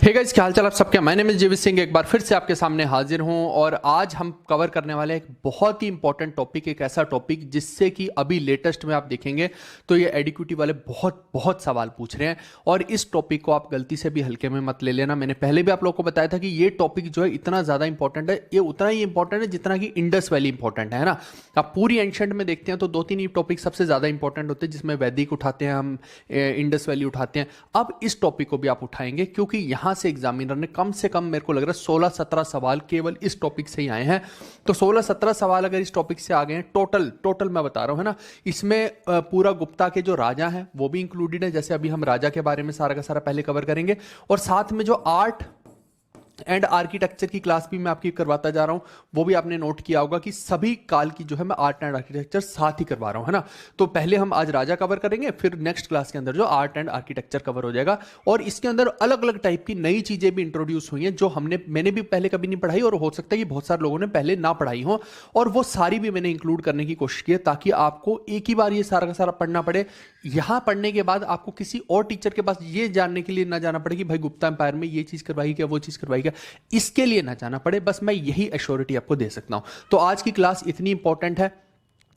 Hey guys, क्या हाल चाल आप सबके। माय नेम इज जेवी सिंह, एक बार फिर से आपके सामने हाजिर हूं और आज हम कवर करने वाले हैं एक बहुत ही इंपॉर्टेंट टॉपिक, एक ऐसा टॉपिक जिससे कि अभी लेटेस्ट में आप देखेंगे तो ये एडिक्यूटी वाले बहुत बहुत सवाल पूछ रहे हैं और इस टॉपिक को आप गलती से भी हल्के में मत ले लेना। मैंने पहले भी आप लोगों को बताया था कि ये टॉपिक जो है इतना ज़्यादा इंपॉर्टेंट है, ये उतना ही इंपॉर्टेंट है जितना कि इंडस वैली इंपॉर्टेंट है ना। आप पूरी एंशंट में देखते हैं तो दो तीन ही टॉपिक सबसे ज़्यादा इंपॉर्टेंट होते हैं, जिसमें वैदिक उठाते हैं हम, इंडस वैली उठाते हैं। अब इस टॉपिक को भी आप उठाएंगे क्योंकि यहां से एग्जामिनर ने कम से कम मेरे को लग रहा है 16-17 सवाल केवल इस टॉपिक से ही आए हैं। तो 16-17 सवाल अगर इस टॉपिक से आ गए हैं, टोटल मैं बता रहा हूं, है ना। इसमें पूरा गुप्ता के जो राजा हैं वो भी इंक्लूडेड है, जैसे अभी हम राजा के बारे में सारा का सारा पहले कवर करेंगे, और साथ में जो आर्ट एंड आर्किटेक्चर की क्लास भी मैं आपकी करवाता जा रहा हूं। वो भी आपने नोट किया होगा कि सभी काल की जो है मैं आर्ट एंड आर्किटेक्चर साथ ही करवा रहा हूं, है ना। तो पहले हम आज राजा कवर करेंगे, फिर नेक्स्ट क्लास के अंदर जो आर्ट एंड आर्किटेक्चर कवर हो जाएगा। और इसके अंदर अलग अलग टाइप की नई चीजें भी इंट्रोड्यूस हुई हैं जो मैंने भी पहले कभी नहीं पढ़ाई, और हो सकता है कि बहुत सारे लोगों ने पहले ना पढ़ाई हो, और वो सारी भी मैंने इंक्लूड करने की कोशिश की है ताकि आपको एक ही बार ये सारा का सारा पढ़ना पड़े। यहां पढ़ने के बाद आपको किसी और टीचर के पास ये जानने के लिए ना जाना पड़े कि भाई गुप्ता एम्पायर में ये चीज करवाई क्या, वो चीज करवाई क्या, इसके लिए ना जाना पड़े। बस मैं यही एश्योरिटी आपको दे सकता हूं। तो आज की क्लास इतनी इंपॉर्टेंट है,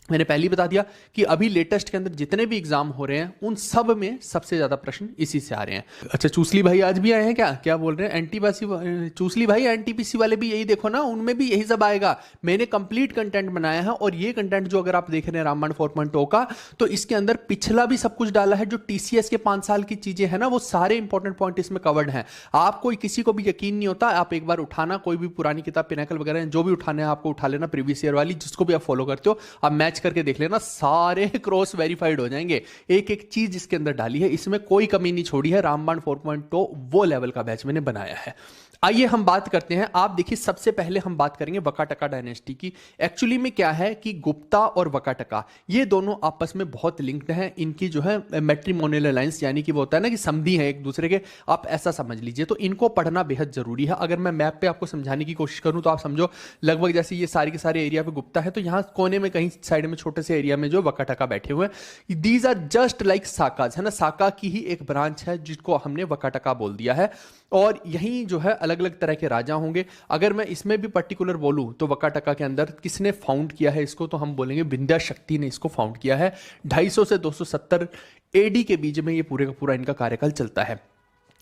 मैंने पहले ही बता दिया कि अभी लेटेस्ट के अंदर जितने भी एग्जाम हो रहे हैं उन सब में सबसे ज्यादा प्रश्न इसी से आ रहे हैं। अच्छा, चूसली भाई आज भी आए हैं क्या? क्या बोल रहे हैं? एनटीपीसी चूसली भाई, एनटीपीसी वाले भी यही देखो ना, उनमें भी यही सब आएगा। मैंने कंप्लीट कंटेंट बनाया है और ये कंटेंट जो अगर आप देख रहे हैं रामबाण 4.0 का, तो इसके अंदर पिछला भी सब कुछ डाला है। जो टीसीएस के 5 साल की चीजें हैं ना, वो सारे इंपॉर्टेंट पॉइंट इसमें कवर्ड हैं। आपको किसी को भी यकीन नहीं होता, आप एक बार उठाना, कोई भी पुरानी किताब पिनाकल वगैरह जो भी उठाने हैं आपको उठा लेना, प्रीवियस ईयर वाली जिसको भी आप फॉलो करते हो, आप मैच करके देख लेना, सारे क्रॉस वेरीफाइड हो जाएंगे। एक एक चीज इसके अंदर डाली है, इसमें कोई कमी नहीं छोड़ी है। रामबाण 4.0 वो लेवल का बैच मैंने बनाया है। आइए हम बात करते हैं। आप देखिए, सबसे पहले हम बात करेंगे वकाटका डायनेस्टी की। एक्चुअली में क्या है कि गुप्ता और वकाटका ये दोनों आपस में बहुत लिंक्ड हैं। इनकी जो है मैट्रिमोनियल अलायंस, यानी कि वो होता है ना कि संधि है एक दूसरे के, आप ऐसा समझ लीजिए। तो इनको पढ़ना बेहद जरूरी है। अगर मैं मैप पे आपको समझाने की कोशिश करूं तो आप समझो लगभग जैसे ये सारी के सारे एरिया पे गुप्ता है, तो यहां कोने में कहीं साइड में छोटे से एरिया में जो वकाटका बैठे हुए हैं, दीज आर जस्ट लाइक साकाज, है ना। साका की ही एक ब्रांच है जिसको हमने वकाटका बोल दिया है। और यही जो है अलग अलग तरह के राजा होंगे। अगर मैं इसमें भी पर्टिकुलर बोलूं तो वकाटका के अंदर किसने फाउंड किया है इसको, तो हम बोलेंगे विंध्या शक्ति ने इसको फाउंड किया है। 250 से 270 एडी के बीच में ये पूरे का पूरा इनका कार्यकाल चलता है।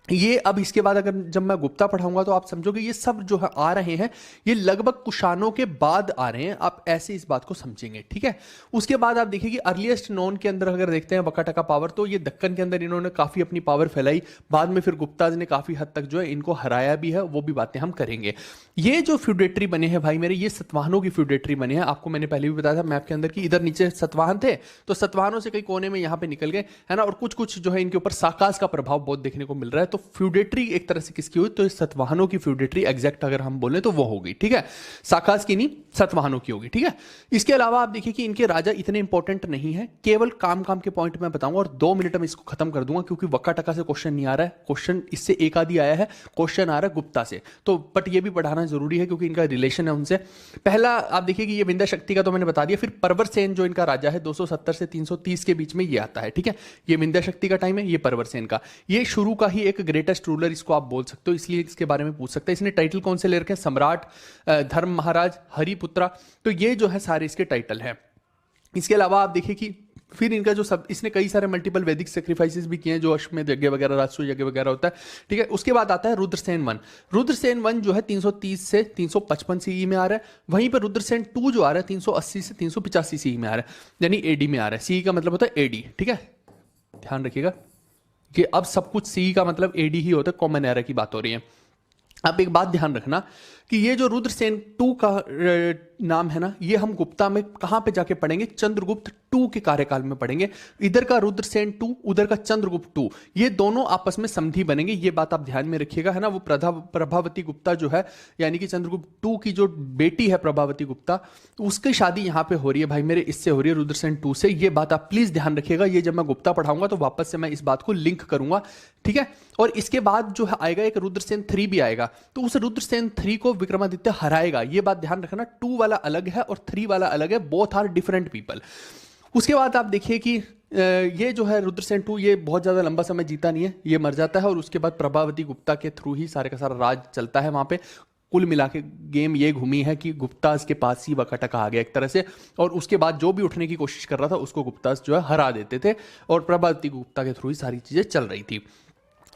ये अब इसके बाद अगर जब मैं गुप्ता पढ़ाऊंगा तो आप समझोगे ये सब जो है आ रहे हैं, ये लगभग कुषाणों के बाद आ रहे हैं। आप ऐसे इस बात को समझेंगे, ठीक है। उसके बाद आप देखिए कि अर्लीस्ट नोन के अंदर अगर देखते हैं वकाटका पावर, तो ये दक्कन के अंदर इन्होंने काफी अपनी पावर फैलाई। बाद में फिर गुप्ताज ने काफी हद तक जो है इनको हराया भी है, वो भी बातें हम करेंगे। ये जो फ्यूडेटरी बने हैं भाई मेरे, ये सतवाहनों की फ्यूडेटरी बने हैं। आपको मैंने पहले भी बताया था मैप के अंदर कि इधर नीचे सतवाहन थे, तो सतवाहनों से कई कोने में यहां पे निकल गए, है ना। और कुछ कुछ जो है इनके ऊपर साकाज का प्रभाव बहुत देखने को मिल रहा है। तो फ्यूडेटरी एक तरह से किसकी हुई, तो सतवाहनों की फ्यूडेटरी एग्जैक्ट अगर हम बोले तो वो होगी, ठीक है। साकाज की नहीं, सतवाहनों की होगी, ठीक है। इसके अलावा आप देखिए कि इनके राजा इतने इंपॉर्टेंट नहीं है, केवल काम काम के पॉइंट मैं बताऊंगा और 2 मिनट में इसको खत्म कर दूंगा, क्योंकि वकाटका से क्वेश्चन नहीं आ रहा है। क्वेश्चन इससे एक आदि आया है, क्वेश्चन आ रहा है गुप्ता से, तो बट ये भी पढ़ाना जरूरी है क्योंकि इनका रिलेशन है उनसे। पहला आप देखिए कि ये विंध्या शक्ति का तो मैंने बता दिया। फिर परवर सेन जो इनका राजा है 270 से 330 के बीच में ये आता है, ठीक है। ये विंध्या शक्ति का टाइम है, ये परवर सेन का। ये शुरू का ही एक ग्रेटेस्ट रूलर इसको आप बोल सकते हो, इसलिए इसके बारे में पूछ सकते हैं। इसने टाइटल कौन से ले रखे हैं? सम्राट, धर्म महाराज, हरिपुत्रा। तो ये जो है सारे इसके टाइटल हैं। इसके अलावा आप देखिए कि फिर इनका जो सब, इसने कई सारे मल्टीपल वैदिक सेक्रीफाइसेस भी किए हैं, जो अश्वमेध यज्ञ वगैरह, राजसूय यज्ञ वगैरह होता है, ठीक है। उसके बाद आता है रुद्रसेन 1। रुद्रसेन 1 जो है 330 से 355 सीई में आ रहा है। वहीं पर रुद्रसेन 2 जो आ रहा है 380 से 385 सीई में आ रहा है, यानी एडी में आ रहा है। सीई का मतलब होता है एडी, ठीक है। ध्यान रखिएगा कि अब सब कुछ सीई का मतलब एडी ही होता है, कॉमन एरा की बात हो रही है। अब एक बात ध्यान रखना कि ये जो रुद्रसेन 2 का नाम है ना, ये हम गुप्ता में कहां पे जाके पढ़ेंगे? चंद्रगुप्त 2 के कार्यकाल में पढ़ेंगे। इधर का रुद्रसेन 2, उधर का चंद्रगुप्त 2, ये दोनों आपस में संधि बनेंगे। ये बात आप ध्यान में रखिएगा, है ना। वो प्रभावती गुप्ता जो है, यानी कि चंद्रगुप्त 2 की जो बेटी है प्रभावती गुप्ता, उसकी शादी यहां पे हो रही है भाई मेरे, इससे हो रही है, रुद्रसेन 2 से। ये बात आप प्लीज ध्यान रखिएगा। ये जब मैं गुप्ता पढ़ाऊंगा तो वापस से मैं इस बात को लिंक करूंगा, ठीक है। और इसके बाद जो है आएगा एक रुद्रसेन 3 भी आएगा, तो उस रुद्रसेन 3 को विक्रमादित्य हराएगा। ये बात ध्यान रखना, 2 वाला अलग है और 3 वाला अलग है, बोथ आर डिफरेंट पीपल। उसके बाद आप देखिए कि ये जो है रुद्रसेन टू, ये बहुत ज़्यादा लंबा समय जीता नहीं है, ये मर जाता है और उसके बाद प्रभावती गुप्ता के थ्रू ही सारे का सारा राज चलता है वहाँ पे। कुल मिला के गेम ये घूमी है कि गुप्ताज के पास ही वकाटका आ गया एक तरह से, और उसके बाद जो भी उठने की कोशिश कर रहा था उसको गुप्ताज जो है हरा देते थे, और प्रभावती गुप्ता के थ्रू ही सारी चीज़ें चल रही थी।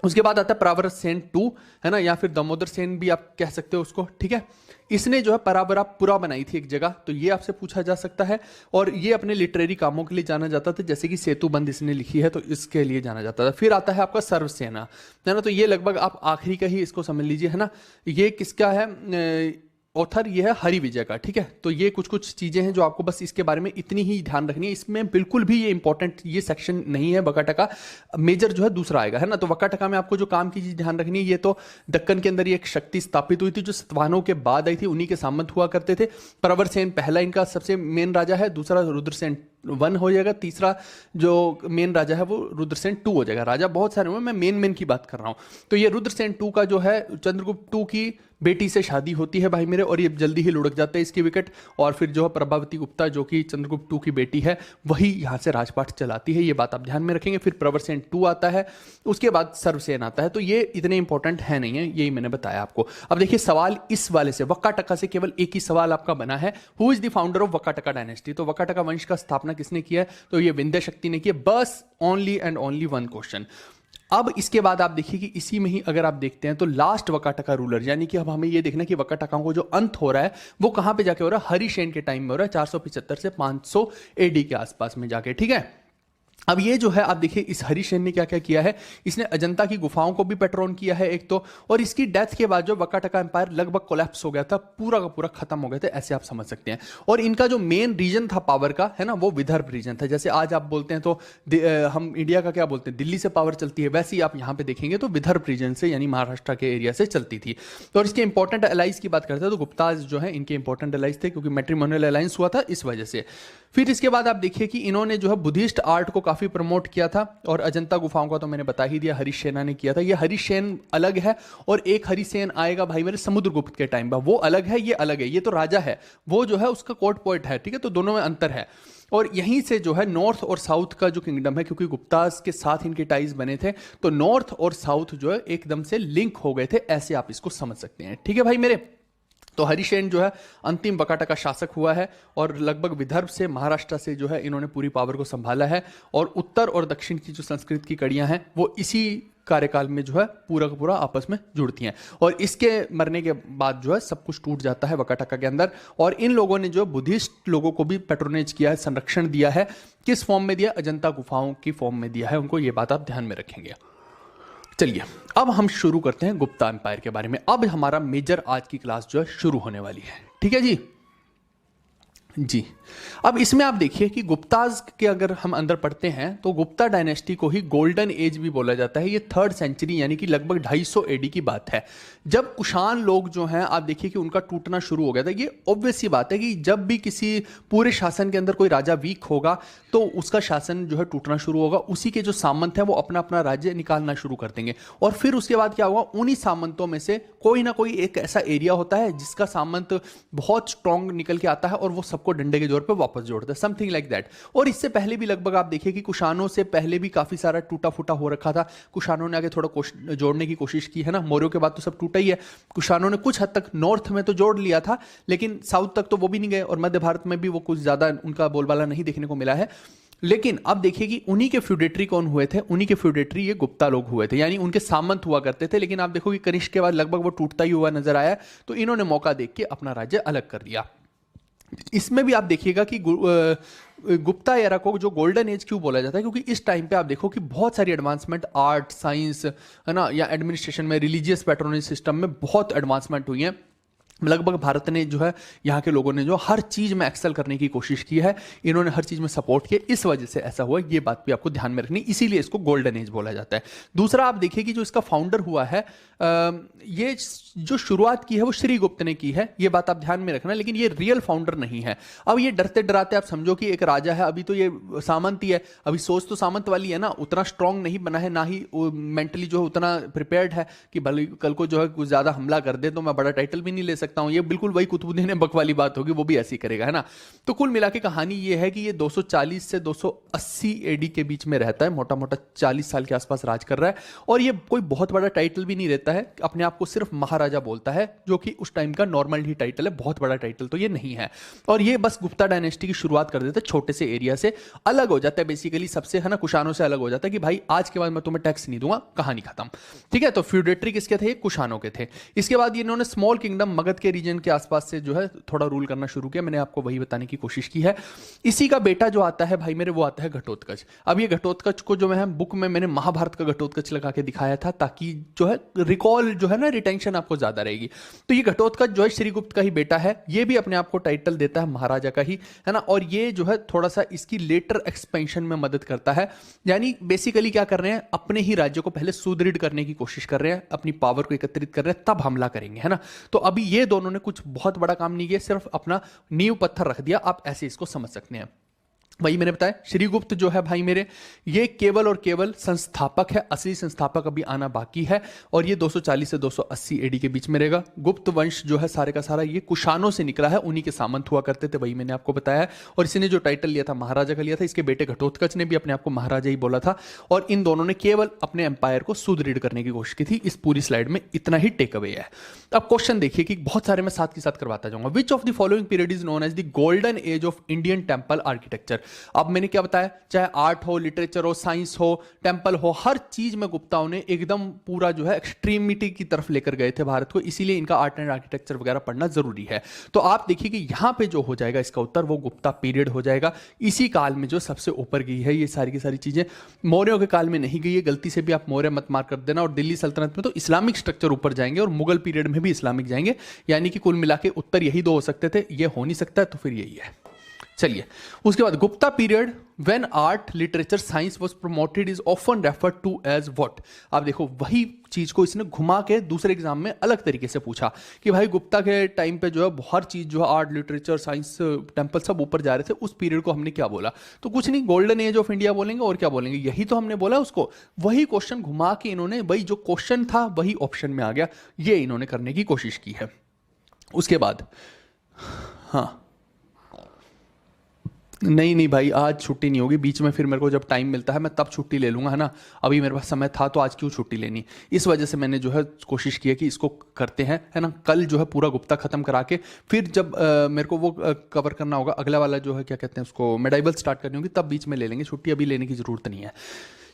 उसके बाद आता है परावर सेन टू, है ना, या फिर दामोदर सेन भी आप कह सकते हो उसको, ठीक है। इसने जो है पराबरापुरा बनाई थी एक जगह, तो ये आपसे पूछा जा सकता है। और ये अपने लिटरेरी कामों के लिए जाना जाता था, जैसे कि सेतु बंद इसने लिखी है तो इसके लिए जाना जाता था। फिर आता है आपका सर्वसेना, है ना, तो ये लगभग आप आखिरी का ही इसको समझ लीजिए, है ना। ये किसका है ऑथर, ये है हरि विजय का, ठीक है। तो ये कुछ कुछ चीजें हैं जो आपको बस इसके बारे में इतनी ही ध्यान रखनी है। इसमें बिल्कुल भी ये इंपॉर्टेंट ये सेक्शन नहीं है, वकाटका मेजर जो है दूसरा आएगा, है ना। तो वकाटका में आपको जो काम की चीज ध्यान रखनी है, ये तो दक्कन के अंदर ये एक शक्ति स्थापित हुई थी जो सतवाहनों के बाद आई थी, उन्हीं के सामंत हुआ करते थे। प्रवर सेन पहला इनका सबसे मेन राजा है, दूसरा रुद्रसेन वन हो जाएगा, तीसरा जो मेन राजा है वो रुद्रसेन टू हो जाएगा। राजा बहुत सारे हुए, मैं मेन की बात कर रहा हूं। तो ये रुद्रसेन टू का जो है चंद्रगुप्त टू की बेटी से शादी होती है भाई मेरे, और ये जल्दी ही लुढ़क जाते हैं इसकी विकेट, और फिर जो है प्रभावती गुप्ता जो कि चंद्रगुप्त टू की बेटी है वही यहाँ से राजपाट चलाती है। ये बात आप ध्यान में रखेंगे। फिर प्रवरसेन टू आता है, उसके बाद सर्वसेन आता है। तो ये इतने इंपॉर्टेंट है नहीं है, यही मैंने बताया आपको। अब देखिए सवाल इस वाले से, वकाटका से केवल एक ही सवाल आपका बना है, who is the founder of Vakataka dynasty. तो वकाटका वंश का स्थापना किसने किया है, तो ये विंध्य शक्ति ने किया। बस only and only one question. अब इसके बाद आप देखिए कि इसी में ही अगर आप देखते हैं तो लास्ट वकाटका रूलर, यानी कि अब हमें ये देखना कि वकाटकाओं को जो अंत हो रहा है वो कहां पे जाके हो रहा है, हरिसेन के टाइम में हो रहा है, 475 से 500 एडी के आसपास में जाके, ठीक है। अब ये जो है आप देखिए इस हरिसेन ने क्या क्या किया है, इसने अजंता की गुफाओं को भी पेट्रोन किया है एक तो, और इसकी डेथ के बाद जो वकाटका एम्पायर लगभग कोलैप्स हो गया था, पूरा का पूरा खत्म हो गया था, ऐसे आप समझ सकते हैं। और इनका जो मेन रीजन था पावर का, है ना, वो विदर्भ रीजन था। जैसे आज आप बोलते हैं तो हम इंडिया का क्या बोलते हैं, दिल्ली से पावर चलती है, वैसे ही आप यहाँ पे देखेंगे तो विदर्भ रीजन से यानी महाराष्ट्र के एरिया से चलती थी। तो और इसके इंपॉर्टेंट अलाइज की बात करते हैं तो गुप्ताज जो है इनके इंपॉर्टेंट अलाइज थे, क्योंकि मैट्रिमोनियल अलायंस हुआ था इस वजह से। फिर इसके बाद आप देखिए कि इन्होंने जो है बुद्धिस्ट आर्ट को काफी प्रमोट किया था, और अजंता गुफाओं का तो मैंने बता ही दिया, हरिसेना ने किया था। ये हरिसेन अलग है, और एक हरिसेन आएगा भाई मेरे समुद्रगुप्त के टाइम पर, वो अलग है, ये अलग है। ये तो राजा है, वो जो है उसका कोर्ट पोएट है, ठीक है। तो दोनों में अंतर है। और यहीं से जो है नॉर्थ और साउथ का जो किंगडम है, क्योंकि गुप्ताज के साथ इनके टाइज बने थे, तो नॉर्थ और साउथ जो है एकदम से लिंक हो गए थे, ऐसे आप इसको समझ सकते हैं, ठीक है भाई मेरे। तो हरिसेन जो है अंतिम वकाटका शासक हुआ है, और लगभग विदर्भ से महाराष्ट्र से जो है इन्होंने पूरी पावर को संभाला है, और उत्तर और दक्षिण की जो संस्कृत की कड़ियां हैं वो इसी कार्यकाल में जो है पूरा का पूरा आपस में जुड़ती हैं। और इसके मरने के बाद जो है सब कुछ टूट जाता है वकाटका के अंदर। और इन लोगों ने जो बुद्धिस्ट लोगों को भी पेट्रोनेज किया है, संरक्षण दिया है, किस फॉर्म में दिया, अजंता गुफाओं की फॉर्म में दिया है उनको, ये बात आप ध्यान में रखेंगे। चलिए अब हम शुरू करते हैं गुप्ता एम्पायर के बारे में। अब हमारा मेजर आज की क्लास जो है शुरू होने वाली है, ठीक है जी। जी अब इसमें आप देखिए कि गुप्ताज के अगर हम अंदर पढ़ते हैं तो गुप्ता डायनेस्टी को ही गोल्डन एज भी बोला जाता है। ये 3rd सेंचुरी यानी कि लगभग 250 एडी की बात है, जब कुषाण लोग जो हैं आप देखिए कि उनका टूटना शुरू हो गया था। ये ऑब्वियस सी बात है कि जब भी किसी पूरे शासन के अंदर कोई राजा वीक होगा तो उसका शासन जो है टूटना शुरू होगा, उसी के जो सामंत हैं वो अपना अपना राज्य निकालना शुरू कर देंगे, और फिर उसके बाद क्या होगा, उन्हीं सामंतों में से कोई ना कोई एक ऐसा एरिया होता है जिसका सामंत बहुत स्ट्रांग निकल के आता है और वो सबको डंडे के जोर पे वापस जोड़ता है, समथिंग लाइक दैट। और इससे पहले भी लगभग आप देखिए कि कुषाणों से पहले भी काफी सारा टूटा फूटा हो रखा था। कुषाणों ने आगे थोड़ा जोड़ने की कोशिश की है ना, मौर्यों के बाद तो सब टूटा ही है। कुषाणों ने कुछ हद तक नॉर्थ में तो जोड़ लिया था, लेकिन साउथ तक तो वो भी नहीं गए, और मध्य भारत में भी वो कुछ ज्यादा उनका बोलबाला नहीं देखने को मिला है। लेकिन अब देखिए कि उन्हीं के फ्यूडेटरी कौन हुए थे, उन्हीं के फ्यूडेटरी ये गुप्ता लोग हुए थे, यानी उनके सामंत हुआ करते थे। लेकिन आप देखो कि कनिष्क के बाद लगभग वो टूटता ही हुआ नजर आया, तो इन्होंने मौका देख के अपना राज्य अलग कर लिया। इसमें भी आप देखिएगा कि गुप्ता एरा को जो गोल्डन एज क्यों बोला जाता है, क्योंकि इस टाइम पे आप देखो कि बहुत सारी एडवांसमेंट आर्ट साइंस है ना, या एडमिनिस्ट्रेशन में, रिलीजियस पैट्रोनेज सिस्टम में बहुत एडवांसमेंट हुई है। लगभग भारत ने जो है, यहाँ के लोगों ने जो हर चीज में एक्सेल करने की कोशिश की है, इन्होंने हर चीज में सपोर्ट किया, इस वजह से ऐसा हुआ। ये बात भी आपको ध्यान में रखनी, इसीलिए इसको गोल्डन एज बोला जाता है। दूसरा आप देखिए कि जो इसका फाउंडर हुआ है, ये जो शुरुआत की है वो श्रीगुप्त ने की है, ये बात आप ध्यान में रखना, लेकिन ये रियल फाउंडर नहीं है। अब ये डरते डराते आप समझो कि एक राजा है, अभी तो ये सामंत ही है, अभी सोच तो सामंत वाली है ना, उतना स्ट्रांग नहीं बना है, ना ही मेंटली जो है उतना प्रिपेयर्ड है कि भले कल को जो है कुछ ज्यादा हमला कर दे तो मैं बड़ा टाइटल भी नहीं ले सकता। सकता हूं, ये बिल्कुल वही कुतुबुद्दीन ऐबक वाली बात होगी, वो भी ऐसी करेगा, है ना। तो कुल मिला के कहानी ये है कि ये 240 से 280 एडी के बीच में रहता है, मोटा मोटा 40 साल के आसपास राज कर रहा है। और ये कोई बहुत बड़ा टाइटल भी नहीं रहता है, अपने आप को सिर्फ महाराजा बोलता है, जो कि उस टाइम का नॉर्मल ही टाइटल है, बहुत बड़ा टाइटल तो ये नहीं है। और ये बस गुप्ता डायनेस्टी की शुरुआत कर देता है, छोटे से एरिया से अलग हो जाता है बेसिकली सबसे, है ना, कुशानों से अलग हो जाता है कि भाई आज के बाद मैं तुम्हें टैक्स नहीं दूंगा, कहानी खत्म। ठीक है, तो फ्यूडेटरी किसके थे? कुशानों के थे। इसके बाद इन्होंने स्मॉल किंगडम मगध के रीजन के आसपास से जो है थोड़ा रूल करना शुरू किया, मैंने आपको वही बताने की कोशिश की है। इसी का बेटा जो आता है भाई मेरे, वो आता है घटोत्कच। अब ये घटोत्कच को जो मैं बुक में मैंने महाभारत का घटोत्कच लगा के दिखाया था, ताकि जो है रिकॉल जो है ना, रिटेंशन आपको ज्यादा रहेगी। तो ये घटोत्कच जो है श्रीगुप्त का ही बेटा है, ये भी अपने आप को टाइटल देता है महाराजा का ही, है ना। और ये जो है थोड़ा सा इसकी लेटर एक्सपेंशन में मदद करता है, यानी बेसिकली क्या कर रहे हैं, अपने ही राज्य को पहले सुदृढ़ करने की कोशिश कर रहे हैं, अपनी पावर को एकत्रित कर रहे हैं, तब हमला करेंगे, है ना। तो अभी ये दोनों ने कुछ बहुत बड़ा काम नहीं किया, सिर्फ अपना नींव पत्थर रख दिया, आप ऐसे इसको समझ सकते हैं। वही मैंने बताया, श्रीगुप्त जो है भाई मेरे, ये केवल और केवल संस्थापक है, असली संस्थापक अभी आना बाकी है। और ये 240 से 280 एडी के बीच में रहेगा। गुप्त वंश जो है सारे का सारा ये कुशानों से निकला है, उन्हीं के सामंत हुआ करते थे, वही मैंने आपको बताया है। और इसने जो टाइटल लिया था महाराजा का लिया था, इसके बेटे घटोत्कच ने भी अपने आप को महाराजा ही बोला था। और इन दोनों ने केवल अपने एम्पायर को सुदृढ़ करने की कोशिश की थी। इस पूरी स्लाइड में इतना ही टेक अवे है। अब क्वेश्चन देखिए कि बहुत सारे मैं साथ के साथ करवाता जाऊंगा। Which of the following period is known as the golden age of Indian temple architecture. अब मैंने क्या बताया, चाहे आर्ट हो, लिटरेचर हो, साइंस हो, टेंपल हो, हर चीज में गुप्ताओं ने एकदम पूरा जो है एक्सट्रीमिटी की तरफ लेकर गए थे भारत को, इसीलिए इनका आर्ट एंड आर्किटेक्चर वगैरह पढ़ना जरूरी है। तो आप देखिए कि यहां पे जो हो जाएगा इसका उत्तर, वो गुप्ता पीरियड हो जाएगा। इसी काल में जो सबसे ऊपर गई है ये सारी की सारी चीजें, मौर्यों के काल में नहीं गई है, गलती से भी आप मौर्य मत मार कर देना। और दिल्ली सल्तनत में तो इस्लामिक स्ट्रक्चर ऊपर जाएंगे, और मुगल पीरियड में भी इस्लामिक जाएंगे, यानी कि कुल मिला के उत्तर यही दो हो सकते थे, ये हो नहीं सकता, तो फिर यही है। चलिए, उसके बाद Gupta period when art literature science was promoted is often referred to as what. आप देखो वही चीज को इसने घुमा के दूसरे एग्जाम में अलग तरीके से पूछा कि भाई गुप्ता के टाइम पे जो है हर चीज जो है आर्ट लिटरेचर साइंस टेंपल सब ऊपर जा रहे थे, उस पीरियड को हमने क्या बोला? तो कुछ नहीं, गोल्डन एज ऑफ इंडिया बोलेंगे, और क्या बोलेंगे, यही तो हमने बोला उसको। वही क्वेश्चन घुमा के इन्होंने, वही जो क्वेश्चन था वही ऑप्शन में आ गया, ये इन्होंने करने की कोशिश की है। उसके बाद हाँ, नहीं भाई, आज छुट्टी नहीं होगी, बीच में फिर मेरे को जब टाइम मिलता है मैं तब छुट्टी ले लूंगा, है ना। अभी मेरे पास समय था तो आज क्यों छुट्टी लेनी, इस वजह से मैंने जो है कोशिश की है कि इसको करते हैं, है ना। कल जो है पूरा गुप्ता खत्म करा के फिर जब मेरे को वो कवर करना होगा, अगला वाला जो है क्या कहते हैं उसको, मेडाइवल स्टार्ट करनी होगी, तब बीच में ले लेंगे छुट्टी, अभी लेने की जरूरत नहीं है।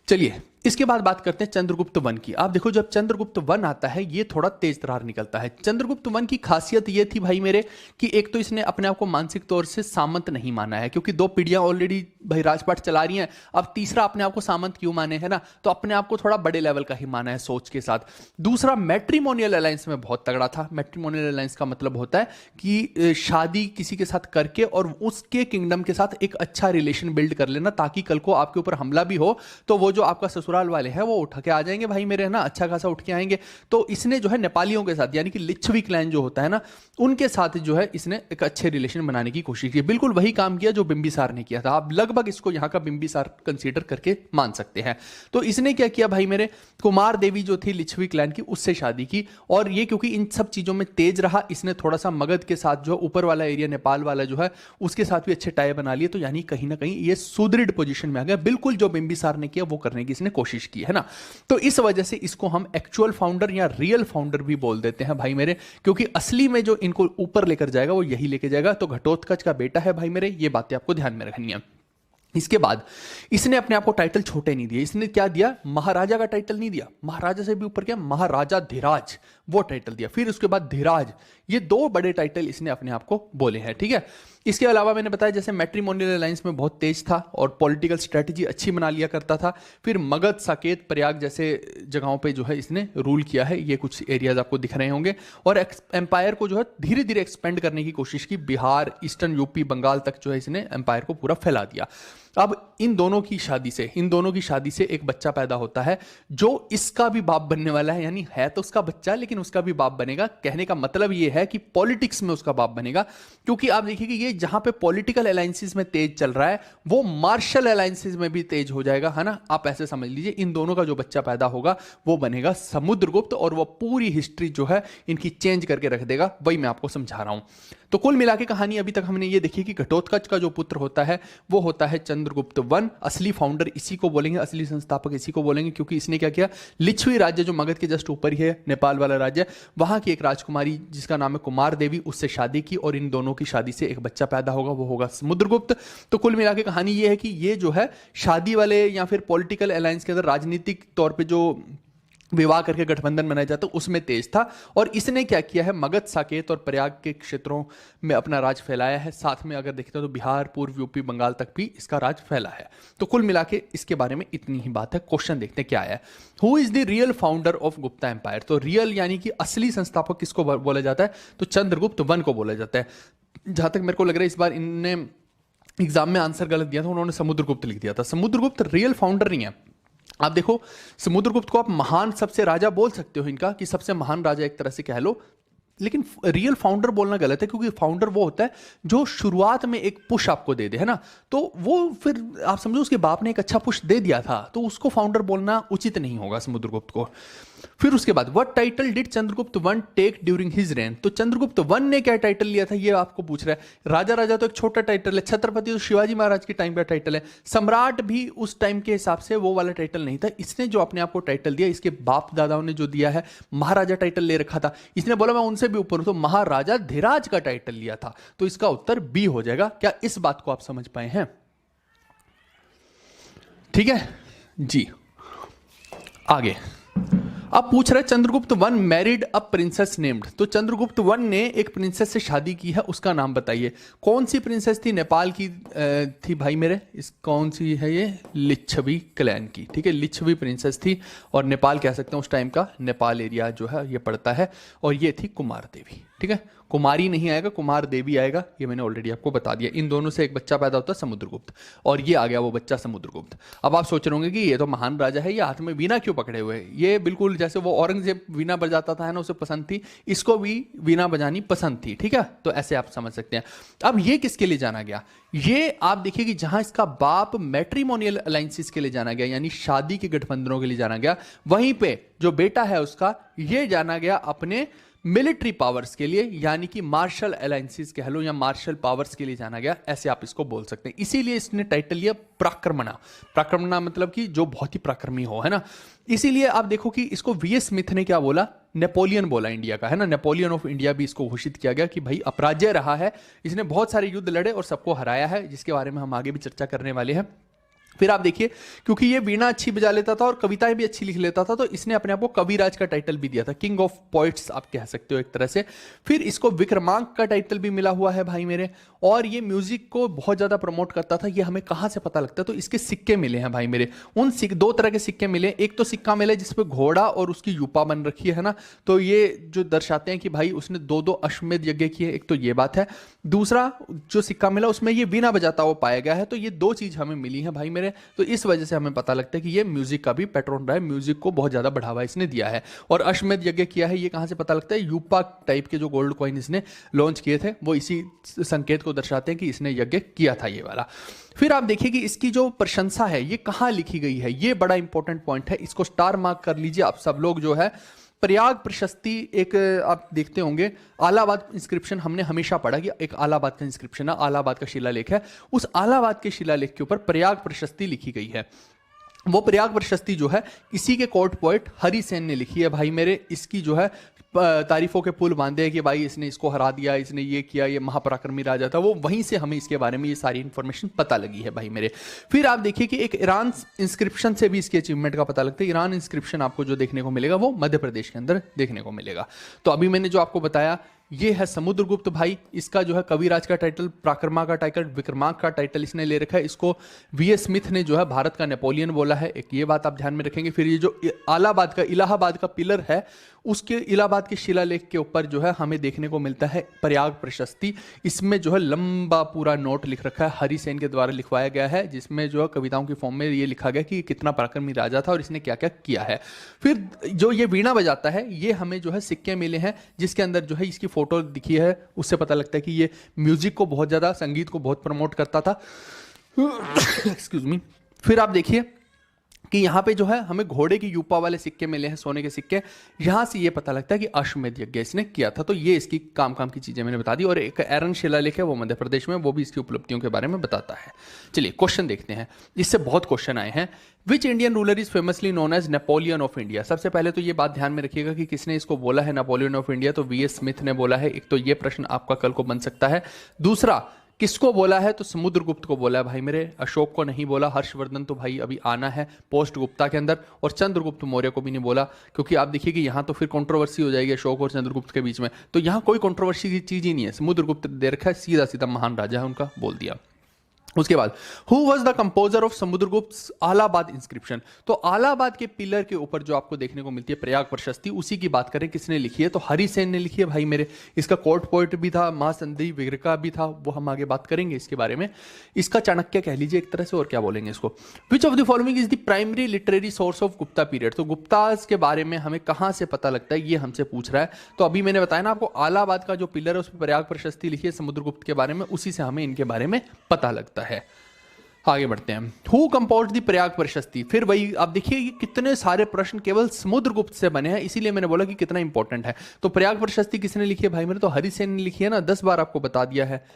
चलिए, इसके बाद बात करते हैं चंद्रगुप्त वन की। आप देखो जब चंद्रगुप्त वन आता है ये थोड़ा तेज तरार निकलता है। चंद्रगुप्त वन की खासियत ये थी भाई मेरे कि एक तो इसने अपने आप को मानसिक तौर से सामंत नहीं माना है, क्योंकि 2 पीढ़ियां ऑलरेडी भाई राजपाट चला रही हैं, अब तीसरा अपने आप को सामंत क्यों माने, है ना। तो अपने आप को थोड़ा बड़े लेवल का ही माना है सोच के साथ। दूसरा, मैट्रिमोनियल अलायंस में बहुत तगड़ा था। मैट्रिमोनियल अलायंस का मतलब होता है कि शादी किसी के साथ करके और उसके किंगडम के साथ एक अच्छा रिलेशन बिल्ड कर लेना, ताकि कल को आपके ऊपर हमला भी हो तो वो जो आपका ससुराल वाले हैं वो उठ के आ जाएंगे भाई मेरे, है ना, अच्छा खासा उठ के आएंगे। तो इसने जो है नेपालियों के साथ, यानी कि लिच्छवी क्लैन जो होता है ना, उनके साथ जो है इसने एक अच्छे रिलेशन बनाने की कोशिश की। बिल्कुल वही काम किया जो बिंबिसार ने किया था। आप लगभग इसको यहाँ का बिंबिसार कंसीडर करके मान सकते हैं। तो इसने क्या किया भाई मेरे, कुमार देवी जो थी लिच्छवी क्लैन की, उससे शादी की। और ये क्योंकि इन सब चीजों में तेज रहा, इसने थोड़ा सा मगध के साथ जो ऊपर वाला एरिया नेपाल वाला जो है उसके साथ भी अच्छे टाई बना लिए। तो यानी कहीं ना कहीं ये सुदृढ़ पोजीशन में आ गया, बिल्कुल जो बिंबिसार ने किया वो करने की इसने कोशिश की, है ना। तो इस वजह से इसको हम एक्चुअल फाउंडर या रियल फाउंडर भी बोल देते हैं भाई मेरे, क्योंकि असली में जो इनको ऊपर लेकर जाएगा वो यही लेके जाएगा। तो घटोत्कच का बेटा है भाई मेरे, ये बातें आपको ध्यान में रखनी है। इसके बाद इसने अपने आप को टाइटल छोटे नहीं दिए, इसने क्या दिया, महाराजा का टाइटल नहीं दिया, महाराजा से भी ऊपर क्या, महाराजा धीराज, वो टाइटल दिया। फिर उसके बाद धीराज, ये 2 बड़े टाइटल इसने अपने आप को बोले हैं, ठीक है। इसके अलावा मैंने बताया जैसे मैट्रिमोनियल अलायंस में बहुत तेज था और पॉलिटिकल स्ट्रेटजी अच्छी बना लिया करता था। फिर मगध, साकेत, प्रयाग जैसे जगहों पे जो है इसने रूल किया है, ये कुछ एरियाज आपको दिख रहे होंगे। और एम्पायर को जो है धीरे धीरे एक्सपेंड करने की कोशिश की, बिहार, ईस्टर्न यूपी, बंगाल तक जो है इसने एम्पायर को पूरा फैला दिया। अब इन दोनों की शादी से एक बच्चा पैदा होता है जो इसका भी बाप बनने वाला है, यानी है तो उसका बच्चा लेकिन उसका भी बाप बनेगा। कहने का मतलब ये है कि पॉलिटिक्स में उसका बाप बनेगा, क्योंकि आप देखिए कि ये जहां पे पॉलिटिकल अलायंसेस में तेज चल रहा है वो मार्शल अलायंसेस में भी तेज हो जाएगा, है ना। आप ऐसे समझ लीजिए इन दोनों का जो बच्चा पैदा होगा वो बनेगा समुद्रगुप्त, और वो पूरी हिस्ट्री जो है इनकी चेंज करके रख देगा। वही मैं आपको समझा रहा हूं। तो कुल मिला के कहानी अभी तक हमने ये देखी कि घटोत्कच का जो पुत्र होता है वो होता है चंद्रगुप्त वन। असली फाउंडर इसी को बोलेंगे, असली संस्थापक इसी को बोलेंगे, क्योंकि इसने क्या किया, लिच्छवी राज्य जो मगध के जस्ट ऊपर ही है, नेपाल वाला राज्य, वहां की एक राजकुमारी जिसका नाम है कुमार देवी, उससे शादी की और इन दोनों की शादी से एक बच्चा पैदा होगा, वो होगा समुद्रगुप्त। तो कुल मिला के कहानी ये है कि ये जो है शादी वाले या फिर पॉलिटिकल अलायंस के अंदर राजनीतिक तौर पर जो विवाह करके गठबंधन बनाया जाता है उसमें तेज था, और इसने क्या किया है, मगध, साकेत और प्रयाग के क्षेत्रों में अपना राज फैलाया है। साथ में अगर देखते हो तो बिहार, पूर्व यूपी, बंगाल तक भी इसका राज फैला है। तो कुल मिला के इसके बारे में इतनी ही बात है। क्वेश्चन देखते हैं क्या है। Who is the real founder of Gupta empire? तो रियल यानी कि असली संस्थापक किसको बोला जाता है, तो चंद्रगुप्त वन को बोला जाता है। जहां तक मेरे को लग रहा है इस बार इनने एग्जाम में आंसर गलत दिया था, उन्होंने समुद्रगुप्त लिख दिया था। समुद्रगुप्त रियल फाउंडर नहीं है। आप देखो समुद्रगुप्त को आप महान सबसे राजा बोल सकते हो इनका, कि सबसे महान राजा एक तरह से कह लो, लेकिन रियल फाउंडर बोलना गलत है, क्योंकि फाउंडर वो होता है जो शुरुआत में एक पुश आपको दे दे, है ना। तो वो फिर आप समझो उसके बाप ने एक अच्छा पुश दे दिया था, तो उसको फाउंडर बोलना उचित नहीं होगा समुद्रगुप्त को। फिर उसके बाद what title did Chandragupta one take during his reign? तो चंद्रगुप्त वन ने क्या टाइटल लिया था, ये आपको पूछ रहा है। राजा राजा तो एक छोटा टाइटल है, छत्रपति तो शिवाजी महाराज के टाइम का टाइटल है, सम्राट भी उस टाइम के हिसाब से वो वाला टाइटल नहीं था। इसने जो अपने आप को टाइटल दिया, इसके बाप दादाओं ने जो दिया है महाराजा टाइटल ले रखा था, इसने बोला मैं उनसे भी ऊपर हूं, तो महाराजा धीराज का टाइटल लिया था। तो इसका उत्तर बी हो जाएगा। क्या इस बात को आप समझ पाए हैं? ठीक है जी, आगे अब पूछ रहे Chandragupta one married a princess named. तो चंद्रगुप्त वन ने एक प्रिंसेस से शादी की है, उसका नाम बताइए। कौन सी प्रिंसेस थी? नेपाल की थी भाई मेरे। इस कौन सी है ये? लिच्छवी क्लैन की, ठीक है, लिच्छवी प्रिंसेस थी। और नेपाल कह सकते हैं उस टाइम का, नेपाल एरिया जो है ये पड़ता है। और ये थी कुमार देवी, ठीक है। कुमारी नहीं आएगा, कुमार देवी आएगा, ये मैंने ऑलरेडी आपको बता दिया। इन दोनों से एक बच्चा पैदा होता है समुद्रगुप्त, और ये आ गया वो बच्चा समुद्रगुप्त। अब आप सोच रहे होंगे कि ये तो महान राजा है, ये हाथ में वीणा क्यों पकड़े हुए है? ये बिल्कुल जैसे वो औरंगजेब वीणा बजाता था, है ना, उसे पसंद थी, इसको भी वीणा बजानी पसंद थी, ठीक है। तो ऐसे आप समझ सकते हैं। अब ये किसके लिए जाना गया? ये आप देखिए कि जहां इसका बाप मैट्रिमोनियल अलायंसेस के लिए जाना गया, यानी शादी के गठबंधनों के लिए जाना गया, वहीं पे जो बेटा है उसका, ये जाना गया अपने मिलिट्री पावर्स के लिए, यानी कि मार्शल अलायंसेस कह लो या मार्शल पावर्स के लिए जाना गया, ऐसे आप इसको बोल सकते हैं। इसीलिए इसने टाइटल लिया पराक्रमणा। पराक्रमणा मतलब कि जो बहुत ही पराक्रमी हो, है ना। इसीलिए आप देखो कि इसको वी.एस. स्मिथ ने क्या बोला? नेपोलियन बोला इंडिया का, है ना। नेपोलियन ऑफ इंडिया भी इसको घोषित किया गया कि भाई अपराजय रहा है, इसने बहुत सारे युद्ध लड़े और सबको हराया है, जिसके बारे में हम आगे भी चर्चा करने वाले हैं। फिर आप देखिए, क्योंकि ये वीणा अच्छी बजा लेता था और कविताएं भी अच्छी लिख लेता था, तो इसने अपने आप को कविराज का टाइटल भी दिया था, किंग ऑफ पोइट्स आप कह सकते हो एक तरह से। फिर इसको विक्रमांक का टाइटल भी मिला हुआ है भाई मेरे। और ये म्यूजिक को बहुत ज्यादा प्रमोट करता था। ये हमें कहां से पता लगता है? तो इसके सिक्के मिले हैं भाई मेरे। उन दो तरह के सिक्के मिले। एक तो सिक्का मिला जिसपे घोड़ा और उसकी यूपा बन रखी है ना, तो ये जो दर्शाते हैं कि भाई उसने दो दो अश्वमेध यज्ञ किए, एक तो ये बात है। दूसरा जो सिक्का मिला उसमें ये वीणा बजाता हुआ पाया गया है। तो ये दो चीज हमें मिली है भाई मेरे। तो इस वजह से हमें पता लगता है कि ये म्यूजिक का भी पैट्रन रहा है, म्यूजिक को बहुत ज्यादा बढ़ावा इसने दिया है। और अश्वमेध यज्ञ किया है, ये कहां से पता लगता है? यूपा टाइप के जो गोल्ड कॉइन इसने लॉन्च किए थे, वो इसी संकेत को दर्शाते हैं कि इसने यज्ञ किया था, ये वाला। फिर आप देखिए कि इसकी जो प्रशंसा है ये कहां लिखी गई है, ये बड़ा इंपॉर्टेंट पॉइंट है। इसको स्टार मार्क कर लीजिए आप सब लोग जो है। प्रयाग प्रशस्ति एक आप देखते होंगे, आलाबाद इंस्क्रिप्शन हमने हमेशा पढ़ा कि एक आलाबाद का इंस्क्रिप्शन है, आलाबाद का शिलालेख है। उस आलाबाद के शिलालेख के ऊपर प्रयाग प्रशस्ति लिखी गई है। वो प्रयाग प्रशस्ति जो है इसी के कोर्ट पोएट हरिसेन ने लिखी है भाई मेरे। इसकी जो है तारीफों के पुल बांधे हैं कि भाई इसने इसको हरा दिया, इसने ये किया, ये महापराक्रमी राजा था। वो वहीं से हमें इसके बारे में ये सारी इंफॉर्मेशन पता लगी है भाई मेरे। फिर आप देखिए कि एक ईरान इंस्क्रिप्शन से भी इसके अचीवमेंट का पता लगता है। ईरान इंस्क्रिप्शन आपको जो देखने को मिलेगा वो मध्य प्रदेश के अंदर देखने को मिलेगा। तो अभी मैंने जो आपको बताया ये है समुद्रगुप्त भाई, इसका जो है कविराज का टाइटल, प्राक्रमा का टाइटल, विक्रमांक का टाइटल इसने ले रखा है। इसको वी.एस. स्मिथ ने जो है भारत का नेपोलियन बोला है, एक ये बात आप ध्यान में रखेंगे। फिर ये जो इलाहाबाद का पिलर है, उसके इलाहाबाद के शिलालेख के ऊपर जो है हमें देखने को मिलता है प्रयाग प्रशस्ति। इसमें जो है लंबा पूरा नोट लिख रखा है, हरि सेन के द्वारा लिखवाया गया है, जिसमें जो है कविताओं की फॉर्म में ये लिखा गया कि कितना पराक्रमी राजा था और इसने क्या क्या किया है। फिर जो ये वीणा बजाता है, ये हमें जो है सिक्के मिले हैं, जिसके अंदर जो है इसकी फोटो दिखी है, उससे पता लगता है कि ये म्यूजिक को बहुत ज्यादा, संगीत को बहुत प्रमोट करता था। Excuse me. फिर आप देखिए कि यहाँ पे जो है हमें घोड़े की यूपा वाले सिक्के मिले हैं, सोने के सिक्के। यहाँ से ये पता लगता है कि अश्वमेध यज्ञ इसने किया था। तो ये इसकी काम की चीजें मैंने बता दी। और एक एरन शिलालेख है, वो मध्य प्रदेश में, वो भी इसकी उपलब्धियों के बारे में बताता है। चलिए क्वेश्चन देखते हैं, इससे बहुत क्वेश्चन आए हैं। Which Indian ruler is famously known as Napoleon of India? सबसे पहले तो ये बात ध्यान में रखिएगा कि किसने इसको बोला है नेपोलियन ऑफ इंडिया। तो वी.एस. स्मिथ ने बोला है। एक तो ये प्रश्न आपका कल को बन सकता है। दूसरा, किसको बोला है? तो समुद्रगुप्त को बोला है भाई मेरे, अशोक को नहीं बोला। हर्षवर्धन तो भाई अभी आना है पोस्ट गुप्ता के अंदर, और चंद्रगुप्त मौर्य को भी नहीं बोला, क्योंकि आप देखिए कि यहाँ तो फिर कंट्रोवर्सी हो जाएगी अशोक और चंद्रगुप्त के बीच में। तो यहाँ कोई कंट्रोवर्सी की चीज ही नहीं है, समुद्रगुप्त दे रखा है, सीधा सीधा महान राजा है उनका, बोल दिया। उसके बाद who was the composer of Samudragupta Allahabad inscription? तो आलाबाद के पिलर के ऊपर जो आपको देखने को मिलती है प्रयाग प्रशस्ति, उसी की बात करें, किसने लिखी है? तो हरि सेन ने लिखी है भाई मेरे। इसका कोर्ट पोएट भी था, महासंधि विग्रह भी था, वो हम आगे बात करेंगे इसके बारे में। इसका चाणक्य कह लीजिए एक तरह से, और क्या बोलेंगे इसको। विच of the following is the primary literary source of Gupta period? तो गुप्ताज के बारे में हमें कहां से पता लगता है, ये हमसे पूछ रहा है। तो अभी मैंने बताया ना आपको, आलाबाद का जो पिलर है उस पर प्रयाग प्रशस्ति लिखी है समुद्रगुप्त के बारे में, उसी से हमें इनके बारे में पता लगता है। आगे बढ़ते हैं। हु कंपोज्ड द प्रयाग प्रशस्ति? फिर वही आप देखिए, ये कितने सारे प्रश्न केवल समुद्रगुप्त से बने हैं, इसीलिए मैंने बोला कि कितना इंपॉर्टेंट है। तो प्रयाग प्रशस्ति किसने लिखी है भाई मेरे? तो हरि सेन ने लिखी है ना, 10 बार आपको बता दिया है।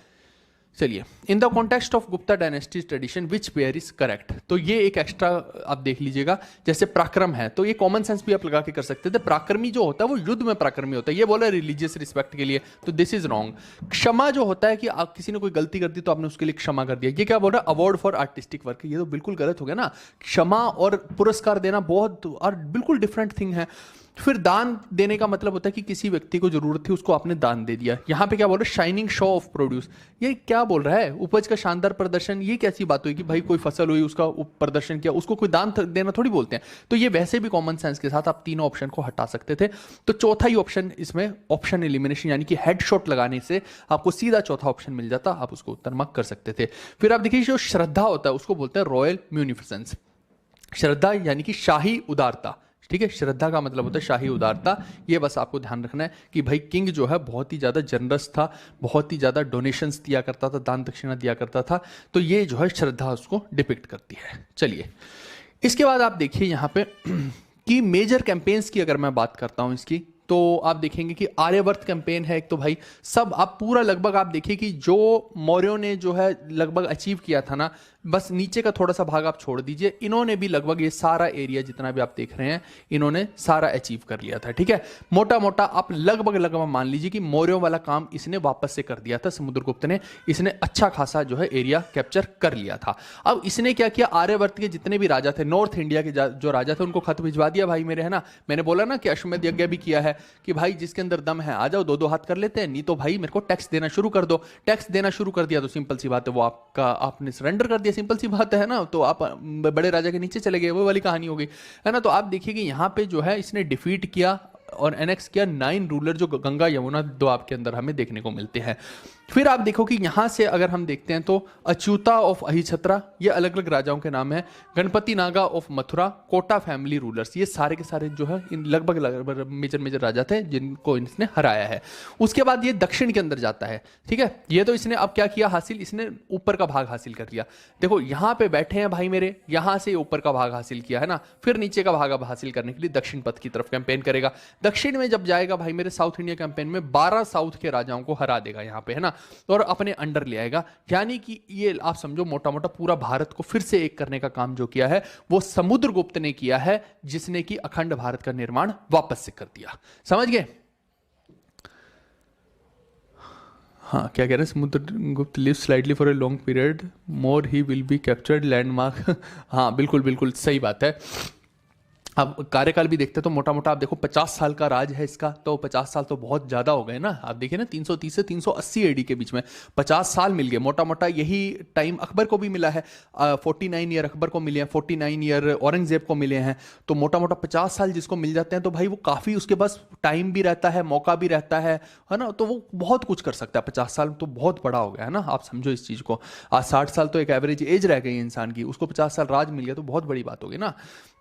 चलिए, in the context of Gupta dynasty tradition which pair is correct? तो ये एक एक्स्ट्रा आप देख लीजिएगा, जैसे पराक्रम है, तो ये कॉमन सेंस भी आप लगा के कर सकते थे। पराक्रमी जो होता है वो युद्ध में पराक्रमी होता है, ये बोला रिलीजियस रिस्पेक्ट के लिए, तो दिस इज रॉन्ग। क्षमा जो होता है कि आप किसी ने कोई गलती कर दी तो आपने उसके लिए क्षमा कर दिया, ये क्या बोल रहा है? अवार्ड फॉर आर्टिस्टिक वर्क, ये तो बिल्कुल गलत हो गया ना। क्षमा और पुरस्कार देना बहुत और बिल्कुल डिफरेंट थिंग है। फिर दान देने का मतलब होता है कि किसी व्यक्ति को जरूरत थी, उसको आपने दान दे दिया। यहां पे क्या बोल रहे हैं? शाइनिंग शो ऑफ प्रोड्यूस, ये क्या बोल रहा है? उपज का शानदार प्रदर्शन, ये कैसी बात हुई कि भाई कोई फसल हुई उसका प्रदर्शन किया, उसको कोई दान देना थोड़ी बोलते हैं। तो ये वैसे भी कॉमन सेंस के साथ आप तीनों ऑप्शन को हटा सकते थे। तो चौथा ही ऑप्शन इसमें ऑप्शन एलिमिनेशन, यानी कि हेडशॉट लगाने से आपको सीधा चौथा ऑप्शन मिल जाता, आप उसको उत्तर मार्क कर सकते थे। फिर आप देखिए, जो श्रद्धा होता है उसको बोलते हैं रॉयल म्यूनिफिसेंस। श्रद्धा यानी कि शाही उदारता, ठीक है। श्रद्धा का मतलब होता है शाही उदारता। ये बस आपको ध्यान रखना है कि भाई किंग जो है बहुत ही ज़्यादा जनरस था, बहुत ही ज़्यादा डोनेशंस दिया करता था, दान दक्षिणा दिया करता था। तो ये जो है श्रद्धा उसको डिपिक्ट करती है। चलिए, इसके बाद आप देखिए यहाँ पे कि मेजर कैंपेन्स की अगर मैं बात करता हूँ इसकी, तो आप देखेंगे कि आर्यवर्त कैंपेन है एक। तो भाई सब आप पूरा लगभग आप देखिए कि जो मौर्यों ने जो है लगभग अचीव किया था ना, बस नीचे का थोड़ा सा भाग आप छोड़ दीजिए, इन्होंने भी लगभग ये सारा एरिया जितना भी आप देख रहे हैं, इन्होंने सारा अचीव कर लिया था, ठीक है। मोटा मोटा आप लगभग मान लीजिए कि मौर्यों वाला काम इसने वापस से कर दिया था समुद्रगुप्त ने। इसने अच्छा खासा जो है एरिया कैप्चर कर लिया था। अब इसने क्या किया, आर्यवर्त के जितने भी राजा थे, नॉर्थ इंडिया के जो राजा थे, उनको खत भिजवा दिया भाई मेरे, है ना। मैंने बोला ना कि अश्वमेध यज्ञ भी किया है कि भाई जिसके अंदर दम है आ जाओ, दो हाथ कर लेते हैं, नहीं तो भाई मेरे को टैक्स देना शुरू कर दो। टैक्स देना शुरू कर दिया तो सिंपल सी बात है, वो आपने सरेंडर कर दिया, सिंपल सी बात है ना। तो आप बड़े राजा के नीचे चले गए, वो वाली कहानी हो गई, है ना। तो आप देखिए कि यहाँ पे जो है इसने डिफीट किया और एनेक्स किया 9 रूलर जो गंगा यमुना दोआब के अंदर हमें देखने को मिलते हैं। फिर आप देखो कि यहां से अगर हम देखते हैं तो अच्युता ऑफ अहिछत्रा, ये अलग अलग राजाओं के नाम है। Ganapati Naga of Mathura, Kota family rulers, ये सारे के सारे जो है इन लगभग मेजर राजा थे जिनको इसने हराया है। उसके बाद ये दक्षिण के अंदर जाता है, ठीक है। ये तो इसने अब क्या किया हासिल, इसने ऊपर का भाग हासिल कर लिया। देखो यहाँ पे बैठे हैं भाई मेरे, यहां से ऊपर का भाग हासिल किया है ना। फिर नीचे का भाग अब हासिल करने के लिए दक्षिण पथ की तरफ कैंपेन करेगा। दक्षिण में जब जाएगा भाई मेरे साउथ इंडिया कैंपेन में 12 साउथ के राजाओं को हरा देगा यहाँ पे, है ना, और अपने अंडर ले आएगा। यानी कि ये आप समझो मोटा मोटा पूरा भारत को फिर से एक करने का काम जो किया है वो समुद्रगुप्त ने किया है, जिसने कि अखंड भारत का निर्माण वापस से कर दिया। समझ गए? हाँ, क्या कह रहे हैं, Samudragupta live slightly for a long period, more he will be captured landmark. हाँ बिल्कुल बिल्कुल सही बात है। अब कार्यकाल भी देखते हैं तो मोटा मोटा आप देखो 50 साल का राज है इसका, तो 50 साल तो बहुत ज़्यादा हो गए ना। आप देखिए ना 330 से 380 एडी के बीच में 50 साल मिल गए मोटा मोटा। यही टाइम अकबर को भी मिला है, 49 ईयर अकबर को मिले हैं, 49 ईयर औरंगजेब को मिले हैं। तो मोटा मोटा 50 साल जिसको मिल जाते हैं तो भाई वो काफ़ी, उसके पास टाइम भी रहता है, मौका भी रहता है ना, तो वो बहुत कुछ कर सकता है। 50 साल तो बहुत बड़ा हो गया है ना, आप समझो इस चीज़ को। आज 60 साल तो एक एवरेज एज रह गई इंसान की, उसको 50 साल राज मिल गया तो बहुत बड़ी बात होगी ना।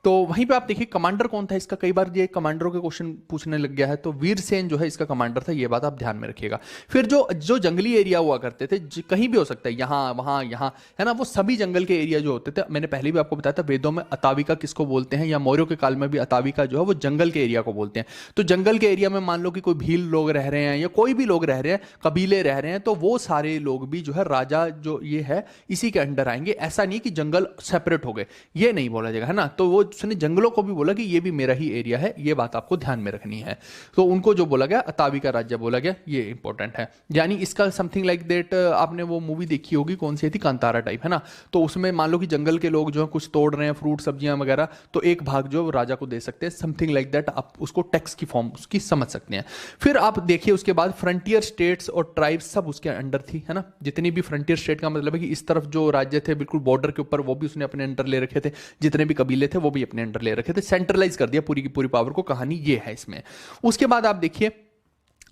तो वहीं पे आप देखिए कमांडर कौन था इसका, कई बार ये कमांडरों के क्वेश्चन पूछने लग गया है, तो वीरसेन जो है इसका कमांडर था, ये बात आप ध्यान में रखिएगा। फिर जो जो जंगली एरिया हुआ करते थे, कहीं भी हो सकता है, यहाँ वहाँ यहाँ, है ना, वो सभी जंगल के एरिया जो होते थे, मैंने पहले भी आपको बताया था, वेदों में अताविका किसको बोलते हैं, या मौर्यों के काल में भी अताविका जो है वो जंगल के एरिया को बोलते हैं। तो जंगल के एरिया में मान लो कि कोई भील लोग रह रहे हैं या कोई भी लोग रह रहे हैं, कबीले रह रहे हैं, तो वो सारे लोग भी जो है राजा जो ये है इसी के अंडर आएंगे। ऐसा नहीं कि जंगल सेपरेट हो गए, ये नहीं बोला जाएगा, है ना। तो वो उसने जंगलों को भी बोला कि ये भी मेरा ही एरिया है, ये बात आपको ध्यान में रखनी है। तो उनको जो बोला गया अतावी का राज्य बोला गया, ये इंपॉर्टेंट है। यानी इसका समथिंग लाइक दैट, आपने वो मूवी देखी होगी, कौन सी थी, कांतारा टाइप, है ना। तो उसमें मान लो कि जंगल के लोग जो है कुछ तोड़ रहे हैं, फ्रूट सब्जियां वगैरह, तो एक भाग जो राजा को दे सकते हैं, समथिंग लाइक दैट। आप उसको टैक्स की फॉर्म उसकी समझ सकते हैं। फिर आप देखिए उसके बाद फ्रंटियर स्टेट्स और ट्राइब्स सब उसके अंडर थी, है ना। जितनी भी फ्रंटियर स्टेट का मतलब है कि इस तरफ जो राज्य थे बिल्कुल बॉर्डर के ऊपर, वो भी उसने अपने अंडर ले रखे थे। जितने भी कबीले थे वो भी अपने अंडर ले रखे थे, सेंट्रलाइज कर दिया पूरी की पूरी पावर को। कहानी ये है इसमें। उसके बाद आप देखिए,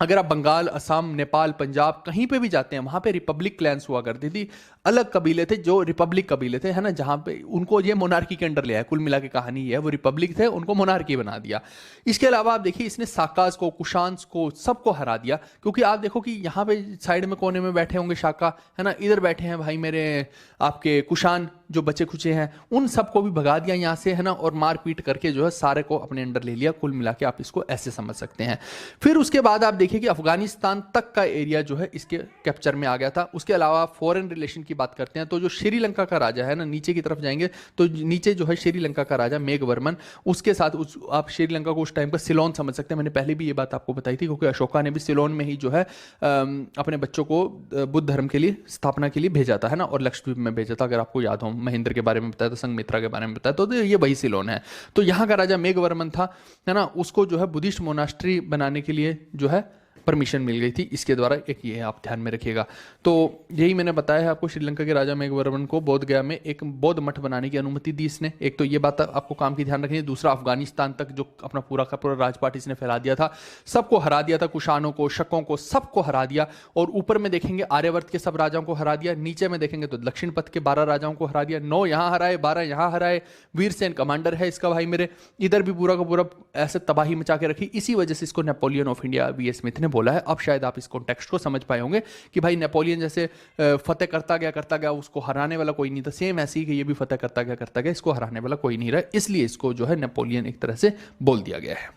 अगर आप बंगाल, असम, नेपाल, पंजाब कहीं पे भी जाते हैं, वहां पे रिपब्लिक क्लैंस हुआ करती थी। अलग कबीले थे जो रिपब्लिक कबीले थे, है ना, जहां पे उनको ये मोनार्की के अंडर लिया है। कुल मिला के कहानी ये है, वो रिपब्लिक थे, उनको मोनार्की बना दिया। इसके अलावा आप देखिए इसने साकाज को, कुशान्स को, सबको हरा दिया। क्योंकि आप देखो कि यहाँ पे साइड में कोने में बैठे होंगे शाका, है ना, इधर बैठे हैं भाई मेरे आपके कुशान जो बचे खुचे हैं, उन सबको भी भगा दिया यहाँ से, है ना, और मारपीट करके जो है सारे को अपने अंडर ले लिया। कुल मिला के आप इसको ऐसे समझ सकते हैं। फिर उसके बाद आप देखिए कि अफगानिस्तान तक का एरिया जो है इसके कैप्चर में आ गया था। उसके अलावा फॉरेन रिलेशन की बात करते हैं तो जो श्रीलंका का राजा है ना, नीचे की तरफ जाएंगे तो नीचे जो है श्रीलंका का राजा मेघवर्मन, उसके साथ आप श्रीलंका को उस टाइम पर सिलोन समझ सकते हैं। मैंने पहले भी ये बात आपको बताई थी, क्योंकि अशोका ने भी सिलोन में ही जो है अपने बच्चों को बुद्ध धर्म के लिए स्थापना के लिए भेजा था, है ना, और लक्षद्वीप में भेजा था। अगर आपको याद हो, महेंद्र के बारे में बताया था, संघमित्रा के बारे में बताया, तो ये वही सिलोन है। तो यहाँ का राजा मेघवर्मन था, है ना, उसको जो है बुद्धिस्ट मोनास्ट्री बनाने के लिए जो है परमिशन मिल गई थी इसके द्वारा। एक ये आप ध्यान में रखिएगा। तो यही मैंने बताया है आपको, श्रीलंका के राजा मेघवर्मन को बोध गया में एक बौद्ध मठ बनाने की अनुमति दी इसने। एक तो ये बात आपको काम की ध्यान रखनी है। दूसरा, अफगानिस्तान तक जो अपना पूरा का पूरा राजपाट इसने फैला दिया था, सबको हरा दिया था, कुशानों को, शकों को, सबको हरा दिया। और ऊपर में देखेंगे आर्यवर्त के सब राजाओं को हरा दिया, नीचे में देखेंगे तो दक्षिण पथ के 12 राजाओं को हरा दिया। 9 यहाँ हराए, 12 यहाँ हराए। वीरसेन कमांडर है इसका भाई मेरे। इधर भी पूरा का पूरा ऐसे तबाही मचा के रखी। इसी वजह से इसको Napoleon of India VS. Smith ने बोला है। अब शायद आप इस कॉन्टेक्स्ट को समझ पाए होंगे कि भाई नेपोलियन जैसे फतेह करता गया, उसको हराने वाला कोई नहीं था। सेम ऐसे ही कि ये भी फतेह करता गया, इसको हराने वाला कोई नहीं रहा, इसलिए इसको जो है नेपोलियन एक तरह से बोल दिया गया है।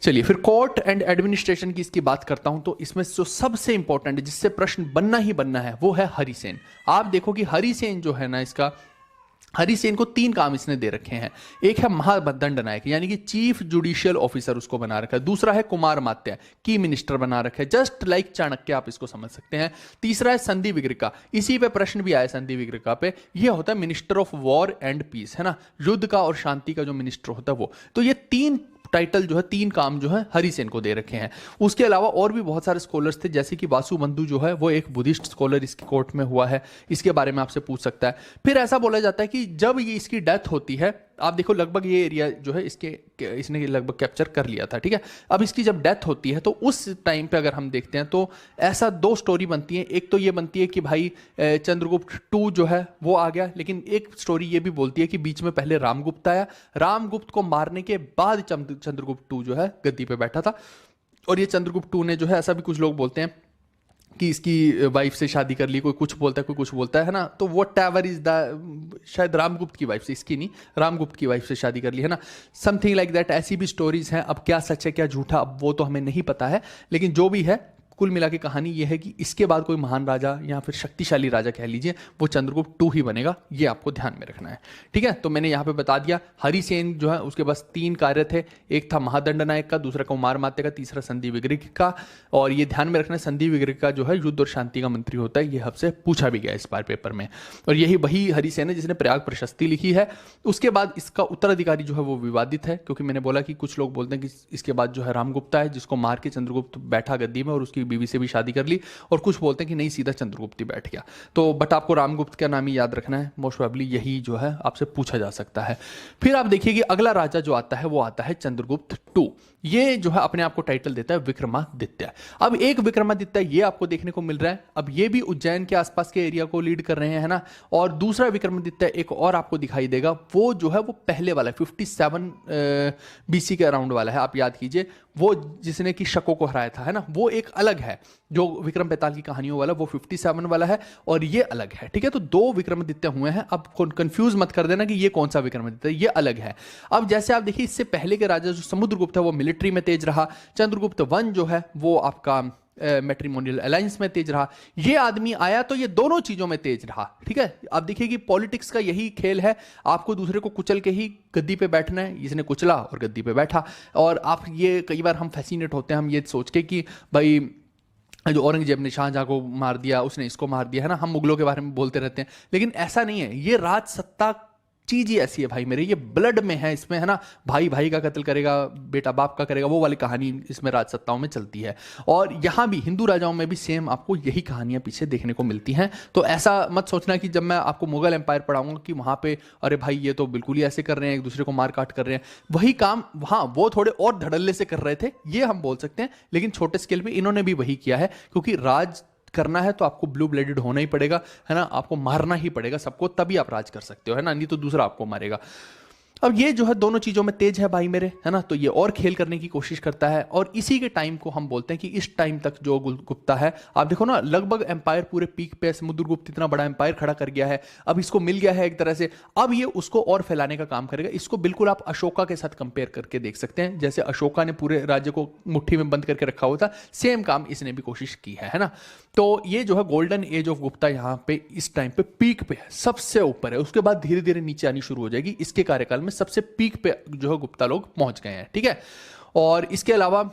चलिए फिर कोर्ट एंड एडमिनिस्ट्रेशन की इसकी बात करता हूं। तो इसमें जो सबसे इंपॉर्टेंट है, जिससे प्रश्न बनना ही बनना है, वो है हरिसेन। आप देखो कि हरिसेन जो है ना, इसका हरिसेन को 3 काम इसने दे रखे हैं। एक है महादंड नायक, यानी कि चीफ जुडिशियल ऑफिसर उसको बना रखा है। दूसरा है कुमार मात्या, की मिनिस्टर बना रखा है, जस्ट लाइक चाणक्य, आप इसको समझ सकते हैं। तीसरा है संधि विग्रिका, इसी पे प्रश्न भी आया संधि विग्रिका पे। ये होता है minister of war and peace, है ना, युद्ध का और शांति का जो मिनिस्टर होता है वो। तो ये 3 टाइटल जो है, 3 काम जो है हरिसेन को दे रखे हैं। उसके अलावा और भी बहुत सारे स्कॉलर्स थे, जैसे कि वासुबंधु जो है वो एक बुद्धिस्ट स्कॉलर इसकी कोर्ट में हुआ है, इसके बारे में आपसे पूछ सकता है। फिर ऐसा बोला जाता है कि जब ये इसकी डेथ होती है, आप देखो लगभग ये एरिया जो है इसने लगभग कैप्चर कर लिया था, ठीक है। अब इसकी जब डेथ होती है तो उस टाइम पे अगर हम देखते हैं तो ऐसा 2 स्टोरी बनती है। एक तो ये बनती है कि भाई चंद्रगुप्त 2 जो है वो आ गया, लेकिन एक स्टोरी ये भी बोलती है कि बीच में पहले रामगुप्त आया, रामगुप्त को मारने के बाद चंद्रगुप्त 2 जो है गद्दी पे बैठा था। और ये चंद्रगुप्त 2 ने जो है, ऐसा भी कुछ लोग बोलते हैं कि इसकी वाइफ से शादी कर ली, कोई कुछ बोलता है, कोई कुछ बोलता है ना। तो वॉट एवर इज द, शायद रामगुप्त की वाइफ से, इसकी नहीं, रामगुप्त की वाइफ से शादी कर ली, है ना, समथिंग लाइक दैट। ऐसी भी स्टोरीज हैं। अब क्या सच है क्या झूठा, अब वो तो हमें नहीं पता है, लेकिन जो भी है कुल मिला के कहानी यह है कि इसके बाद कोई महान राजा या फिर शक्तिशाली राजा कह लीजिए वो चंद्रगुप्त टू ही बनेगा, ये आपको ध्यान में रखना है। ठीक है, तो मैंने यहाँ पे बता दिया हरिसेन जो है उसके पास 3 कार्य थे, एक था महादंड नायक का, दूसरा कुमार मात्य का, तीसरा संधि विग्रह का। और ये ध्यान में रखना है संधि विग्रह का जो है युद्ध और शांति का मंत्री होता है, ये हमसे पूछा भी गया इस बार पेपर में। और यही वही हरिसेन है जिसने प्रयाग प्रशस्ति लिखी है। उसके बाद इसका उत्तराधिकारी जो है वो विवादित है, क्योंकि मैंने बोला कि कुछ लोग बोलते हैं कि इसके बाद जो है रामगुप्ता है जिसको मार के चंद्रगुप्त बैठा गद्दी में और उसकी बीवी से भी शादी कर ली, और कुछ बोलते हैं कि नहीं सीधा चंद्रगुप्त ही बैठ गया। तो बट आपको रामगुप्त का नाम ही याद रखना है, मोस्ट प्रोबेबली यही जो है आपसे पूछा जा सकता है। फिर आप देखिए कि अगला राजा जो आता है वो आता है चंद्रगुप्त टू। ये जो है अपने आप को टाइटल देता है विक्रमादित्य। अब एक विक्रमादित्य ये आपको देखने को मिल रहा है, अब ये भी उज्जैन के आसपास के एरिया को लीड कर रहे हैं, है ना। और दूसरा विक्रमादित्य एक और आपको दिखाई देगा, वो जो है वो पहले वाला 57 BC के अराउंड वाला है। आप याद कीजिए वो जिसने कि शकों को हराया था, है ना, वो एक अलग है। जो विक्रम बेताल की कहानियों वाला वो 57 वाला है और ये अलग है। ठीक है, तो 2 विक्रमादित्य हुए हैं। अब कंफ्यूज मत कर देना कि ये कौन सा विक्रमादित्य, ये अलग है। अब जैसे आप देखिए इससे पहले के राजा जो समुद्रगुप्त है वो मिलिट्री में तेज रहा, चंद्रगुप्त 1 जो है वो आपका मैट्रिमोनियल अलायंस में तेज रहा। ये आदमी आया तो ये दोनों चीजों में तेज रहा। ठीक है, आप देखिए कि पॉलिटिक्स का यही खेल है, आपको दूसरे को कुचल के ही गद्दी पे बैठना है। इसने कुचला और गद्दी पे बैठा। और आप ये कई बार हम फैसिनेट होते हैं हम ये सोच के कि भाई जो औरंगजेब ने शाहजहां को मार दिया, उसने इसको मार दिया, है ना, हम मुगलों के बारे में बोलते रहते हैं, लेकिन ऐसा नहीं है। ये राज सत्ता चीज ही ऐसी है भाई मेरे, ये ब्लड में है इसमें, है ना। भाई भाई का कत्ल करेगा, बेटा बाप का करेगा, वो वाली कहानी इसमें राजसत्ताओं में चलती है। और यहां भी हिंदू राजाओं में भी सेम आपको यही कहानियां पीछे देखने को मिलती हैं। तो ऐसा मत सोचना कि जब मैं आपको मुगल एम्पायर पढ़ाऊंगा कि वहां पे अरे भाई ये तो बिल्कुल ही ऐसे कर रहे हैं, एक दूसरे को मार काट कर रहे हैं। वही काम वहां वो थोड़े और धड़ल्ले से कर रहे थे, ये हम बोल सकते हैं, लेकिन छोटे स्केल पे इन्होंने भी वही किया है। क्योंकि राज करना है तो आपको ब्लू ब्लेडेड होना ही पड़ेगा, है ना, आपको मारना ही पड़ेगा सबको, तभी आप राज कर सकते हो, है ना, नहीं तो दूसरा आपको मारेगा। अब ये जो है दोनों चीजों में तेज है भाई मेरे, है ना, तो ये और खेल करने की कोशिश करता है। और इसी के टाइम को हम बोलते हैं कि इस टाइम तक जो गुप्ता है, आप देखो ना, लगभग एम्पायर पूरे पीक पे, समुद्रगुप्त इतना बड़ा एम्पायर खड़ा कर गया है, अब इसको मिल गया है एक तरह से, अब ये उसको और फैलाने का काम करेगा। इसको बिल्कुल आप अशोका के साथ कंपेयर करके देख सकते हैं, जैसे अशोका ने पूरे राज्य को मुट्ठी में बंद करके रखा हुआ था, सेम काम इसने भी कोशिश की है ना। तो ये जो है गोल्डन एज ऑफ गुप्ता यहाँ पे इस टाइम पे पीक पे है, सबसे ऊपर है। उसके बाद धीरे धीरे नीचे आनी शुरू हो जाएगी। इसके कार्यकाल में सबसे पीक पे जो है गुप्ता लोग पहुंच गए हैं। ठीक है, और इसके अलावा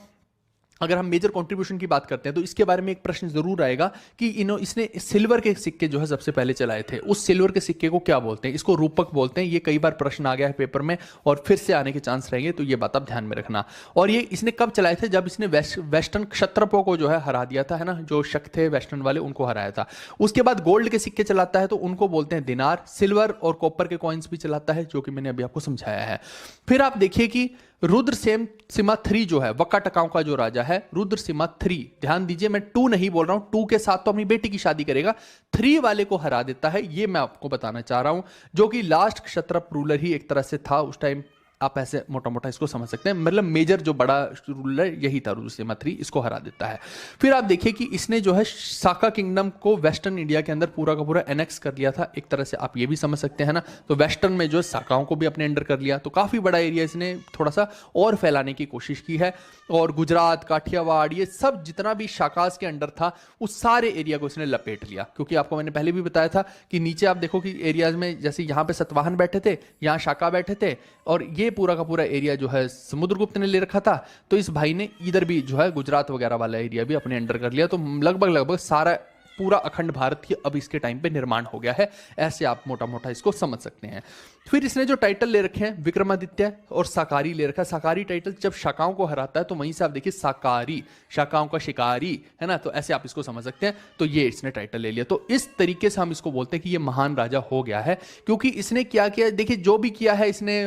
अगर हम मेजर कंट्रीब्यूशन की बात करते हैं तो इसके बारे में एक प्रश्न जरूर आएगा कि इसने सिल्वर के सिक्के जो है सबसे पहले चलाए थे, उस सिल्वर के सिक्के को क्या बोलते हैं? इसको रूपक बोलते हैं। ये कई बार प्रश्न आ गया है पेपर में और फिर से आने के चांस रहेंगे, तो ये बात आप ध्यान में रखना। और ये इसने कब चलाए थे? जब इसने वेस्टर्न क्षत्रपों को जो है हरा दिया था, है ना, जो शक थे वेस्टर्न वाले उनको हराया था। उसके बाद गोल्ड के सिक्के चलाता है तो उनको बोलते हैं दिनार। सिल्वर और कॉपर के कॉइन्स भी चलाता है, जो कि मैंने अभी आपको समझाया है। फिर आप देखिए कि रुद्रसिम्हा 3 जो है, वक्काटकाओं का जो राजा है, रुद्रसिम्हा 3, ध्यान दीजिए मैं 2 नहीं बोल रहा हूं, 2 के साथ तो अपनी बेटी की शादी करेगा, 3 वाले को हरा देता है। ये मैं आपको बताना चाह रहा हूं, जो कि लास्ट क्षत्रप रूलर ही एक तरह से था उस टाइम। आप ऐसे मोटा मोटा इसको समझ सकते हैं, मतलब मेजर जो बड़ा रूलर यही था, रुद्रसिम्हा 3, इसको हरा देता है। फिर आप देखिए कि इसने जो है साका किंगडम को वेस्टर्न इंडिया के अंदर पूरा का पूरा एनेक्स कर लिया था, एक तरह से आप ये भी समझ सकते हैं ना। तो वेस्टर्न में जो है साकाओं को भी अपने अंडर कर लिया, तो काफी बड़ा एरिया इसने थोड़ा सा और फैलाने की कोशिश की है। और गुजरात, काठियावाड़, ये सब जितना भी शाकाज के अंडर था उस सारे एरिया को इसने लपेट लिया। क्योंकि आपको मैंने पहले भी बताया था कि नीचे आप देखो कि एरियाज में, जैसे यहाँ पे सतवाहन बैठे थे, यहाँ शाका बैठे थे, और ये पूरा का पूरा एरिया जो है समुद्रगुप्त ने ले रखा था। तो इस भाई ने इधर भी जो है गुजरात वगैरह वाला एरिया भी अपने अंडर कर लिया। तो लगभग सारा पूरा अखंड भारत की अब इसके टाइम पे निर्माण हो गया है। ऐसे आप मोटा मोटा इसको समझ सकते हैं। फिर इसने जो टाइटल ले रखे हैं विक्रमादित्य और साकारी ले रखा है। साकारी टाइटल जब शाकाओं को हराता है तो वहीं से आप देखिए साकारी, शाकाओं का शिकारी, है ना, तो ऐसे आप इसको समझ सकते हैं। तो ये इसने टाइटल ले लिया। तो इस तरीके से हम इसको बोलते हैं कि ये महान राजा हो गया है, क्योंकि इसने क्या किया, देखिए जो भी किया है, इसने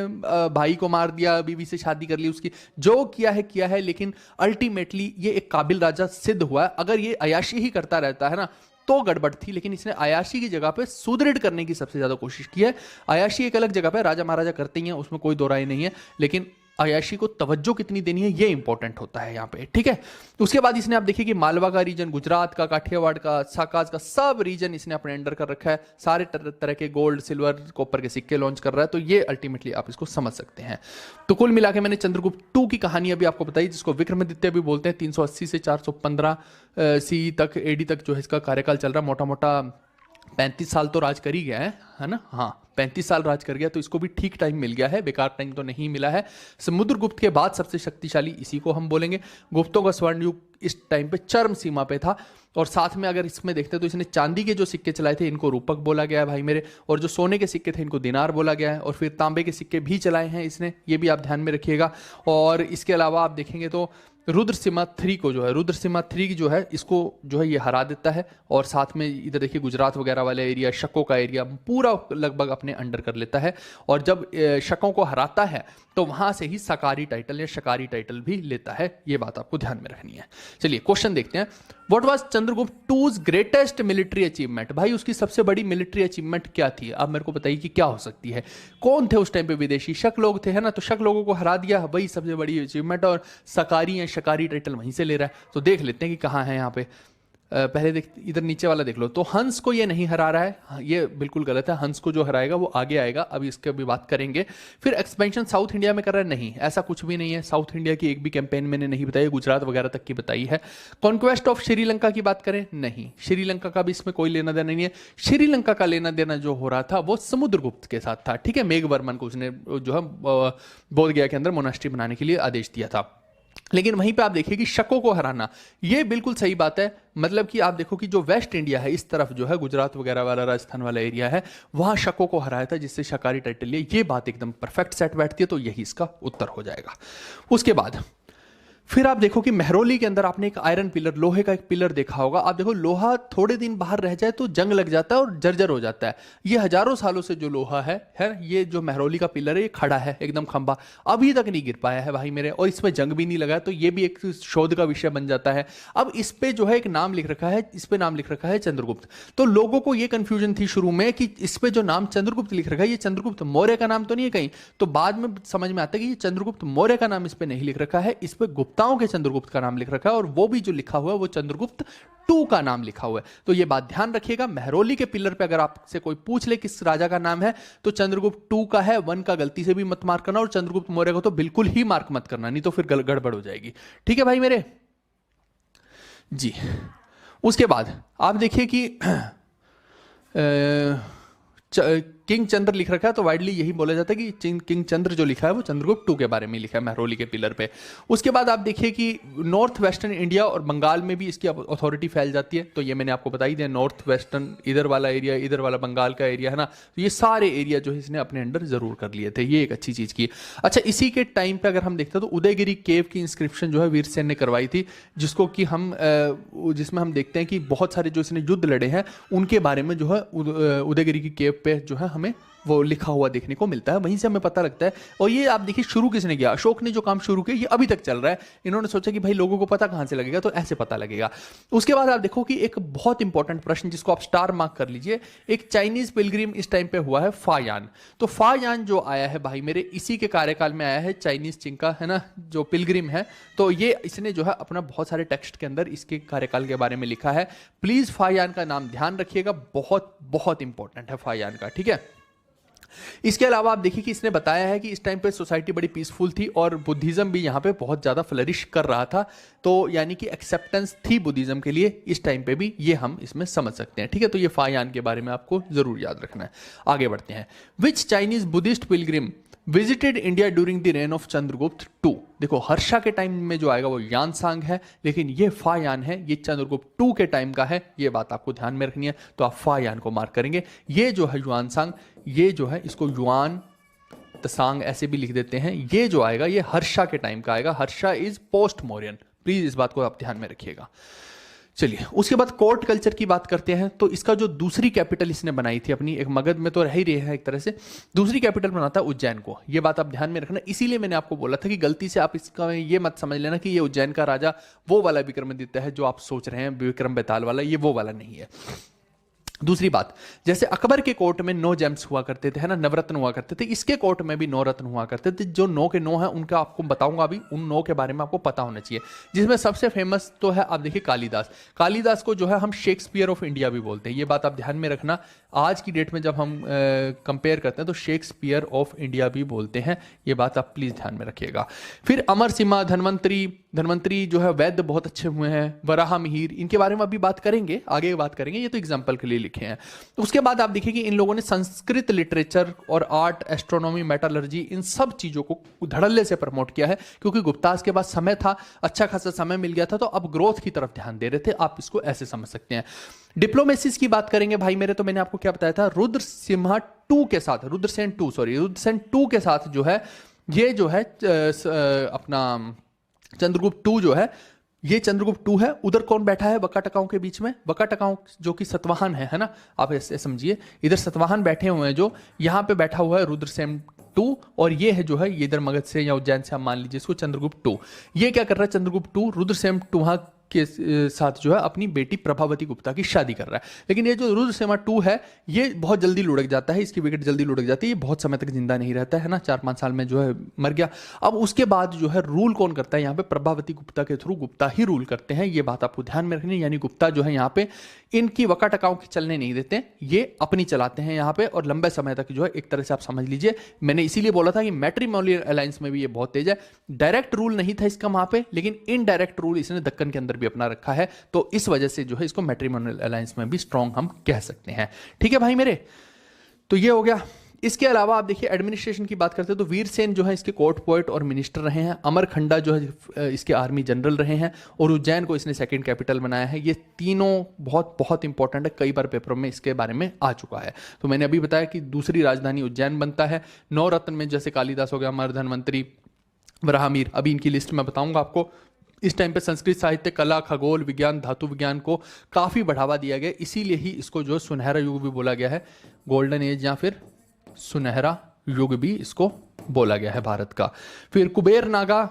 भाई को मार दिया, बीवी से शादी कर ली उसकी, जो किया है, लेकिन अल्टीमेटली ये एक काबिल राजा सिद्ध हुआ। अगर ये अयाशी ही करता रहता है ना तो गड़बड़ थी, लेकिन इसने अयाशी की जगह पे सुदृढ़ करने की सबसे ज्यादा कोशिश की है। अयाशी एक अलग जगह पे राजा महाराजा करते ही हैं, उसमें कोई दो राय नहीं है, लेकिन अयाशी को तवज्जो कितनी देनी है, ये इंपॉर्टेंट होता है यहाँ पे, ठीक है। उसके बाद इसने आप देखिए कि मालवा का रीजन, गुजरात का, काठियावाड़ का, साकाज का, सब रीजन इसने अपने अंडर कर रखा है। सारे तरह के गोल्ड, सिल्वर, कॉपर के सिक्के लॉन्च कर रहा है। तो ये अल्टीमेटली आप इसको समझ सकते हैं। तो कुल मिला के मैंने चंद्रगुप्त टू की कहानी अभी आपको बताई, जिसको विक्रमादित्य भी बोलते हैं। 380 से 415 सी तक, एडी तक जो है इसका कार्यकाल चल रहा है। मोटा मोटा 35 साल तो राज कर ही गया है ना। हाँ, 35 साल राज कर गया, तो इसको भी ठीक टाइम मिल गया है, बेकार टाइम तो नहीं मिला है। समुद्रगुप्त के बाद सबसे शक्तिशाली इसी को हम बोलेंगे। गुप्तों का स्वर्ण युग इस टाइम पे चरम सीमा पे था। और साथ में अगर इसमें देखते हैं तो इसने चांदी के जो सिक्के चलाए थे इनको रूपक बोला गया है भाई मेरे, और जो सोने के सिक्के थे इनको दिनार बोला गया है, और फिर तांबे के सिक्के भी चलाए हैं इसने, ये भी आप ध्यान में रखिएगा। और इसके अलावा आप देखेंगे तो रुद्रसिम्हा 3 को जो है, रुद्रसिम्हा 3 जो है इसको जो है ये हरा देता है। और साथ में इधर देखिए गुजरात वगैरह वाले एरिया, शकों का एरिया पूरा लगभग अपने अंडर कर लेता है। और जब शकों को हराता है तो वहां से ही सकारी टाइटल या शकारी टाइटल भी लेता है। ये बात आपको ध्यान में रखनी है। चलिए क्वेश्चन देखते हैं। What was Chandragupta twos greatest military achievement? भाई उसकी सबसे बड़ी मिलिट्री अचीवमेंट क्या थी? आप मेरे को बताइए कि क्या हो सकती है। कौन थे उस टाइम पे विदेशी? शक लोग थे, है ना। तो शक लोगों को हरा दिया, वही सबसे बड़ी अचीवमेंट। और सकारी या शकारी टाइटल वहीं से ले रहा है। तो देख लेते हैं कि कहाँ है यहाँ पे। पहले देख, इधर नीचे वाला देख लो। तो हंस को ये नहीं हरा रहा है, ये बिल्कुल गलत है। हंस को जो हराएगा वो आगे आएगा, अभी इसके भी बात करेंगे। फिर एक्सपेंशन साउथ इंडिया में कर रहा है, नहीं, ऐसा कुछ भी नहीं है। साउथ इंडिया की एक भी कैंपेन मैंने नहीं बताई, गुजरात वगैरह तक की बताई है। कॉन्क्वेस्ट ऑफ श्रीलंका की बात करें, नहीं, श्रीलंका का भी इसमें कोई लेना देना नहीं है। श्रीलंका का लेना देना जो हो रहा था वो समुद्रगुप्त के साथ था, ठीक है। मेघवर्मन को उसने जो है बोध गया के अंदर मोनास्ट्री बनाने के लिए आदेश दिया था। लेकिन वहीं पे आप देखिए कि शकों को हराना, ये बिल्कुल सही बात है। मतलब कि आप देखो कि जो वेस्ट इंडिया है, इस तरफ जो है गुजरात वगैरह वाला, राजस्थान वाला एरिया है, वहां शकों को हराया था, जिससे शकारी टाइटल लिए। ये बात एकदम परफेक्ट सेट बैठती है, तो यही इसका उत्तर हो जाएगा। उसके बाद फिर आप देखो कि मेहरौली के अंदर आपने एक आयरन पिलर, लोहे का एक पिलर देखा होगा। आप देखो लोहा थोड़े दिन बाहर रह जाए तो जंग लग जाता है और जर्जर हो जाता है। ये हजारों सालों से जो लोहा है ये जो मेहरौली का पिलर है, ये खड़ा है एकदम खंबा, अभी तक नहीं गिर पाया है भाई मेरे, और इसमें जंग भी नहीं लगा है। तो ये भी एक शोध का विषय बन जाता है। अब इस पे जो है एक नाम लिख रखा है, इस पे नाम लिख रखा है चंद्रगुप्त। तो लोगों को ये कंफ्यूजन थी शुरू में कि इस पे जो नाम चंद्रगुप्त लिख रखा है, ये चंद्रगुप्त मौर्य का नाम तो नहीं है कहीं। तो बाद में समझ में आता है कि ये चंद्रगुप्त मौर्य का नाम इस पे नहीं लिख रखा है, इस पे गुप्ताओं के चंद्रगुप्त का नाम लिख रखा है। और वो भी जो लिखा हुआ है वो चंद्रगुप्त 2 का नाम लिखा हुआ है। तो ये बात ध्यान रखिएगा। मेहरौली के पिलर पे अगर आपसे कोई पूछ ले किस राजा का नाम है, तो चंद्रगुप्त 2 का है। 1 का गलती से भी मत मार्क करना, और चंद्रगुप्त मौर्य को तो बिल्कुल ही मार्क मत करना, नहीं तो फिर गड़बड़ हो जाएगी। ठीक है भाई मेरे जी। उसके बाद आप देखिए कि किंग चंद्र लिख रखा है, तो वाइडली यही बोला जाता है कि किंग चंद्र जो लिखा है वो चंद्रगुप्त 2 के बारे में लिखा है मेहरौली के पिलर पे। उसके बाद आप देखिए कि नॉर्थ वेस्टर्न इंडिया और बंगाल में भी इसकी अथॉरिटी फैल जाती है। तो ये मैंने आपको बता ही दिया, नॉर्थ वेस्टर्न इधर वाला एरिया, इधर वाला बंगाल का एरिया है ना। तो ये सारे एरिया जो है इसने अपने अंडर जरूर कर लिए थे, ये एक अच्छी चीज की। अच्छा, इसी के टाइम पे अगर हम देखते हैं तो उदयगिरी केव की इंस्क्रिप्शन जो है वीरसेन ने करवाई थी, जिसको कि जिसमें हम देखते हैं कि बहुत सारे जो इसने युद्ध लड़े हैं उनके बारे में जो है उदयगिरी की केव पे जो है हमें वो लिखा हुआ देखने को मिलता है। वहीं से हमें पता लगता है। और ये आप देखिए शुरू किसने किया, अशोक ने जो काम शुरू किया ये अभी तक चल रहा है। इन्होंने सोचा कि भाई लोगों को पता कहां से लगेगा, तो ऐसे पता लगेगा। उसके बाद आप देखो कि एक बहुत इंपॉर्टेंट प्रश्न जिसको आप स्टार मार्क कर लीजिए, एक चाइनीज पिलग्रिम इस टाइम पे हुआ है, फायान। तो फायान जो आया है भाई मेरे, इसी के कार्यकाल में आया है चाइनीज चिंका, है ना, जो पिलग्रिम है। तो ये इसने जो है अपना बहुत सारे टेक्स्ट के अंदर इसके कार्यकाल के बारे में लिखा है। प्लीज फायान का नाम ध्यान रखिएगा, बहुत बहुत इंपॉर्टेंट है फायान का, ठीक है। इसके अलावा आप देखिए कि इसने बताया है कि इस टाइम पे सोसाइटी बड़ी पीसफुल थी और बुद्धिज्म भी यहाँ पे बहुत ज़्यादा फ्लरिश कर रहा था। तो यानी कि एक्सेप्टेंस थी बुद्धिज्म के लिए इस टाइम पे भी, ये हम इसमें समझ सकते हैं, ठीक है। तो ये फायान के बारे में आपको जरूर याद रखना है। आगे बढ़ते हैं। Which Chinese Buddhist pilgrim visited India during the reign of Chandragupta 2? देखो हर्षा के टाइम में जो आएगा वो यानसांग है, लेकिन ये फायान है, ये चंद्रगुप्त 2 के टाइम का है। ये बात आपको ध्यान में रखनी है, तो आप फायान को मार्क करेंगे। ये जो है युआनसांग, ये जो है इसको युआन तसांग ऐसे भी लिख देते हैं। ये जो आएगा ये हर्षा के टाइम का आएगा। Harsha is post Mauryan, please इस बात को आप ध्यान में रखिएगा। चलिए उसके बाद कोर्ट कल्चर की बात करते हैं। तो इसका जो दूसरी कैपिटल इसने बनाई थी अपनी, एक मगध में तो रह ही रहे हैं एक तरह से, दूसरी कैपिटल बनाता है उज्जैन को। ये बात आप ध्यान में रखना। इसीलिए मैंने आपको बोला था कि गलती से आप इसका ये मत समझ लेना कि ये उज्जैन का राजा वो वाला विक्रमादित्य है जो आप सोच रहे हैं, विक्रम बेताल वाला, ये वो वाला नहीं है। दूसरी बात, जैसे अकबर के कोर्ट में 9 जेम्स हुआ करते थे, है ना, नवरत्न हुआ करते थे, इसके कोर्ट में भी 9 रत्न हुआ करते थे। जो 9 के 9 है उनका आपको बताऊंगा अभी, उन 9 के बारे में आपको पता होना चाहिए। जिसमें सबसे फेमस तो है, आप देखिए, कालिदास। कालिदास को जो है हम शेक्सपियर ऑफ इंडिया भी बोलते हैं, ये बात आप ध्यान में रखना। आज की डेट में जब हम कंपेयर करते हैं तो शेक्सपियर ऑफ इंडिया भी बोलते हैं, ये बात आप प्लीज ध्यान में रखिएगा। फिर अमर सिम्हा, धन्वंतरी जो है, वैद्य बहुत अच्छे हुए हैं, वराह मिहिर, इनके बारे में अभी बात करेंगे, आगे बात करेंगे, ये तो एग्जाम्पल के लिए लिखे हैं। उसके बाद आप देखिए कि इन लोगों ने संस्कृत लिटरेचर और आर्ट, एस्ट्रोनॉमी, मेटलर्जी, इन सब चीजों को धड़ल्ले से प्रमोट किया है, क्योंकि गुप्तास के पास समय था, अच्छा खासा समय मिल गया था, तो अब ग्रोथ की तरफ ध्यान दे रहे थे। आप इसको ऐसे समझ सकते हैं। डिप्लोमेसीज की बात करेंगे भाई मेरे, तो मैंने आपको क्या बताया था, रुद्रसिम्हा टू के साथ, रुद्रसेन टू के साथ जो है, ये जो है अपना चंद्रगुप्त टू जो है, ये चंद्रगुप्त टू है। उधर कौन बैठा है वकाटकाओं के बीच में, वकाटकाओं जो कि सतवाहन है ना, आप ऐसे समझिए, इधर सतवाहन बैठे हुए हैं, जो यहाँ पे बैठा हुआ है रुद्रसेन टू, और ये है जो है, ये इधर मगध से या उज्जैन से आप मान लीजिए इसको चंद्रगुप्त टू। ये क्या कर रहा है चंद्रगुप्त टू, रुद्रसेन टू के साथ जो है अपनी बेटी प्रभावती गुप्ता की शादी कर रहा है। लेकिन ये जो रुद्रसेन टू है, ये बहुत जल्दी लुढ़क जाता है, इसकी विकेट जल्दी लुढ़क जाती है, ये बहुत समय तक जिंदा नहीं रहता है ना, 4-5 साल में जो है मर गया। अब उसके बाद जो है रूल कौन करता है यहाँ पे, प्रभावती गुप्ता के थ्रू गुप्ता ही रूल करते हैं, ये बात आपको ध्यान में रखनी है। यानी गुप्ता जो है यहाँ पे इनकी वकाटकाओं की चलने नहीं देते, ये अपनी चलाते हैं यहाँ पे, और लंबे समय तक जो है, एक तरह से आप समझ लीजिए, मैंने इसीलिए बोला था कि मैट्रिमोनियल अलायंस में भी ये बहुत तेज है। डायरेक्ट रूल नहीं था इसका वहां पे, लेकिन इनडायरेक्ट रूल इसने दक्कन के अंदर भी अपना रखा है, तो इस वजह से जो है इसको मैट्रिमोनियल अलायंस में भी स्ट्रॉन्ग हम कह सकते हैं। ठीक है भाई मेरे, तो ये हो गया। इसके अलावा आप देखिए एडमिनिस्ट्रेशन की बात करते हैं तो वीरसेन जो है इसके कोर्ट पोएट और मिनिस्टर रहे हैं, अमरखंडा जो है इसके आर्मी जनरल रहे हैं, और उज्जैन को इसने सेकंड कैपिटल बनाया है। ये तीनों बहुत बहुत इंपॉर्टेंट है, कई बार पेपरों में इसके बारे में आ चुका है। तो मैंने अभी बताया कि दूसरी राजधानी उज्जैन बनता है। 9 रत्न में जैसे कालिदास हो गया, अमर, धन्वंतरी, वराहमिहिर, अभी इनकी लिस्ट मैं बताऊंगा आपको। इस टाइम पे संस्कृत साहित्य, कला, खगोल विज्ञान, धातु विज्ञान को काफी बढ़ावा दिया गया, इसीलिए ही इसको जो सुनहरा युग भी बोला गया है, गोल्डन एज या फिर सुनहरा युग भी इसको बोला गया है भारत का। फिर कुबेर नागा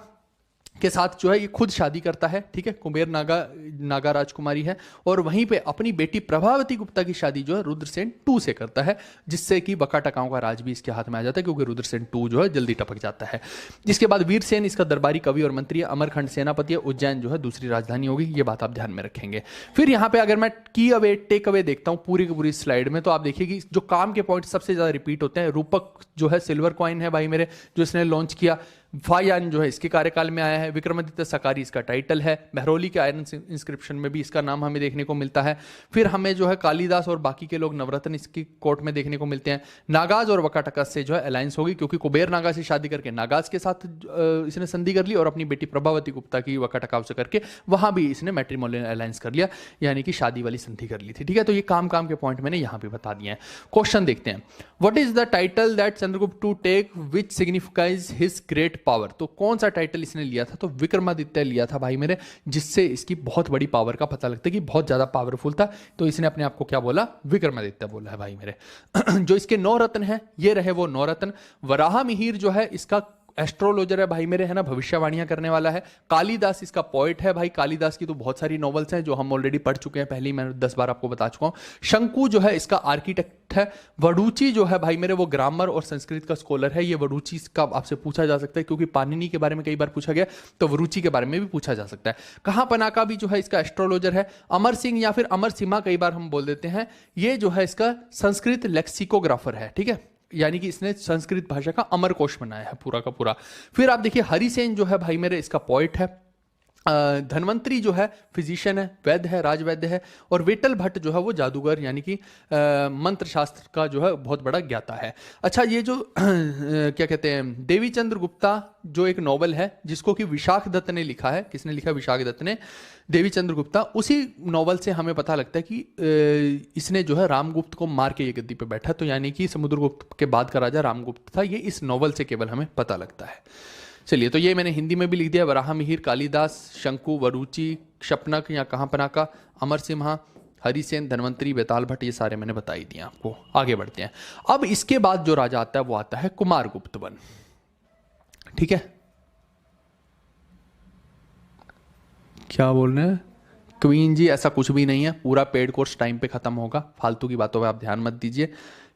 के साथ जो है ये खुद शादी करता है, ठीक है, कुबेर नागा राजकुमारी है, और वहीं पे अपनी बेटी प्रभावती गुप्ता की शादी जो है रुद्रसेन टू से करता है, जिससे कि वकाटकाओं का राज भी इसके हाथ में आ जाता है, क्योंकि रुद्रसेन टू जो है जल्दी टपक जाता है। जिसके बाद वीरसेन इसका दरबारी कवि और मंत्री है, अमरखंड सेनापति है, उज्जैन जो है दूसरी राजधानी होगी, ये बात आप ध्यान में रखेंगे। फिर यहाँ पे अगर मैं की अवे टेक अवे देखता हूँ पूरी की पूरी स्लाइड में, तो आप देखिए कि जो काम के पॉइंट सबसे ज्यादा रिपीट होते हैं, रूपक जो है सिल्वर कॉइन है भाई मेरे, जो इसने लॉन्च किया, फायान जो है इसके कार्यकाल में आया है, विक्रमादित्य सकारी इसका टाइटल है, महरौली के आयरन इंस्क्रिप्शन में भी इसका नाम हमें देखने को मिलता है। फिर हमें जो है कालिदास और बाकी के लोग नवरत्न इसकी कोर्ट में देखने को मिलते हैं। नागाज और वकाटका से जो है अलायंस होगी, क्योंकि कुबेर नागा से शादी करके नागाज के साथ इसने संधि कर ली, और अपनी बेटी प्रभावती गुप्ता की वकाटकाओं से करके वहां भी इसने मैट्रिमोनियल अलायंस कर लिया, यानी कि शादी वाली संधि कर ली थी। ठीक है, तो ये काम काम के पॉइंट मैंने यहां पे बता दिए हैं। क्वेश्चन देखते हैं, what is the title that Chandragupta two take which signifies his great power. तो कौन सा टाइटल इसने लिया था, तो विक्रमादित्य लिया था भाई मेरे, जिससे इसकी बहुत बड़ी पावर का पता लगता है कि बहुत ज्यादा पावरफुल था, तो इसने अपने आप को क्या बोला, विक्रमादित्य बोला है भाई मेरे। जो इसके 9 रत्न हैं, ये रहे वो 9 रत्न। वराह मिहिर जो है इसका एस्ट्रोलॉजर है भाई मेरे, है ना, भविष्यवाणियां करने वाला है। कालिदास इसका पोएट है भाई, कालिदास की तो बहुत सारी नॉवेल्स हैं जो हम ऑलरेडी पढ़ चुके हैं, पहले ही मैं 10 बार आपको बता चुका हूं। शंकु जो है इसका आर्किटेक्ट है। वरुचि जो है भाई मेरे, वो ग्रामर और संस्कृत का स्कॉलर है। ये वरुचि का आपसे पूछा जा सकता है, क्योंकि पाणिनि के बारे में कई बार पूछा गया, तो वरुचि के बारे में भी पूछा जा सकता है। कहां पनाका भी जो है इसका एस्ट्रोलॉजर है। अमर सिंह या फिर अमर सिम्हा कई बार हम बोल देते हैं, ये जो है इसका संस्कृत लेक्सिकोग्राफर है, ठीक है, यानी कि इसने संस्कृत भाषा का अमरकोश बनाया है पूरा का पूरा। फिर आप देखिए हरिसेन जो है भाई मेरे, इसका पोइट है। धन्वंतरी जो है फिजिशियन है, वैद्य है, राजवैद्य है, और विठल भट्ट जो है वो जादूगर यानी कि मंत्र शास्त्र का जो है बहुत बड़ा ज्ञाता है। अच्छा, ये जो क्या कहते हैं, देवी चंद्र गुप्ता जो एक नॉवल है जिसको कि विशाख दत्त ने लिखा है, किसने लिखा, विशाख दत्त ने, देवी चंद्र गुप्ता, उसी नॉवल से हमें पता लगता है कि इसने जो है रामगुप्त को मार के ये गद्दी पे बैठा, तो यानी कि समुद्रगुप्त के बाद का राजा रामगुप्त था, ये इस नॉवल से केवल हमें पता लगता है। चलिए, तो ये मैंने हिंदी में भी लिख दिया, वराह मिहिर, कालिदास, शंकु, वरुचि, क्षपनक या कहां पनाका, अमर सिम्हा, हरिसेन, धन्वंतरी, बेताल भट्ट, ये सारे मैंने बता ही दिए आपको। आगे बढ़ते हैं। अब इसके बाद जो राजा आता है वो आता है कुमारगुप्त वन। ठीक है, क्या बोल रहे हैं, क्वीन जी ऐसा कुछ भी नहीं है, पूरा पेड कोर्स टाइम पे खत्म होगा, फालतू की बातों पे आप ध्यान मत दीजिए।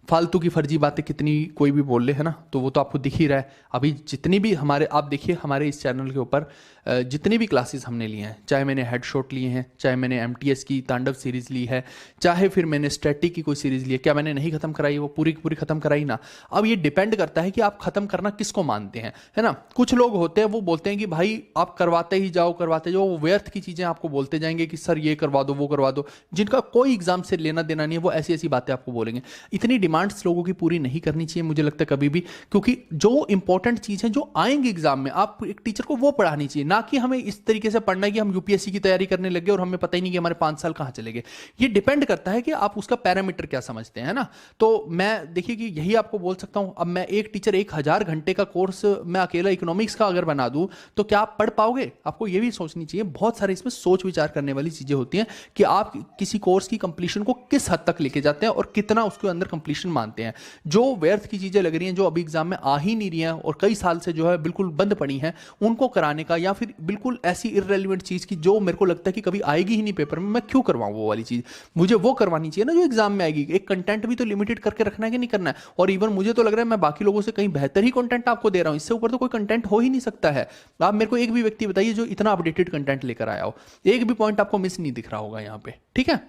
फालतू की फर्जी बातें कितनी कोई भी बोल ले है ना, तो वो तो आपको दिख ही रहा है। अभी जितनी भी हमारे, आप देखिए हमारे इस चैनल के ऊपर जितनी भी क्लासेस हमने लिए हैं, चाहे मैंने हेडशॉट लिए हैं, चाहे मैंने एमटीएस की तांडव सीरीज़ ली है, चाहे फिर मैंने स्टैटिक की कोई सीरीज़ ली है, क्या मैंने नहीं खत्म कराई? वो पूरी की पूरी खत्म कराई ना। अब ये डिपेंड करता है कि आप खत्म करना किसको मानते हैं, है ना। कुछ लोग होते हैं वो बोलते हैं कि भाई आप करवाते ही जाओ करवाते जाओ, वो व्यर्थ की चीज़ें आपको बोलते जाएंगे कि सर ये करवा दो वो करवा दो, जिनका कोई एग्जाम से लेना देना नहीं है, वो ऐसी ऐसी बातें आपको बोलेंगे। इतनी डिमांड्स लोगों की पूरी नहीं करनी चाहिए मुझे लगता है कभी भी, क्योंकि जो इंपॉर्टेंट चीज़ है जो आएंगे एग्जाम में, आप एक टीचर को वो पढ़ानी चाहिए, ना कि हमें इस तरीके से पढ़ना है कि हम यूपीएससी की तैयारी करने लगे और हमें पता ही नहीं कि हमारे 5 साल कहां चले गए। ये डिपेंड करता है कि आप उसका पैरामीटर क्या समझते हैं, ना। तो मैं देखिए कि यही आपको बोल सकता हूं। अब मैं एक टीचर 1000 घंटे का कोर्स मैं अकेला इकोनॉमिक्स का अगर बना दूं तो क्या आप पढ़ पाओगे? आपको ये भी सोचनी चाहिए। बहुत सारे इसमें सोच विचार करने वाली चीजें होती हैं कि आप किसी कोर्स की कंप्लीशन को किस हद तक लेके जाते हैं और कितना उसके अंदर कंप्लीशन मानते हैं। जो व्यर्थ की चीजें लग रही हैं, जो अभी एग्जाम में आ ही नहीं रही हैं और कई साल से जो है बिल्कुल बंद पड़ी हैं, उनको कराने का, या फिर बिल्कुल ऐसी इररेलेवेंट चीज की जो मेरे को लगता है कि कभी आएगी ही नहीं पेपर में, मैं क्यों करवाऊं वो वाली चीज? मुझे वो करवानी चाहिए ना जो एग्जाम में आएगी। एक कंटेंट भी तो लिमिटेड करके रखना है कि नहीं करना है। और इवन मुझे तो लग रहा है मैं बाकी लोगों से कहीं बेहतर ही कंटेंट आपको दे रहा हूं, इससे ऊपर तो कोई कंटेंट हो ही नहीं सकता है। आप मेरे को एक भी व्यक्ति बताइए जो इतना अपडेटेड कंटेंट लेकर आया हो, एक भी पॉइंट आपको मिस नहीं दिख रहा होगा यहाँ पे, ठीक है।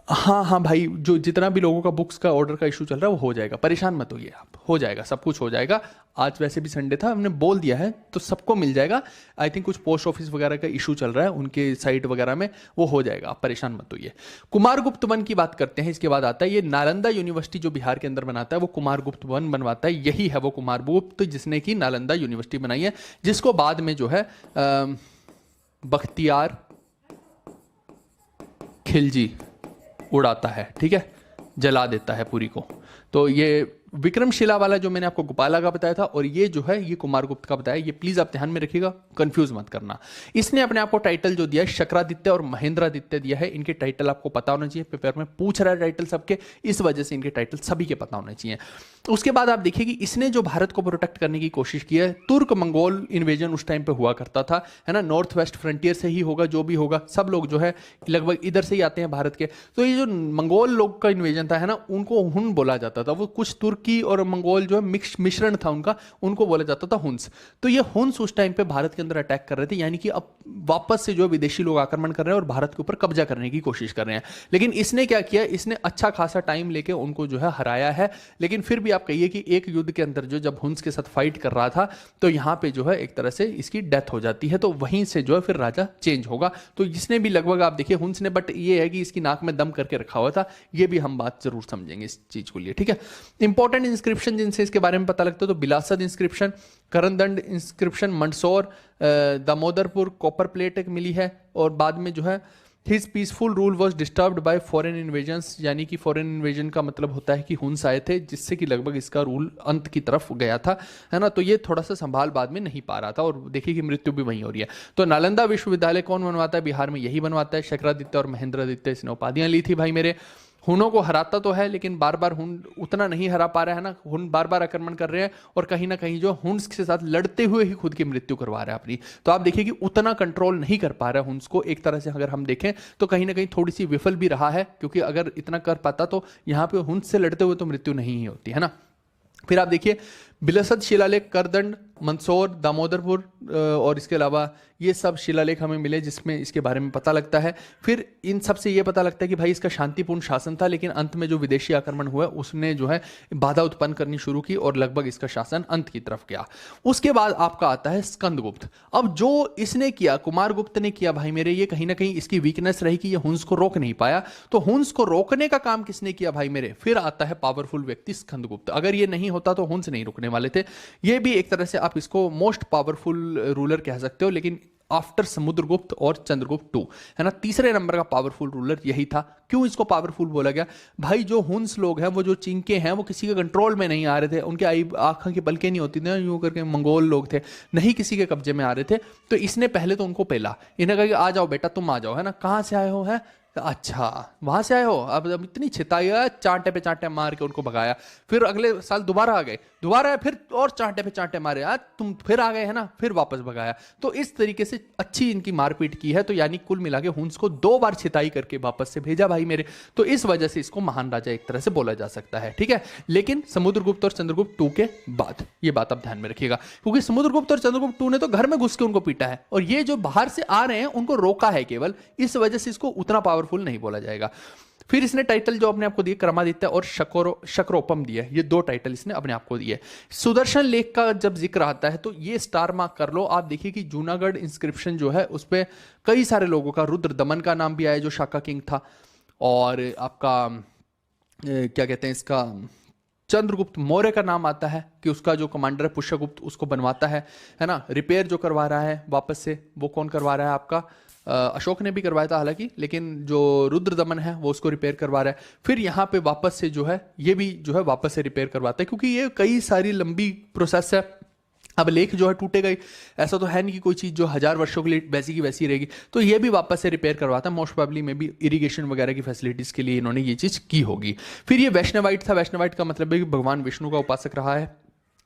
हाँ हाँ भाई, जो जितना भी लोगों का बुक्स का ऑर्डर का इशू चल रहा है वो हो जाएगा, परेशान मत होइए आप, हो जाएगा, सब कुछ हो जाएगा। आज वैसे भी संडे था, हमने बोल दिया है तो सबको मिल जाएगा। आई थिंक कुछ पोस्ट ऑफिस वगैरह का इशू चल रहा है उनके साइट वगैरह में, वो हो जाएगा, आप परेशान मत होइए। कुमारगुप्त वन की बात करते हैं, इसके बाद आता है ये नालंदा यूनिवर्सिटी जो बिहार के अंदर बनाता है वो कुमारगुप्त वन बनवाता है। यही है वो कुमारगुप्त जिसने की नालंदा यूनिवर्सिटी बनाई है, जिसको बाद में जो है बख्तियार खिलजी उड़ाता है, ठीक है, जला देता है पूरी को। तो ये विक्रमशिला वाला जो मैंने आपको गोपाला का बताया था, और ये जो है ये कुमारगुप्त का बताया, ये प्लीज आप ध्यान में रखिएगा, कंफ्यूज मत करना। इसने अपने आप को टाइटल जो दिया है शक्रादित्य और महेंद्रादित्य दिया है। इनके टाइटल आपको पता होना चाहिए, पेपर में पूछ रहा है टाइटल सबके, इस वजह से इनके टाइटल सभी के पता होने चाहिए। उसके बाद आप देखिए कि इसने जो भारत को प्रोटेक्ट करने की कोशिश की है, तुर्क मंगोल इन्वेजन उस टाइम पे हुआ करता था, है ना, नॉर्थ वेस्ट फ्रंटियर से ही होगा जो भी होगा, सब लोग जो है लगभग इधर से ही आते हैं भारत के। तो ये जो मंगोल लोग का इन्वेजन था, है ना, उनको हुन बोला जाता था। वो कुछ तुर्की और मंगोल जो है मिश्रण था उनका, उनको बोला जाता था हुन्स। तो ये हुन्स उस टाइम पे भारत के अंदर अटैक कर रहे थे, यानी कि अब वापस से जो विदेशी लोग आक्रमण कर रहे हैं और भारत के ऊपर कब्जा करने की कोशिश कर रहे हैं। लेकिन इसने क्या किया, इसने अच्छा खासा टाइम लेके उनको जो है हराया है। लेकिन फिर भी आप कहिए कि एक युद्ध के अंदर जो जब हुन्स के साथ फाइट कर रहा था, तो यहाँ पे जो है एक तरह से इसकी डेथ हो जाती है, तो वहीं से जो है फिर राजा चेंज होगा। तो इसने भी लगभग आप देखिए हुन्स ने, बट ये है कि इसकी नाक में दम करके रखा हुआ था, ये भी हम बात जरूर समझेंगे इस चीज को लिए, ठीक है। इंपॉर्टेंट इंस्क्रिप्शन जिनसे इसके बारे में पता लगता है, तो Bilsad inscription, Karamdanda inscription, Mandsaur, Damodarpur copper plate एक मिली है। और बाद में जो है his peaceful rule was disturbed by foreign invasions, यानी कि फॉरेन इन्वेजन का मतलब होता है कि हुन्स आए थे, जिससे कि लगभग इसका रूल अंत की तरफ गया था, है ना। तो ये थोड़ा सा संभाल बाद में नहीं पा रहा था, और देखिए कि मृत्यु भी वहीं हो रही है। तो नालंदा विश्वविद्यालय कौन बनवाता है? बिहार में यही बनवाता है, शक्रादित्य और महेंद्रादित्य इसने उपाधियां ली थी भाई मेरे। हुनों को हराता तो है, लेकिन बार बार हुन उतना नहीं हरा पा रहा है ना, हुन बार बार आक्रमण कर रहे हैं और कहीं ना कहीं जो हुन्स के साथ लड़ते हुए ही खुद की मृत्यु करवा रहा है अपनी। तो आप देखिए कि उतना कंट्रोल नहीं कर पा रहा है हुन्स को, एक तरह से अगर हम देखें तो कहीं ना कहीं थोड़ी सी विफल भी रहा है, क्योंकि अगर इतना कर पाता तो यहाँ पे हुन्स से लड़ते हुए तो मृत्यु नहीं ही होती, है ना। फिर आप देखिए बिलसद शिलालेख, करदंड, मंदसौर, दामोदरपुर, और इसके अलावा ये सब शिलालेख हमें मिले जिसमें इसके बारे में पता लगता है। फिर इन सब से ये पता लगता है कि भाई इसका शांतिपूर्ण शासन था, लेकिन अंत में जो विदेशी आक्रमण हुआ उसने जो है बाधा उत्पन्न करनी शुरू की और लगभग इसका शासन अंत की तरफ गया। उसके बाद आपका आता है स्कंदगुप्त। अब जो इसने किया, कुमारगुप्त ने किया भाई मेरे, ये कहीं ना कहीं इसकी वीकनेस रही कि ये हुन्स को रोक नहीं पाया। तो हुन्स को रोकने का काम किसने किया भाई मेरे? फिर आता है पावरफुल व्यक्ति स्कंदगुप्त। अगर ये नहीं होता तो हुन्स नहीं रुकने वाले थे। ये भी एक तरह से आप इसको मोस्ट पावरफुल रूलर कह सकते हो, लेकिन आफ्टर समुद्रगुप्त और चंद्रगुप्त टू, है ना, तीसरे नंबर का पावरफुल रूलर यही था। क्यों इसको पावरफुल बोला गया भाई? जो हुन्स लोग हैं, वो जो चिंके हैं, वो किसी के कंट्रोल में नहीं आ रहे थे, उनके आंखों की पलकें नहीं होती थी यूं करके, मंगोल लोग थे, नहीं किसी के कब्जे में आ रहे थे। तो इसने पहले तो उनको पेला, इन्हें कहा कि आ जाओ बेटा, तुम आ जाओ, है ना, कहां से आए हो, है अच्छा, वहां से आए हो। अब इतनी छिताई है, चांटे पे चांटे मार के उनको भगाया। फिर अगले साल दोबारा आ गए, दोबारा आए, फिर और चांटे पे चांटे मारे, यार तुम फिर आ गए है ना, फिर वापस भगाया। तो इस तरीके से अच्छी इनकी मारपीट की है। तो यानी कुल मिला के हुंस को 2 बार छिताई करके वापस से भेजा भाई मेरे। तो इस वजह से इसको महान राजा एक तरह से बोला जा सकता है, ठीक है। लेकिन समुद्रगुप्त और चंद्रगुप्त टू के बाद, ये बात आप ध्यान में रखिएगा, क्योंकि समुद्रगुप्त और चंद्रगुप्त टू ने तो घर में घुस के उनको पीटा है, और ये जो बाहर से आ रहे हैं उनको रोका है केवल, इस वजह से इसको उतना पावरफुल नहीं बोला जाएगा। फिर इसने टाइटल जो अपने आपको दिए, क्रमादित्य और शक्रोपम दिए, ये 2 टाइटल इसने अपने आपको दिए। सुदर्शन लेख का जब जिक्र आता है तो ये स्टार मार्क कर लो। आप देखिए कि जूनागढ़ इंस्क्रिप्शन जो है उस पर कई सारे लोगों का, रुद्र दमन का नाम भी आया जो शाका किंग था, और आपका क्या कहते हैं इसका, चंद्रगुप्त मौर्य का नाम आता है कि उसका जो कमांडर है पुष्यगुप्त उसको बनवाता है ना। रिपेयर जो करवा रहा है वापस से, वो कौन करवा रहा है आपका, अशोक ने भी करवाया था हालांकि, लेकिन जो रुद्र दमन है वो उसको रिपेयर करवा रहा है। फिर यहाँ पे वापस से जो है ये भी जो है वापस से रिपेयर करवाता है, क्योंकि ये कई सारी लंबी प्रोसेस है। अब लेख जो है टूटेगा ही, ऐसा तो है नहीं कि कोई चीज़ जो 1000 वर्षों के लिए वैसी की वैसी रहेगी। तो ये भी वापस से रिपेयर करवाता है, मोस्ट प्रोबेबली में भी इरिगेशन वगैरह की फैसिलिटीज़ के लिए इन्होंने ये चीज़ की होगी। फिर ये वैष्णवाइट था, वैष्णवाइट का मतलब है कि भगवान विष्णु का उपासक रहा है।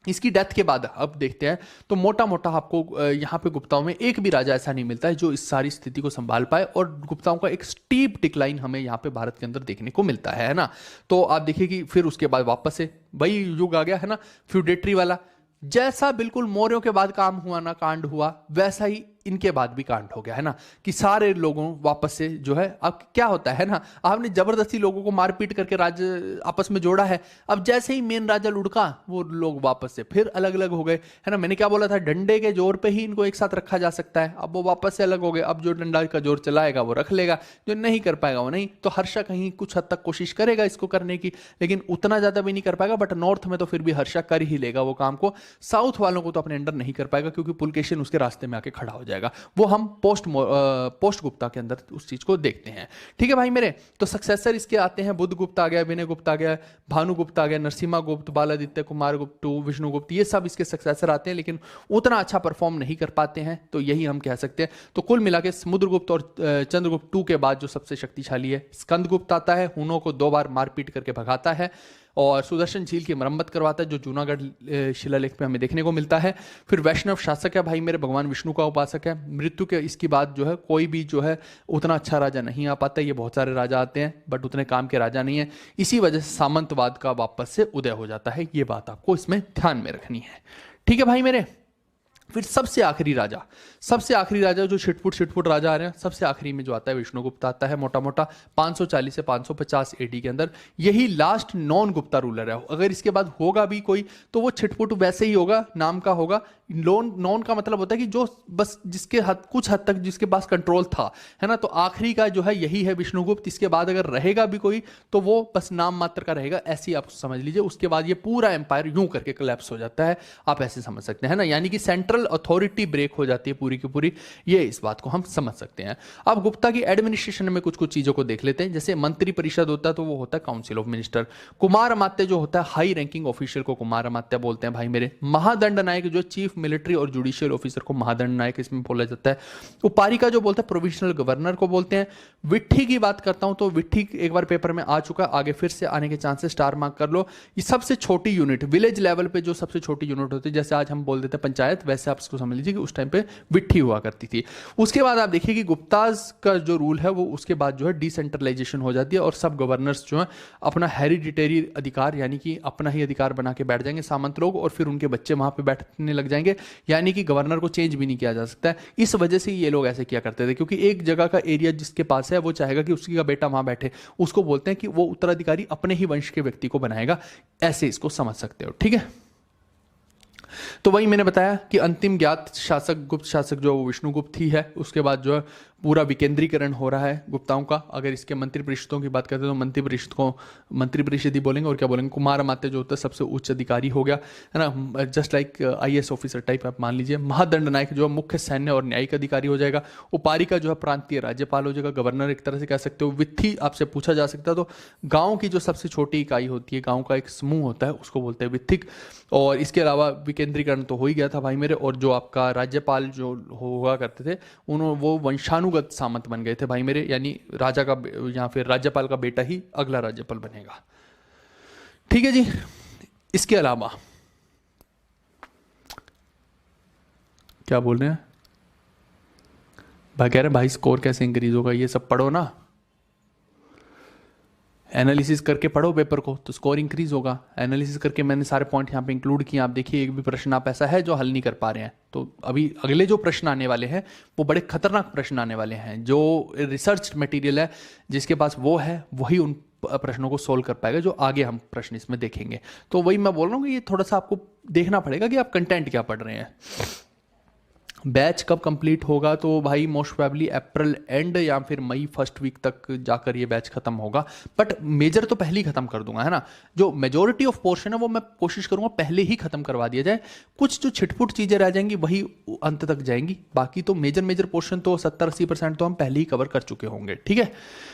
इसकी डेथ के बाद अब देखते हैं तो मोटा मोटा आपको यहाँ पे गुप्ताओं में एक भी राजा ऐसा नहीं मिलता है जो इस सारी स्थिति को संभाल पाए, और गुप्ताओं का एक स्टीप डिक्लाइन हमें यहाँ पे भारत के अंदर देखने को मिलता है ना। तो आप देखिए कि फिर उसके बाद वापस से वही युग आ गया है ना, फ्यूडेटरी वाला। जैसा बिल्कुल मौर्यों के बाद काम हुआ ना, कांड हुआ, वैसा ही इनके बाद भी कांड हो गया है ना, कि सारे लोगों वापस से जो है, अब क्या होता है ना, आपने जबरदस्ती लोगों को मारपीट करके राज्य आपस में जोड़ा है। अब जैसे ही मेन राजा लुढ़का, वो लोग वापस से फिर अलग अलग हो गए है ना। मैंने क्या बोला था, डंडे के जोर पे ही इनको एक साथ रखा जा सकता है। अब वो वापस से अलग हो गए। अब जो डंडा का जोर चलाएगा वो रख लेगा, जो नहीं कर पाएगा वो नहीं। तो हर्षा कहीं कुछ हद तक कोशिश करेगा इसको करने की, लेकिन उतना ज्यादा भी नहीं कर पाएगा। बट नॉर्थ में तो फिर भी हर्षा कर ही लेगा वो काम को। साउथ वालों को तो अपने अंडर नहीं कर पाएगा, क्योंकि पुलकेशिन उसके रास्ते में आके खड़ा हो जाएगा। वो हम पोस्ट गुप्ता के अंदर उस चीज को देखते हैं, ठीक है भाई मेरे। तो सक्सेसर इसके आते हैं, बुद्ध गुप्त आ गया, विनय गुप्त आ गया, भानु गुप्त आ गया, नरसिम्हा गुप्त, बालादित्य, कुमार गुप्त, विष्णु गुप्त, ये सब इसके सक्सेसर आते हैं, लेकिन उतना अच्छा परफॉर्म नहीं कर पाते हैं। तो यही हम कह सकते हैं। तो कुल मिला के समुद्रगुप्त और चंद्रगुप्त टू के बाद जो सबसे शक्तिशाली है स्कंदगुप्त आता है, हुनों को 2 बार मारपीट करके भगाता है, और सुदर्शन झील की मरम्मत करवाता है, जो जूनागढ़ शिलालेख पे हमें देखने को मिलता है। फिर वैष्णव शासक है भाई मेरे, भगवान विष्णु का उपासक है। मृत्यु के इसकी बाद जो है कोई भी जो है उतना अच्छा राजा नहीं आ पाता। ये बहुत सारे राजा आते हैं बट उतने काम के राजा नहीं है। इसी वजह से सामंतवाद का वापस से उदय हो जाता है। ये बात आपको इसमें ध्यान में रखनी है, ठीक है भाई मेरे। फिर सबसे आखिरी राजा जो छिटपुट राजा आ रहे हैं, सबसे आखिरी में जो आता है विष्णुगुप्त आता है, मोटा मोटा 540 से 550 एडी के अंदर। यही लास्ट नॉन गुप्ता रूलर है। अगर इसके बाद होगा भी कोई तो वो छिटपुट वैसे ही होगा, नाम का होगा। नॉन का मतलब होता है कि जो बस जिसके कुछ हद तक जिसके पास कंट्रोल था, है ना। तो आखिरी का जो है यही है विष्णुगुप्त। इसके बाद अगर रहेगा भी कोई तो वो बस नाम मात्र का रहेगा, ऐसी आप समझ लीजिए। उसके बाद ये पूरा एम्पायर यूं करके कोलैप्स हो जाता है, आप ऐसे समझ सकते हैं ना। यानी कि सेंट्रल अथॉरिटी ब्रेक हो जाती है पूरी की पूरी, ये इस बात को हम समझ सकते हैं। अब गुप्ता की एडमिनिस्ट्रेशन में कुछ कुछ चीजों को देख लेते हैं। जैसे मंत्री परिषद होता है तो वो होता है काउंसिल ऑफ मिनिस्टर। कुमार अमात्य जो होता है हाई रैंकिंग ऑफिशियल को कुमार अमात्य बोलते हैं भाई मेरे। महादंड नायक जो चीफ मिलिट्री और जुडिशियल ऑफिसर को महादंड नायक इसमें बोला जाता है। उपारिका जो बोलता है प्रोविजनल गवर्नर को बोलते हैं। विट्ठी की बात करता हूं तो विट्ठी एक बार पेपर में आ चुका, आगे फिर से आने के चांसेस, स्टार मार्क कर लो। ये सबसे छोटी यूनिट, विलेज लेवल पे जो सबसे छोटी यूनिट होती है, जैसे आज हम बोल देते हैं पंचायत, वैसे आप इसको समझ लीजिए कि उस टाइम पे विट्ठी हुआ करती थी। उसके बाद आप देखिए कि गुप्ताज का जो रूल है वो उसके बाद जो है डिसेंट्रलाइजेशन हो जाती है, और सब गवर्नर्स जो है अपना हेरिडिटरी अधिकार यानी कि अपना ही अधिकार बना के बैठ जाएंगे सामंत लोग, और फिर उनके बच्चे वहां पे बैठने लग जाएंगे। यानी कि गवर्नर को चेंज भी नहीं किया जा सकता है। इस वजह से ये लोग ऐसे किया करते थे, क्योंकि एक जगह का एरिया जिसके पास है वो चाहेगा कि उसकी का बेटा वहां बैठे। उसको बोलते हैं कि वो उत्तराधिकारी अपने ही वंश के व्यक्ति को बनाएगा, ऐसे इसको समझ सकते हो, ठीक है। तो वही मैंने बताया कि अंतिम ज्ञात शासक गुप्त शासक जो विष्णुगुप्त ही है। उसके बाद जो है पूरा विकेंद्रीकरण हो रहा है गुप्ताओं का। अगर इसके मंत्री परिषदों की बात करते हैं तो मंत्री परिषद को मंत्री परिषद ही बोलेंगे, और क्या बोलेंगे, कुमार अमात्य जो होता है सबसे उच्च अधिकारी हो गया, है ना, just like IAS officer type आप मान लीजिए। महादंड नायक जो मुख्य सैन्य और न्यायिक अधिकारी हो जाएगा। उपारिका जो है प्रांतीय राज्यपाल हो जाएगा, गवर्नर एक तरह से कह सकते हो। वित्थी आपसे पूछा जा सकता है तो गाँव की जो सबसे छोटी इकाई होती है, गाँव का एक समूह होता है, उसको बोलते हैं वित्थिक। और इसके अलावा विकेंद्रीकरण तो हो ही गया था भाई मेरे, और जो आपका राज्यपाल जो हुआ करते थे उन्होंने वो वंशानुगत सामंत बन गए थे भाई मेरे, यानी राजा का या फिर राज्यपाल का बेटा ही अगला राज्यपाल बनेगा। ठीक है जी। इसके अलावा क्या बोल रहे हैं भाई, कह रहे हैं भाई स्कोर कैसे इंक्रीज होगा, ये सब पढ़ो ना, एनालिसिस करके पढ़ो पेपर को तो स्कोर इंक्रीज होगा। एनालिसिस करके मैंने सारे पॉइंट यहाँ पे इंक्लूड किए, आप देखिए एक भी प्रश्न आप ऐसा है जो हल नहीं कर पा रहे हैं, तो अभी अगले जो प्रश्न आने वाले हैं वो बड़े खतरनाक प्रश्न आने वाले हैं। जो रिसर्च मटेरियल है जिसके पास वो है वही उन प्रश्नों को सोल्व कर पाएगा, जो आगे हम प्रश्न इसमें देखेंगे। तो वही मैं बोल रहा हूँ कि ये थोड़ा सा आपको देखना पड़ेगा कि आप कंटेंट क्या पढ़ रहे हैं। बैच कब कंप्लीट होगा, तो भाई मोस्ट प्रोबेबली अप्रैल एंड या फिर मई फर्स्ट वीक तक जाकर ये बैच खत्म होगा, बट मेजर तो पहले ही खत्म कर दूंगा, है ना। जो मेजोरिटी ऑफ पोर्शन है वो मैं कोशिश करूंगा पहले ही खत्म करवा दिया जाए, कुछ जो छिटपुट चीजें रह जाएंगी वही अंत तक जाएंगी, बाकी तो मेजर पोर्शन तो 70-80% तो हम पहले ही कवर कर चुके होंगे। ठीक है,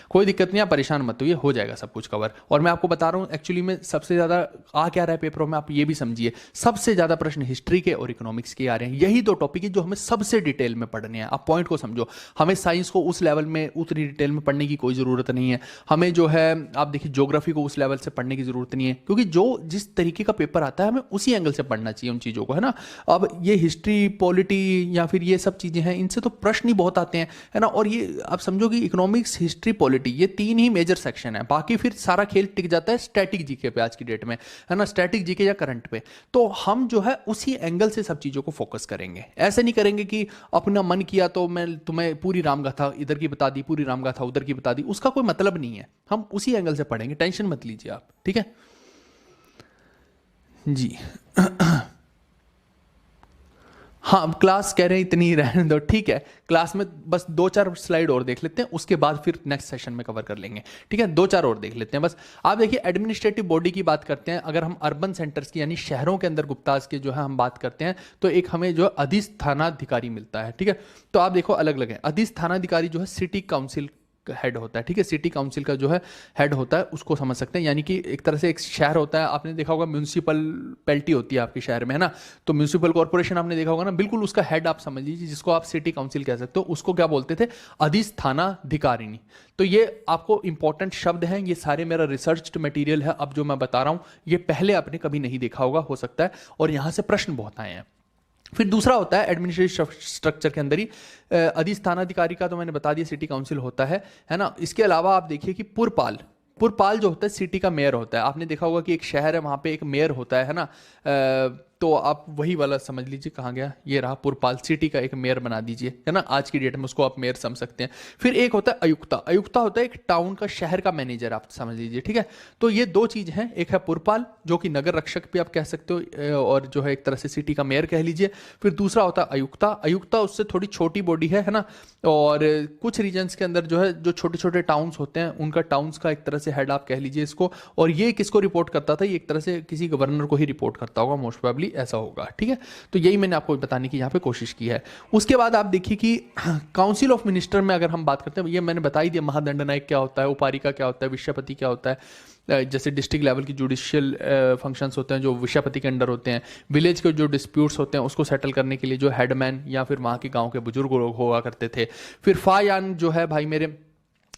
कोई दिक्कत नहीं, आप परेशान मत होइए, हो जाएगा सब कुछ कवर। और मैं आपको बता रहा हूँ एक्चुअली में सबसे ज्यादा आ क्या रहा है पेपरों में, आप ये भी समझिए, सबसे ज्यादा प्रश्न हिस्ट्री के और इकोनॉमिक्स के आ रहे हैं। यही दो टॉपिक है जो हमें सबसे डिटेल में पढ़ने हैं। आप पॉइंट को समझो, हमें साइंस को उस लेवल में उतनी डिटेल में पढ़ने की कोई जरूरत नहीं है, हमें जो है आप देखिए ज्योग्राफी को उस लेवल से पढ़ने की जरूरत नहीं है, क्योंकि जो जिस तरीके का पेपर आता है हमें उसी एंगल से पढ़ना चाहिए उन चीजों को, है ना। अब ये हिस्ट्री पॉलिटी या फिर ये सब चीजें हैं, इनसे तो प्रश्न ही बहुत आते हैं, है ना। और ये आप समझो कि इकोनॉमिक्स, हिस्ट्री, पॉलिटी ये तीन ही मेजर सेक्शन है, बाकी फिर सारा खेल टिक जाता है स्टैटिक जीके पे आज की डेट में, है ना, स्टैटिक जीके या करंट पे। तो हम जो है उसी एंगल से सब चीजों को फोकस करेंगे, ऐसे नहीं करेंगे कि अपना मन किया तो मैं तुम्हें पूरी रामगाथा इधर की बता दी, पूरी रामगाथा उधर की बता दी, उसका कोई मतलब नहीं है। हम उसी एंगल से पढ़ेंगे, टेंशन मत लीजिए आप, ठीक है जी। हाँ, क्लास कह रहे हैं इतनी ही रहने दो, ठीक है। क्लास में बस 2-4 स्लाइड और देख लेते हैं, उसके बाद फिर नेक्स्ट सेशन में कवर कर लेंगे, ठीक है। 2-4 और देख लेते हैं बस। आप देखिए एडमिनिस्ट्रेटिव बॉडी की बात करते हैं, अगर हम अर्बन सेंटर्स की यानी शहरों के अंदर गुप्ताज के जो है हम बात करते हैं, तो एक हमें जो अधिस्थानाधिकारी मिलता है, ठीक है। तो आप देखो अलग अलग है, अधिस्थानाधिकारी जो है सिटी काउंसिल हेड होता है, ठीक है। सिटी काउंसिल का जो है हेड होता है, उसको समझ सकते हैं, यानी कि एक तरह से एक शहर होता है, आपने देखा होगा म्यूनिसिपैलिटी होती है आपके शहर में, है ना। तो म्यूनिसिपल कॉर्पोरेशन आपने देखा होगा ना, बिल्कुल उसका हेड आप समझ लीजिए, जिसको आप सिटी काउंसिल कह सकते हो, उसको क्या बोलते थे, अधिस्थानाधिकारिणी। तो ये आपको इंपॉर्टेंट शब्द हैं, ये सारे मेरा रिसर्च मटेरियल है, अब जो मैं बता रहा हूं ये पहले आपने कभी नहीं देखा होगा, हो सकता है, और यहां से प्रश्न बहुत आए हैं। फिर दूसरा होता है एडमिनिस्ट्रेटिव स्ट्रक्चर के अंदर ही अधिस्थानाधिकारी का तो मैंने बता दिया, सिटी काउंसिल होता है ना। इसके अलावा आप देखिए कि पुरपाल, पुरपाल जो होता है सिटी का मेयर होता है। आपने देखा होगा कि एक शहर है वहां पे एक मेयर होता है ना, तो आप वही वाला समझ लीजिए, कहाँ गया, ये रहा पुरपाल, सिटी का एक मेयर बना दीजिए, है ना। आज की डेट में उसको आप मेयर समझ सकते हैं। फिर एक होता है अयुक्ता, अयुक्ता होता है एक टाउन का, शहर का मैनेजर, आप समझ लीजिए, ठीक है। तो ये दो चीज हैं, एक है पुरपाल जो कि नगर रक्षक भी आप कह सकते हो, और जो है एक तरह से सिटी का मेयर कह लीजिए। फिर दूसरा होता है अयुक्ता, अयुक्ता उससे थोड़ी छोटी बॉडी है ना, और कुछ रीजन्स के अंदर जो है जो छोटे छोटे टाउन्स होते हैं उनका टाउन्स का एक तरह से हेड आप कह लीजिए इसको। और ये किसको रिपोर्ट करता था, ये एक तरह से किसी गवर्नर को ही रिपोर्ट करता होगा, मोस्ट प्रोबेबली ऐसा होगा, ठीक है। तो यही मैंने आपको बताने की यहाँ पे कोशिश की है। उसके बाद आप देखिए कि काउंसिल ऑफ मिनिस्टर में अगर हम बात करते हैं, ये मैंने बता ही दिया, महादंड नायक क्या होता है, उपारिका क्या होता है, विषयपति क्या होता है, जैसे डिस्ट्रिक्ट लेवल की जुडिशियल फंक्शंस होते हैं जो विषयपति के अंडर होते हैं। विलेज के जो डिस्प्यूट्स होते हैं उसको सेटल करने के लिए जो हेडमैन या फिर वहाँ के गाँव के बुजुर्ग लोग हुआ करते थे। फिर फायान जो है भाई मेरे,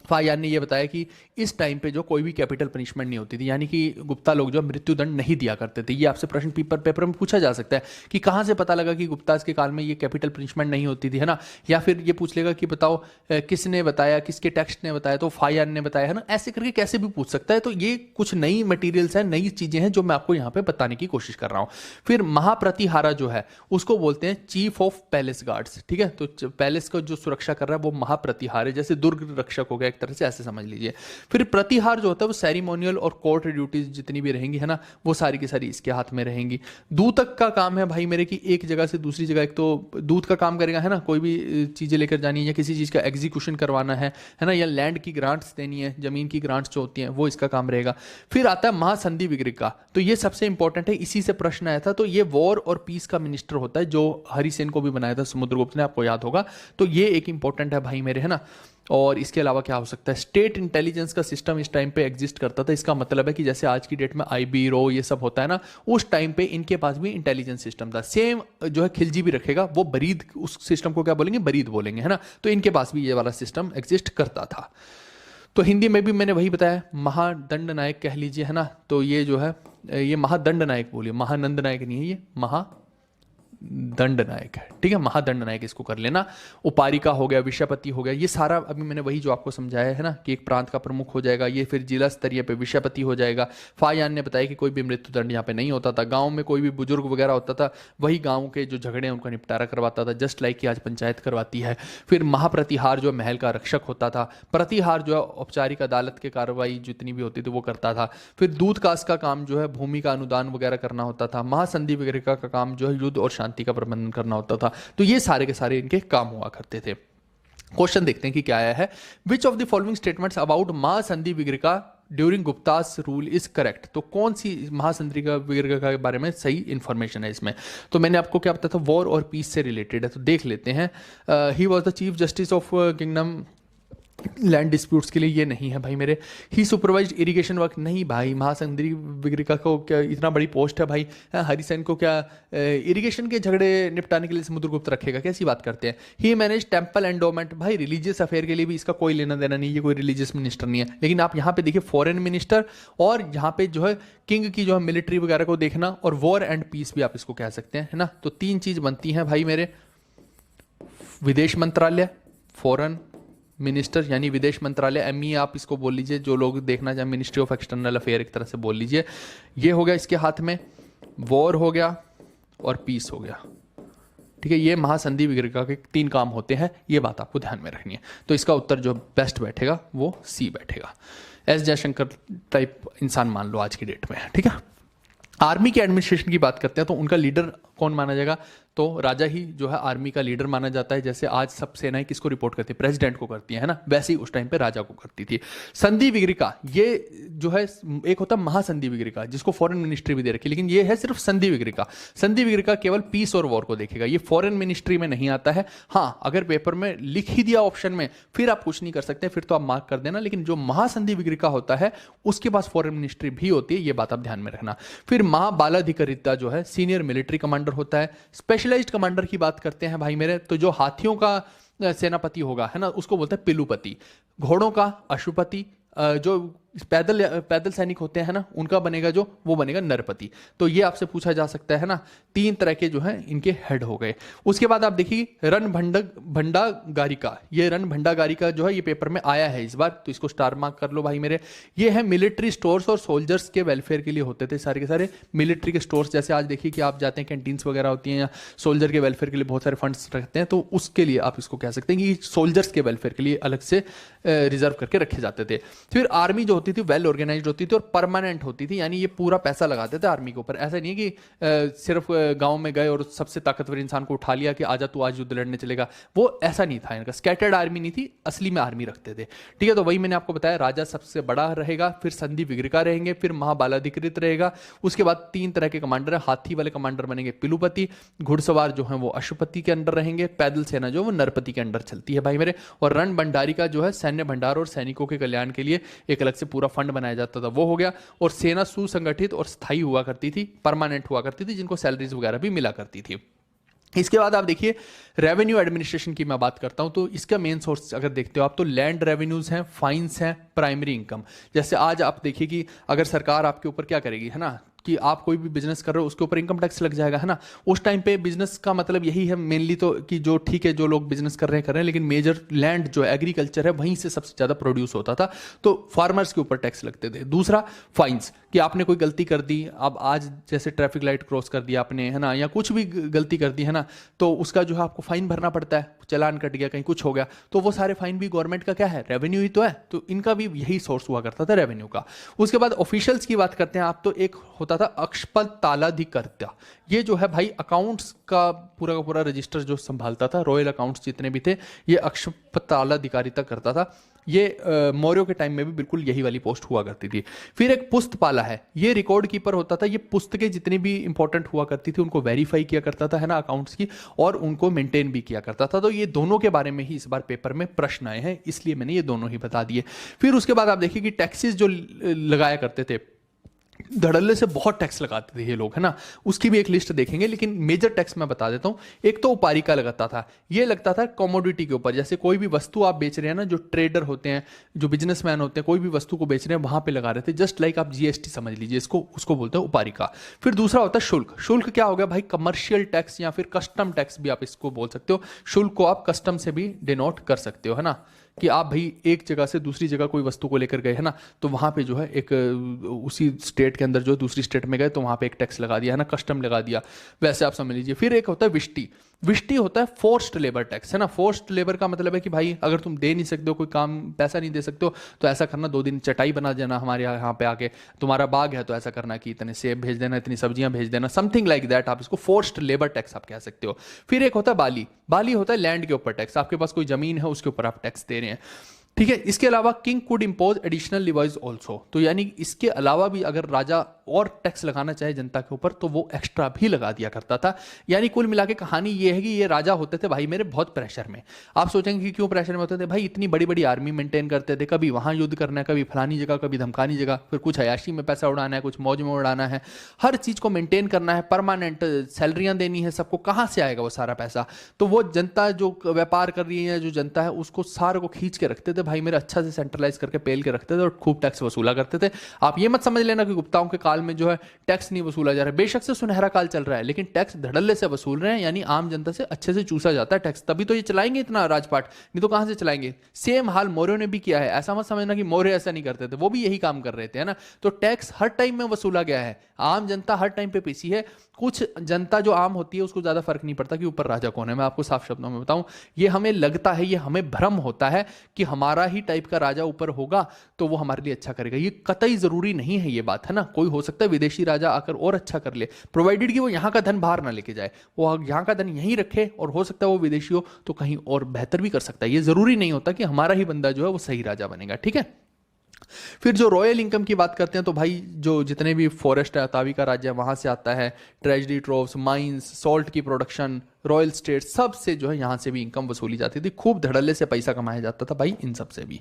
फायान ने यह बताया कि इस टाइम पे जो कोई भी कैपिटल पनिशमेंट नहीं होती थी, यानी कि गुप्ता लोग जो मृत्युदंड नहीं दिया करते थे। ये आपसे प्रश्न पेपर में पूछा जा सकता है कि कहाँ से पता लगा कि गुप्ताज के काल में ये कैपिटल पनिशमेंट नहीं होती थी, है ना। या फिर ये पूछ लेगा कि बताओ किसने बताया, किसके टेक्स्ट ने बताया, तो फायान ने बताया, है ना। ऐसे करके कैसे भी पूछ सकता है। तो ये कुछ नई मटीरियल्स हैं, नई चीजें हैं जो मैं आपको यहाँ पे बताने की कोशिश कर रहा हूँ। फिर महाप्रतिहारा जो है उसको बोलते हैं चीफ ऑफ पैलेस गार्ड्स, ठीक है। तो पैलेस का जो सुरक्षा कर रहा है वो महाप्रतिहार है, जैसे दुर्ग रक्षक हो गया एक तरह से, ऐसे समझ लीजिए। फिर प्रतिहार जो होता है वो सेरिमोनियल और कोर्ट ड्यूटीज जितनी भी रहेंगी, है ना, वो सारी की सारी इसके हाथ में रहेंगी। दूतक का काम है भाई मेरे की एक जगह से दूसरी जगह, एक तो दूत का काम करेगा, है ना, कोई भी चीजें लेकर जानी है या किसी चीज का एग्जीक्यूशन करवाना है ना, या लैंड की ग्रांट्स देनी है, जमीन की ग्रांट्स जो होती हैं वो इसका काम रहेगा। फिर आता है महासंधि विग्रिका, तो ये सबसे इंपॉर्टेंट है, इसी से प्रश्न आया था। तो ये वॉर और पीस का मिनिस्टर होता है जो हरिसेन को भी बनाया था समुद्रगुप्त ने, आपको याद होगा। तो ये एक इंपॉर्टेंट है भाई मेरे, है ना। और इसके अलावा क्या हो सकता है, स्टेट इंटेलिजेंस का सिस्टम इस टाइम पे एग्जिस्ट करता था। इसका मतलब है कि जैसे आज की डेट में आईबी, रो, ये सब होता है ना, उस टाइम पे इनके पास भी इंटेलिजेंस सिस्टम था। सेम जो है खिलजी भी रखेगा, वो बरीद, उस सिस्टम को क्या बोलेंगे, बरीद बोलेंगे, है ना। तो इनके पास भी ये वाला सिस्टम एग्जिस्ट करता था। तो हिंदी में भी मैंने वही बताया, महादंड नायक कह लीजिए, है ना। तो ये जो है, ये महादंड नायक बोलिए, महानंद नायक नहीं है, ये दंड नायक है, ठीक है, महादंड नायक इसको कर लेना। उपारिका हो गया, विषयपति हो गया, ये सारा अभी मैंने वही जो आपको समझाया है ना, कि एक प्रांत का प्रमुख हो जाएगा, ये फिर जिला स्तरीय पे विषयपति हो जाएगा। फायान ने बताया कि कोई भी मृत्यु दंड यहाँ पे नहीं होता था। गांव में कोई भी बुजुर्ग वगैरह होता था, वही गांव के जो झगड़े हैं उनका निपटारा करवाता था, जस्ट लाइक कि आज पंचायत करवाती है। फिर महाप्रतिहार जो महल का रक्षक होता था। प्रतिहार जो है औपचारिक अदालत के कार्रवाई जितनी भी होती थी वो करता था। फिर दूधकास का काम जो है भूमि का अनुदान वगैरह करना होता था। महासंधि विग्रिका का काम जो है युद्ध और शांति का प्रबंधन करना होता था। तो ये सारे के सारे इनके काम हुआ करते थे। क्वेश्चन देखते हैं कि क्या आया है। Which of the following statements about Mahasandhi vigrahika during Guptas rule is correct. तो कौन सी महासंधि विग्रिका के बारे में सही इंफॉर्मेशन है इसमें। तो मैंने आपको क्या बताया था, वॉर और पीस से रिलेटेड है, तो देख लेते हैं। He was the chief justice of kingdom land disputes के लिए, ये नहीं है भाई मेरे। ही सुपरवाइज्ड इरिगेशन वर्क, नहीं भाई, महासंधि विग्रिका को क्या इतना बड़ी पोस्ट है भाई, हरिसेन को क्या इरिगेशन के झगड़े निपटाने के लिए समुद्रगुप्त रखेगा, कैसी बात करते हैं। ही मैनेज टेम्पल एंडोमेंट, भाई रिलीजियस अफेयर के लिए भी इसका कोई लेना देना नहीं, ये कोई रिलीजियस मिनिस्टर नहीं है। लेकिन आप यहाँ पे देखिए फॉरेन मिनिस्टर, और यहाँ पे जो है किंग की जो है मिलिट्री वगैरह को देखना, और वॉर एंड पीस भी आप इसको कह सकते हैं, है ना। तो तीन चीज बनती हैं भाई मेरे, विदेश मंत्रालय, फॉरेन मिनिस्टर यानी विदेश मंत्रालय, एमई आप इसको बोल लीजिए, जो लोग देखना चाहें मिनिस्ट्री ऑफ एक्सटर्नल अफेयर एक तरह से बोल लीजिए। ये हो गया इसके हाथ में, वॉर हो गया और पीस हो गया, ठीक है। ये महासंधि विग्रिका के तीन काम होते हैं, ये बात आपको ध्यान में रखनी है। तो इसका उत्तर जो बेस्ट बैठेगा वो सी बैठेगा। एस जयशंकर टाइप इंसान मान लो आज की डेट में, ठीक है। आर्मी के एडमिनिस्ट्रेशन की बात करते हैं तो उनका लीडर कौन माना जाएगा, तो राजा ही जो है आर्मी का लीडर माना जाता है। जैसे आज सब सेनाएं किसको रिपोर्ट करती है, प्रेसिडेंट को करती है ना, वैसे ही उस टाइम पे राजा को करती थी। संधि विग्रिका, ये जो है एक होता है महासंधि विग्रिका जिसको फॉरेन मिनिस्ट्री भी दे रखी है, लेकिन ये है सिर्फ संधि विग्रिका। संधि विग्रिका केवल पीस और वॉर को देखेगा, ये फॉरेन मिनिस्ट्री में नहीं आता है। हाँ, अगर पेपर में लिख ही दिया ऑप्शन में, फिर आप कुछ नहीं कर सकते, फिर तो आप मार्क कर देना। लेकिन जो महासंधि विग्रिका होता है उसके पास फॉरेन मिनिस्ट्री भी होती है, ये बात आप ध्यान में रखना। फिर महाबालाधिकारिता जो है सीनियर मिलिट्री कमांडर होता है। स्पेशलाइज्ड कमांडर की बात करते हैं भाई मेरे, तो जो हाथियों का सेनापति होगा, है ना, उसको बोलते हैं पिलुपति। घोड़ों का अश्वपति, जो पैदल सैनिक होते हैं ना, उनका बनेगा जो, वो बनेगा नरपति। तो ये आपसे पूछा जा सकता है ना, तीन तरह के जो हैं इनके हेड हो गए। उसके बाद आप देखिए भंडागारिका, ये भंडागारिका जो है ये पेपर में आया है इस बार, तो इसको स्टार मार्क कर लो भाई मेरे। ये है मिलिट्री स्टोर्स और सोल्जर्स के वेलफेयर के लिए होते थे सारे के सारे मिलिट्री के स्टोर्स। जैसे आज देखिए कि आप जाते हैं कैंटीन्स वगैरह होती हैं, या सोल्जर के वेलफेयर के लिए बहुत सारे फंड्स रखते हैं, तो उसके लिए आप इसको कह सकते हैं कि सोल्जर्स के वेलफेयर के लिए अलग से रिजर्व करके रखे जाते थे। फिर आर्मी जो होती थी वेल ऑर्गेनाइज्ड होती थी और परमानेंट होती थी, यानी ये पूरा पैसा लगाते थे आर्मी के ऊपर। ऐसा नहीं है कि सिर्फ गांव में गए और सबसे ताकतवर इंसान को उठा लिया कि आजा तू आज युद्ध लड़ने चलेगा, वो ऐसा नहीं था इनका। स्कैटर्ड आर्मी नहीं थी, असली में आर्मी रखते थे, ठीक है। तो वही मैंने आपको बताया, राजा सबसे बड़ा रहेगा, फिर संधि विग्रिका रहेंगे, फिर महाबालाधिकृत रहेगा। उसके बाद तीन तरह के कमांडर है, हाथी वाले कमांडर बनेंगे पिलुपति, घुड़सवार जो है वो अश्वपति के अंडर रहेंगे, पैदल सेना जो वो नरपति के अंडर चलती है भाई मेरे। और रण भंडारी का जो है सैन्य भंडार और सैनिकों के कल्याण के लिए एक अलग से पूरा फंड बनाया जाता था, वो हो गया। और सेना सुसंगठित और स्थायी हुआ करती थी, परमानेंट हुआ करती थी, जिनको सैलरीज वगैरह भी मिला करती थी। इसके बाद आप देखिए रेवेन्यू एडमिनिस्ट्रेशन की मैं बात करता हूं, तो इसका मेन सोर्स अगर देखते हो आप, तो लैंड रेवेन्यूज हैं, फाइन्स हैं, प्राइमरी इनकम। जैसे आज आप देखिए कि अगर सरकार आपके ऊपर क्या करेगी, है ना, कि आप कोई भी बिजनेस कर रहे हो उसके ऊपर इनकम टैक्स लग जाएगा, है ना। उस टाइम पे बिजनेस का मतलब यही है मेनली, तो कि जो ठीक है जो लोग बिजनेस कर रहे हैं लेकिन मेजर लैंड जो एग्रीकल्चर है वहीं से सबसे ज्यादा प्रोड्यूस होता था, तो फार्मर्स के ऊपर टैक्स लगते थे। दूसरा फाइन्स, कि आपने कोई गलती कर दी, अब आज जैसे ट्रैफिक लाइट क्रॉस कर दिया आपने, है ना, या कुछ भी गलती कर दी, है ना, तो उसका जो है आपको फाइन भरना पड़ता है। चलान कट गया, कहीं कुछ हो गया, तो वो सारे फाइन भी गवर्नमेंट का क्या है, रेवेन्यू ही तो है। तो इनका भी यही सोर्स हुआ करता था रेवेन्यू का। उसके बाद ऑफिशियल्स की बात करते हैं आप, तो एक होता होता था अक्षपतालाधिकर्ता। ये जो है भाई अकाउंट्स का पूरा रजिस्टर जो संभालता था, रॉयल अकाउंट्स जितने भी थे, ये अक्षपतालाधिकारिता करता था। ये मौर्यों के टाइम में भी बिल्कुल यही वाली पोस्ट हुआ करती थी। फिर एक पुस्तपाला है, ये रिकॉर्ड कीपर होता था। ये पुस्तकें जितनी भी इंपॉर्टेंट हुआ करती थी उनको वेरीफाई किया करता था, है ना, अकाउंट्स की, और उनको मेंटेन भी किया करता था। तो ये दोनों के बारे में ही इस बार पेपर में प्रश्न आए हैं, इसलिए मैंने ये दोनों ही बता दिए। फिर उसके बाद आप देखिए कि टैक्सेस जो लगाया करते थे, धड़ल्ले से बहुत टैक्स लगाते थे ये लोग, है ना, उसकी भी एक लिस्ट देखेंगे। लेकिन मेजर टैक्स मैं बता देता हूं। एक तो उपारिका लगता था, ये लगता था कमोडिटी के ऊपर। जैसे कोई भी वस्तु आप बेच रहे हैं ना, जो ट्रेडर होते हैं, जो बिजनेसमैन होते हैं, कोई भी वस्तु को बेच रहे हैं वहां पे लगा रहे थे। जस्ट लाइक आप जीएसटी समझ लीजिए इसको, उसको बोलते हैं उपारिका। फिर दूसरा होता है शुल्क। शुल्क क्या हो गया भाई? कमर्शियल टैक्स या फिर कस्टम टैक्स भी आप इसको बोल सकते हो। शुल्क को आप कस्टम से भी डिनोट कर सकते हो, है ना, कि आप भाई एक जगह से दूसरी जगह कोई वस्तु को लेकर गए, है ना, तो वहां पे जो है एक उसी स्टेट के अंदर जो दूसरी स्टेट में गए तो वहां पे एक टैक्स लगा दिया, है ना, कस्टम लगा दिया, वैसे आप समझ लीजिए। फिर एक होता है विष्टि। विष्टि होता है फोर्स्ड लेबर टैक्स, है ना। फोर्स्ड लेबर का मतलब है कि भाई अगर तुम दे नहीं सकते हो, कोई काम पैसा नहीं दे सकते हो, तो ऐसा करना, 2 दिन चटाई बना देना हमारे यहाँ पे आके, तुम्हारा बाग है तो ऐसा करना कि इतने सेब भेज देना, इतनी सब्जियां भेज देना, समथिंग लाइक दैट। आप इसको फोर्स्ड लेबर टैक्स आप कह सकते हो। फिर एक होता है बाली। बाली होता है लैंड के ऊपर टैक्स, आपके पास कोई जमीन है उसके ऊपर आप टैक्स दे रहे हैं, ठीक है। इसके अलावा king could impose additional levies also, तो यानी इसके अलावा भी अगर राजा और टैक्स लगाना चाहे जनता के ऊपर तो वो एक्स्ट्रा भी लगा दिया करता था। यानी कुल मिला के कहानी ये है कि ये राजा होते थे भाई मेरे बहुत प्रेशर में। आप सोचेंगे कि क्यों प्रेशर में होते थे भाई? इतनी बड़ी बड़ी आर्मी मेंटेन करते थे, कभी वहां युद्ध करना है, कभी फलानी जगह, कभी धमकानी जगह, फिर कुछ अयाशी में पैसा उड़ाना है, कुछ मौज में उड़ाना है, हर चीज को मेंटेन करना है, परमानेंट सैलरियां देनी है सबको। कहां से आएगा वो सारा पैसा? तो वो जनता जो व्यापार कर रही है, जो जनता है, उसको सारे को खींच के रखते थे भाई मेरे, अच्छा से सेंट्रलाइज करके पेल के रखते थे और खूब टैक्स वसूला करते थे। आप ये मत समझ लेना कि गुप्ताओं के काल में जो है टैक्स नहीं वसूला जा रहा है। बेशक से सुनहरा काल चल रहा है, लेकिन टैक्स धड़ल्ले से वसूल रहे हैं, यानी आम जनता से अच्छे से चूसा जाता है टैक्स, तभी तो ये चलाएंगे इतना राजपाट, नहीं तो कहां से चलाएंगे। सेम हाल मौर्यों ने भी किया है, ऐसा मत समझना कि मौर्य ऐसा नहीं करते थे, वो भी यही काम कर रहे थे, है ना। तो टैक्स हर टाइम में वसूला गया है, आम जनता हर टाइम पे पीछी है। कुछ जनता जो आम होती है उसको ज्यादा फर्क नहीं पड़ता कि ऊपर राजा कौन है। मैं आपको साफ शब्दों में बताऊं, ये हमें लगता है, ये हमें भ्रम होता है कि हमारा ही टाइप का राजा ऊपर होगा तो वो हमारे लिए अच्छा करेगा। ये कतई जरूरी नहीं है ये बात, है ना। कोई हो सकता है विदेशी राजा आकर और अच्छा कर ले, प्रोवाइडेड कि वो यहाँ का धन बाहर ना लेके जाए, वो यहाँ का धन यहीं रखे, और हो सकता है वो विदेशी हो तो कहीं और बेहतर भी कर सकता है। ये जरूरी नहीं होता कि हमारा ही बंदा जो है वो सही राजा बनेगा, ठीक है। फिर जो रॉयल इनकम की बात करते हैं तो भाई जो जितने भी फॉरेस्ट है, अतावी का राज्य है, वहां से आता है। ट्रेजरी ट्रोव्स, माइंस, सॉल्ट की प्रोडक्शन, रॉयल स्टेट, सब से जो है यहाँ से भी इनकम वसूली जाती थी। खूब धड़ल्ले से पैसा कमाया जाता था भाई इन सब से भी,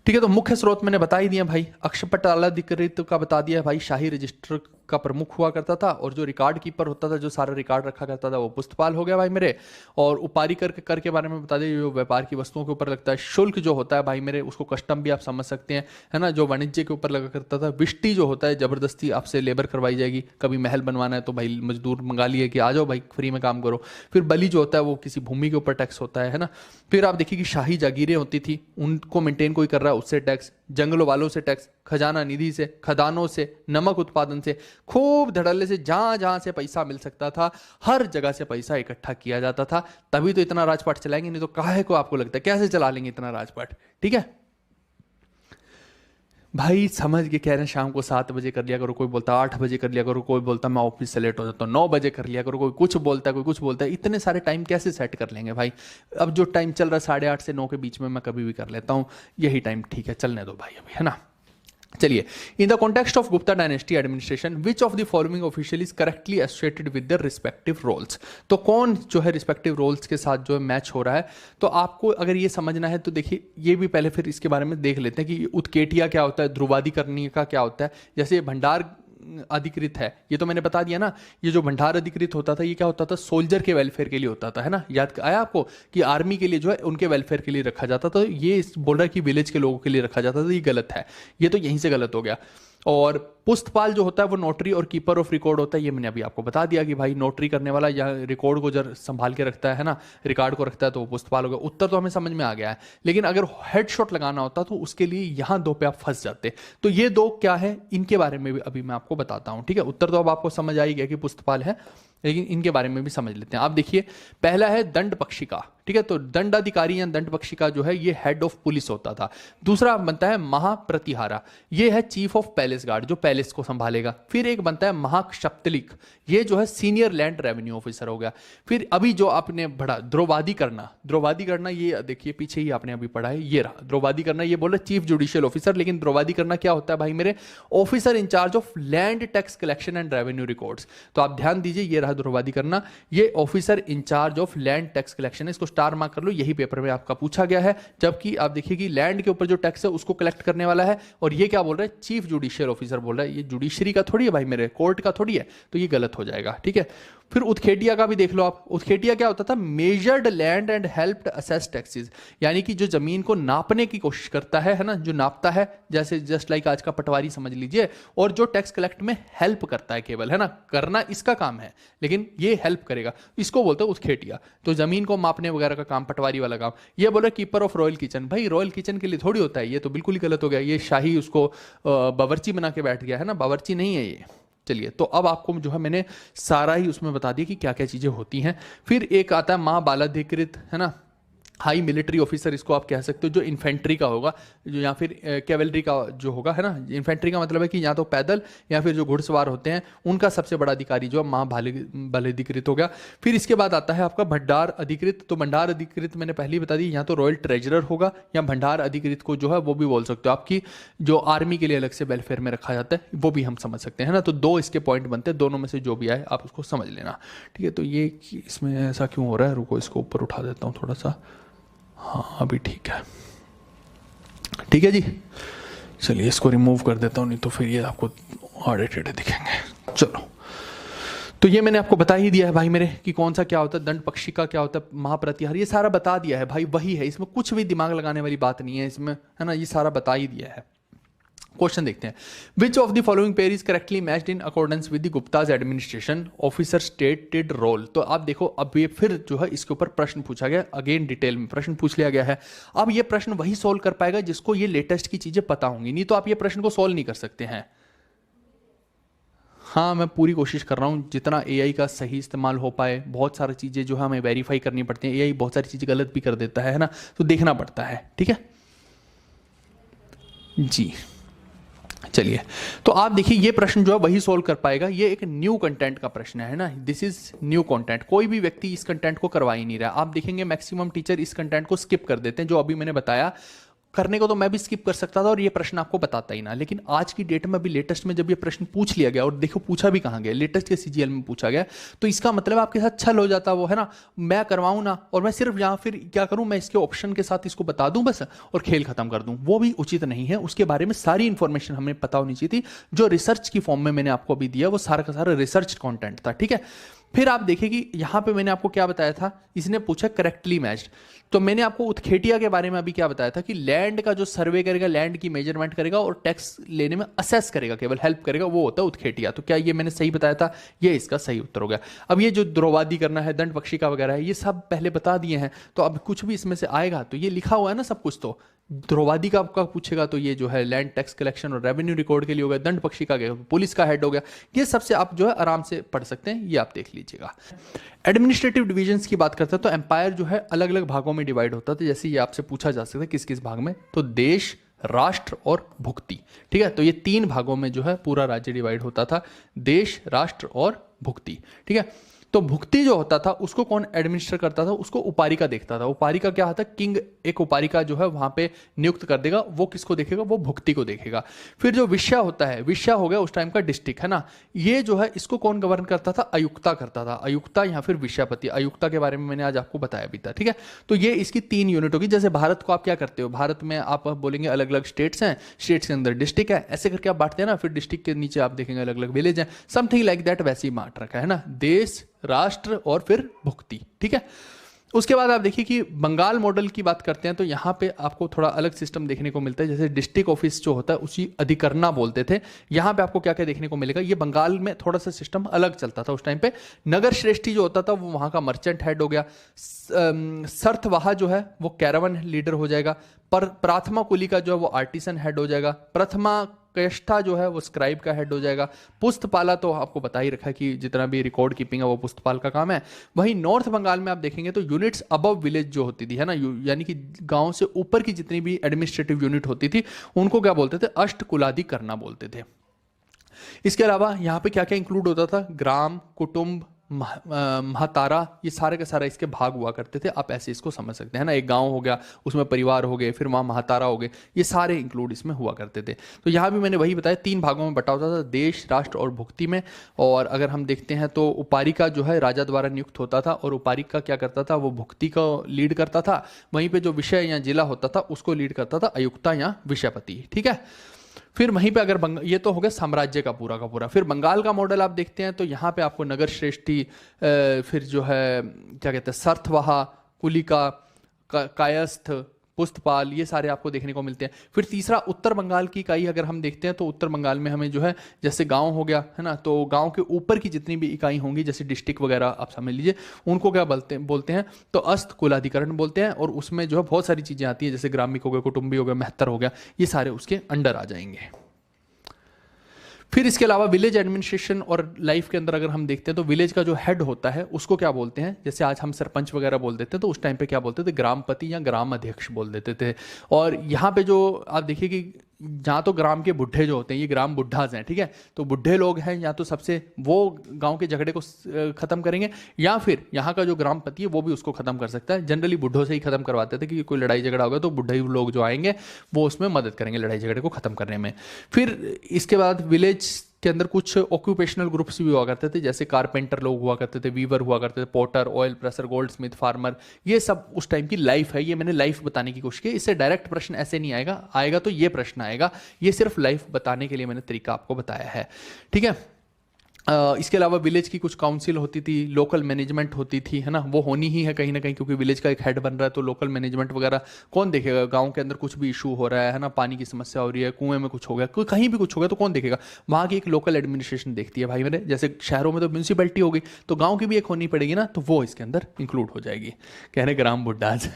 ठीक है। तो मुख्य स्रोत मैंने बता ही दिया भाई। अक्षपटालाधिकृत का बता दिया भाई, शाही रजिस्टर का प्रमुख हुआ करता था, और जो रिकॉर्ड कीपर होता था, जो सारा रिकॉर्ड रखा करता था, वो पुस्तपाल हो गया भाई मेरे। और उपारी कर के बारे में बता दिया, जो व्यापार की वस्तुओं के ऊपर लगता है। शुल्क जो होता है भाई मेरे, उसको कस्टम भी आप समझ सकते हैं, है ना, जो वाणिज्य के ऊपर लगा करता था। विष्टि जो होता है, जबरदस्ती आपसे लेबर करवाई जाएगी, कभी महल बनवाना है तो भाई मजदूर मंगा लिए कि आ जाओ भाई फ्री में काम करो। फिर बलि जो होता है वो किसी भूमि के ऊपर टैक्स होता है ना। फिर आप देखिए कि शाही जागीरें होती थी, उनको मेंटेन कोई कर रहा है उससे टैक्स, जंगलों वालों से टैक्स, खजाना निधि से, खदानों से, नमक उत्पादन से, खूब धड़ल्ले से जहां जहां से पैसा मिल सकता था हर जगह से पैसा इकट्ठा किया जाता था। तभी तो इतना राजपाट चलाएंगे, नहीं तो काहे को आपको लगता है कैसे चला लेंगे इतना राजपाट, ठीक है भाई। समझ के कह रहे हैं शाम को 7 बजे कर लिया करो, कोई बोलता 8 बजे कर लिया करो, कोई बोलता मैं ऑफिस से लेट हो जाता हूँ 9 बजे कर लिया करो, कोई कुछ बोलता है, कोई कुछ बोलता है। इतने सारे टाइम कैसे सेट कर लेंगे भाई? अब जो टाइम चल रहा है 8:30 से 9 के बीच में मैं कभी भी कर लेता हूँ, यही टाइम ठीक है, चलने दो भाई अभी, है ना। चलिए, in the context of Gupta dynasty administration which of the following official is correctly associated with the respective roles. तो कौन जो है रिस्पेक्टिव रोल्स के साथ जो है मैच हो रहा है। तो आपको अगर ये समझना है तो देखिए, ये भी पहले फिर इसके बारे में देख लेते हैं कि उत्केटिया क्या होता है, ध्रुवाधिकरणी का क्या होता है। जैसे भंडार अधिकृत है, ये तो मैंने बता दिया ना। ये जो भंडार अधिकृत होता था, ये क्या होता था, सोल्जर के वेलफेयर के लिए होता था, है ना। याद आया आपको कि आर्मी के लिए जो है उनके वेलफेयर के लिए रखा जाता था। ये बोल रहा है कि विलेज के लोगों के लिए रखा जाता था, ये गलत है, ये तो यहीं से गलत हो गया। और पुस्तपाल जो होता है वो नोटरी और कीपर ऑफ रिकॉर्ड होता है। ये मैंने अभी आपको बता दिया कि भाई नोटरी करने वाला या रिकॉर्ड को जब संभाल के रखता है ना, रिकॉर्ड को रखता है, तो वो पुस्तपाल हो गया। उत्तर तो हमें समझ में आ गया है, लेकिन अगर हेडशॉट लगाना होता तो उसके लिए यहाँ 2 पे आप फंस जाते। तो ये 2 क्या है, इनके बारे में भी अभी मैं आपको बताता हूँ, ठीक है। उत्तर तो अब आपको समझ आ ही गया कि पुस्तपाल है, लेकिन इनके बारे में भी समझ लेते हैं। आप देखिए, पहला है दंड पक्षिका, ठीक है, तो दंडाधिकारी या दंड पक्षिका जो है ये हेड ऑफ पुलिस होता था। दूसरा बनता है महाप्रतिहारा, ये है चीफ ऑफ पैलेस गार्ड जो पैलेस को संभालेगा। फिर एक बनता है महाक्षपतलिक, ये जो है सीनियर लैंड रेवेन्यू ऑफिसर हो गया। फिर अभी जो आपने पढ़ा द्रौवादी करना, द्रौवादी करना ये देखिए पीछे ही आपने अभी पढ़ा है, ये रहा द्रौवादी करना, ये बोल रहे चीफ जुडिशियल ऑफिसर, लेकिन द्रौवादी करना क्या होता है भाई मेरे, officer in charge of land tax collection and revenue records. तो आप ध्यान दीजिए, ये रहा द्रौवादी करना, ये officer in charge of land tax collection है, इसको स्टार मार्क कर लो, यही पेपर में आपका पूछा गया है। जबकि आप देखिए कि लैंड के ऊपर जो टैक्स है उसको कलेक्ट करने वाला है, और ये क्या बोल रहा है, चीफ जुडिशियल ऑफिसर बोल रहा है, ये जुडिशरी का थोड़ी है भाई मेरे, कोर्ट का थोड़ी है, तो ये गलत हो जाएगा, ठीक है। फिर उत्खेटिया का भी देख लो आप, उत्खेटिया क्या होता था, measured land and helped assess taxes, यानी कि जो जमीन को नापने की कोशिश करता है ना, जो नापता है, जैसे जस्ट लाइक आज का पटवारी समझ लीजिए, और जो टैक्स कलेक्ट में हेल्प करता है केवल, है ना, करना इसका काम है लेकिन ये हेल्प करेगा, इसको बोलते हैं उत्खेटिया। तो जमीन को मापने वगैरह का काम, पटवारी वाला काम। ये बोले कीपर ऑफ रॉयल किचन, भाई रॉयल किचन के लिए थोड़ी होता है, ये तो बिल्कुल ही गलत हो गया, ये शाही उसको बावर्ची बना के बैठ गया है ना, बावर्ची नहीं है ये। चलिए, तो अब आपको जो है मैंने सारा ही उसमें बता दिया कि क्या क्या चीजें होती हैं। फिर एक आता है महाबालाधिकृत, है ना, हाई मिलिट्री ऑफिसर इसको आप कह सकते हो, जो इन्फेंट्री का होगा, जो या फिर कैवलरी का जो होगा, है ना। इन्फेंट्री का मतलब है कि या तो पैदल या फिर जो घुड़सवार होते हैं उनका सबसे बड़ा अधिकारी जो है महाबालाधिकृत हो गया। फिर इसके बाद आता है आपका भंडार अधिकृत। तो भंडार अधिकृत मैंने पहले ही बता दी, या तो रॉयल ट्रेजरर होगा या भंडार अधिकृत को जो है वो भी बोल सकते हो, आपकी जो आर्मी के लिए अलग से वेलफेयर में रखा जाता है, वो भी हम समझ सकते हैं, है ना। तो दो इसके पॉइंट बनते हैं, दोनों में से जो भी आए आप उसको समझ लेना, ठीक है। तो ये इसमें ऐसा क्यों हो रहा है, रुको इसको ऊपर उठा देता हूँ थोड़ा सा, हाँ अभी ठीक है, ठीक है जी। चलिए इसको रिमूव कर देता हूँ, नहीं तो फिर ये आपको आड़े टेढ़े दिखेंगे। चलो, तो ये मैंने आपको बता ही दिया है भाई मेरे कि कौन सा क्या होता है, दंड पक्षी का क्या होता है, महाप्रतिहार, ये सारा बता दिया है भाई, वही है, इसमें कुछ भी दिमाग लगाने वाली बात नहीं है इसमें, है ना, ये सारा बता ही दिया है। क्वेश्चन देखते हैं, which of the following pair is correctly matched in accordance with the Guptas administration officer stated role. तो आप देखो, अब ये फिर जो है इसके ऊपर प्रश्न पूछा गया, अगेन डिटेल में प्रश्न पूछ लिया गया है। अब ये प्रश्न वही सोल्व कर पाएगा जिसको ये लेटेस्ट की चीजें पता होंगी, नहीं तो आप ये प्रश्न को सोल्व नहीं कर सकते हैं। हाँ, मैं पूरी कोशिश कर रहा हूँ जितना एआई का सही इस्तेमाल हो पाए, बहुत सारी चीज़ें जो है हमें वेरीफाई करनी पड़ती हैं, एआई बहुत सारी चीज़ें गलत भी कर देता है ना, तो देखना पड़ता है, ठीक है जी। चलिए, तो आप देखिए ये प्रश्न जो है वही सोल्व कर पाएगा, ये एक न्यू कंटेंट का प्रश्न है ना, दिस इज न्यू कंटेंट, कोई भी व्यक्ति इस कंटेंट को करवा ही नहीं रहा। आप देखेंगे मैक्सिमम टीचर इस कंटेंट को स्किप कर देते हैं, जो अभी मैंने बताया। करने को तो मैं भी स्किप कर सकता था और ये प्रश्न आपको बताता ही ना, लेकिन आज की डेट में अभी लेटेस्ट में जब ये प्रश्न पूछ लिया गया, और देखो पूछा भी कहाँ गया, लेटेस्ट के सीजीएल में पूछा गया, तो इसका मतलब आपके साथ छल हो जाता वो, है ना, मैं करवाऊँ ना, और मैं सिर्फ यहाँ फिर क्या करूँ, मैं इसके ऑप्शन के साथ इसको बता दूं बस और खेल खत्म कर दूं, वो भी उचित नहीं है। उसके बारे में सारी इंफॉर्मेशन हमें पता होनी चाहिए थी, जो रिसर्च की फॉर्म में मैंने आपको अभी दिया वो सारा का सारा रिसर्च कॉन्टेंट था, ठीक है। फिर आप देखिए कि यहाँ पे मैंने आपको क्या बताया था, इसने पूछा करेक्टली मैच्ड, तो मैंने आपको उत्खेटिया के बारे में अभी क्या बताया था कि लैंड का जो सर्वे करेगा, लैंड की मेजरमेंट करेगा और टैक्स लेने में असेस करेगा, केवल हेल्प करेगा, वो होता है उत्खेटिया। तो क्या ये मैंने सही बताया था, ये इसका सही उत्तर हो गया। अब ये जो द्रौवादी करना है, दंड पक्षिका वगैरह है, ये सब पहले बता दिए हैं, तो अब कुछ भी इसमें से आएगा तो ये लिखा हुआ है ना सब कुछ, तो द्रौवादी का आपका पूछेगा तो ये जो है लैंड टैक्स कलेक्शन और रेवेन्यू रिकॉर्ड के लिए हो गया, दंड पक्षी का गया पुलिस का हेड हो गया, ये सबसे आप जो है आराम से पढ़ सकते हैं, ये आप देख लीजिएगा। एडमिनिस्ट्रेटिव डिविजन्स की बात करते हैं तो एम्पायर जो है अलग अलग भागों में डिवाइड होता था, जैसे ये आपसे पूछा जा सकता है किस किस भाग में, तो देश, राष्ट्र और भुक्ति, ठीक है। तो ये तीन भागों में जो है पूरा राज्य डिवाइड होता था, देश, राष्ट्र और भुक्ति, ठीक है। तो भुक्ति जो होता था उसको कौन एडमिनिस्टर करता था, उसको उपारिका देखता था। उपारिका क्या होता है, किंग एक उपारिका जो है वहां पे नियुक्त कर देगा, वो किसको देखेगा, वो भुक्ति को देखेगा। फिर जो विषय होता है, विषय हो गया उस टाइम का डिस्ट्रिक्ट, है ना, ये जो है इसको कौन गवर्न करता था, आयुक्ता करता था, आयुक्ता या फिर विषयपति। आयुक्ता के बारे में मैंने आज आपको बताया भी था, ठीक है। तो ये इसकी तीन यूनिट होगी। जैसे भारत को आप क्या करते हो, भारत में आप बोलेंगे अलग अलग स्टेट्स हैं, स्टेट्स के अंदर डिस्ट्रिक्ट है, ऐसे करके आप बांटते हैं ना, फिर डिस्ट्रिक्ट के नीचे आप देखेंगे अलग अलग विलेज हैं, समथिंग लाइक दैट, वैसे ही बांट रखा है ना, देश, राष्ट्र और फिर भुक्ति, ठीक है। उसके बाद आप देखिए कि बंगाल मॉडल की बात करते हैं तो यहाँ पे आपको थोड़ा अलग सिस्टम देखने को मिलता है। जैसे डिस्ट्रिक्ट ऑफिस जो होता है उसी अधिकरना बोलते थे, यहाँ पे आपको क्या क्या देखने को मिलेगा, ये बंगाल में थोड़ा सा सिस्टम अलग चलता था उस टाइम पे। नगर श्रेष्ठी जो होता था वो वहाँ का मर्चेंट हेड हो गया। सर्थवाहा जो है वो कैरावन लीडर हो जाएगा। पर प्राथमा कुली का जो है वो आर्टिसन हेड हो जाएगा। प्रथमा कयष्ठा जो है वो स्क्राइब का हेड हो जाएगा। पुस्तपाला तो आपको बता ही रखा है कि जितना भी रिकॉर्ड कीपिंग है वो पुस्तपाल का काम है। वहीं नॉर्थ बंगाल में आप देखेंगे तो यूनिट्स अबव विलेज जो होती थी है ना, यानी कि गांव से ऊपर की जितनी भी एडमिनिस्ट्रेटिव यूनिट होती थी उनको क्या बोलते थे, अष्टकुलाधिकरणा बोलते थे। इसके अलावा यहाँ पे क्या क्या इंक्लूड होता था, ग्राम, कुटुंब, महातारा, ये सारे का सारा इसके भाग हुआ करते थे। आप ऐसे इसको समझ सकते हैं ना, एक गांव हो गया उसमें परिवार हो गए, फिर वहाँ महातारा हो गए, ये सारे इंक्लूड इसमें हुआ करते थे। तो यहाँ भी मैंने वही बताया, 3 भागों में बटा होता था, देश, राष्ट्र और भुक्ति में। और अगर हम देखते हैं तो उपारिका जो है राजा द्वारा नियुक्त होता था और उपारिका क्या करता था, वो भुक्ति को लीड करता था। वहीं पे जो विषय या जिला होता था उसको लीड करता था अयुक्ता या विषयपति। ठीक है, फिर वहीं पे अगर ये तो हो गया साम्राज्य का पूरा। फिर बंगाल का मॉडल आप देखते हैं तो यहाँ पे आपको नगर श्रेष्ठी, फिर जो है क्या कहते हैं सर्थवाहा, कुलिका, कायस्थ, पुस्तपाल, ये सारे आपको देखने को मिलते हैं। फिर तीसरा उत्तर बंगाल की इकाई अगर हम देखते हैं तो उत्तर बंगाल में हमें जो है जैसे गांव हो गया है ना, तो गांव के ऊपर की जितनी भी इकाई होंगी जैसे डिस्ट्रिक्ट वगैरह आप समझ लीजिए, उनको क्या बोलते हैं तो अस्त कुलाधिकरण बोलते हैं। और उसमें जो है बहुत सारी चीज़ें आती हैं जैसे ग्रामिक हो गया, कुटुंबी हो गया, महत्तर हो गया, ये सारे उसके अंडर आ जाएंगे। फिर इसके अलावा विलेज एडमिनिस्ट्रेशन और लाइफ के अंदर अगर हम देखते हैं तो विलेज का जो हेड होता है उसको क्या बोलते हैं, जैसे आज हम सरपंच वगैरह बोल देते हैं तो उस टाइम पे क्या बोलते थे, ग्रामपति या ग्राम अध्यक्ष बोल देते थे। और यहाँ पे जो आप देखिए कि जहाँ तो ग्राम के बुढ़े जो होते हैं ये ग्राम बुढ़ाज हैं, ठीक है, तो बुढ़े लोग हैं या तो सबसे वो गांव के झगड़े को खत्म करेंगे या फिर यहाँ का जो ग्रामपति है वो भी उसको खत्म कर सकता है। जनरली बुढ़ों से ही खत्म करवाते थे कि कोई लड़ाई झगड़ा होगा तो बुढ़े लोग जो आएंगे वो उसमें मदद करेंगे लड़ाई झगड़े को खत्म करने में। फिर इसके बाद विलेज के अंदर कुछ ऑक्यूपेशनल ग्रुप्स भी हुआ करते थे, जैसे कारपेंटर लोग हुआ करते थे, वीवर हुआ करते थे, potter, oil presser, goldsmith, farmer, ये सब उस टाइम की लाइफ है। ये मैंने लाइफ बताने की कोशिश की, इससे डायरेक्ट प्रश्न ऐसे नहीं आएगा तो ये प्रश्न आएगा, ये सिर्फ लाइफ बताने के लिए मैंने तरीका आपको बताया है। ठीक है, इसके अलावा विलेज की कुछ काउंसिल होती थी, लोकल मैनेजमेंट होती थी, है ना, वो होनी ही है कहीं ना कहीं क्योंकि विलेज का एक हेड बन रहा है तो लोकल मैनेजमेंट वगैरह कौन देखेगा। गांव के अंदर कुछ भी इशू हो रहा है ना, पानी की समस्या हो रही है, कुएं में कुछ हो गया, कोई कहीं भी कुछ हो गया तो कौन देखेगा, वहाँ की एक लोकल एडमिनिस्ट्रेशन देखती है भाई मेरे। जैसे शहरों में तो म्यूनसिपैलिटी हो गई तो गाँव की भी एक होनी पड़ेगी ना, तो वो इसके अंदर इंक्लूड हो जाएगी। कह रहे ग्राम बुड्ढाज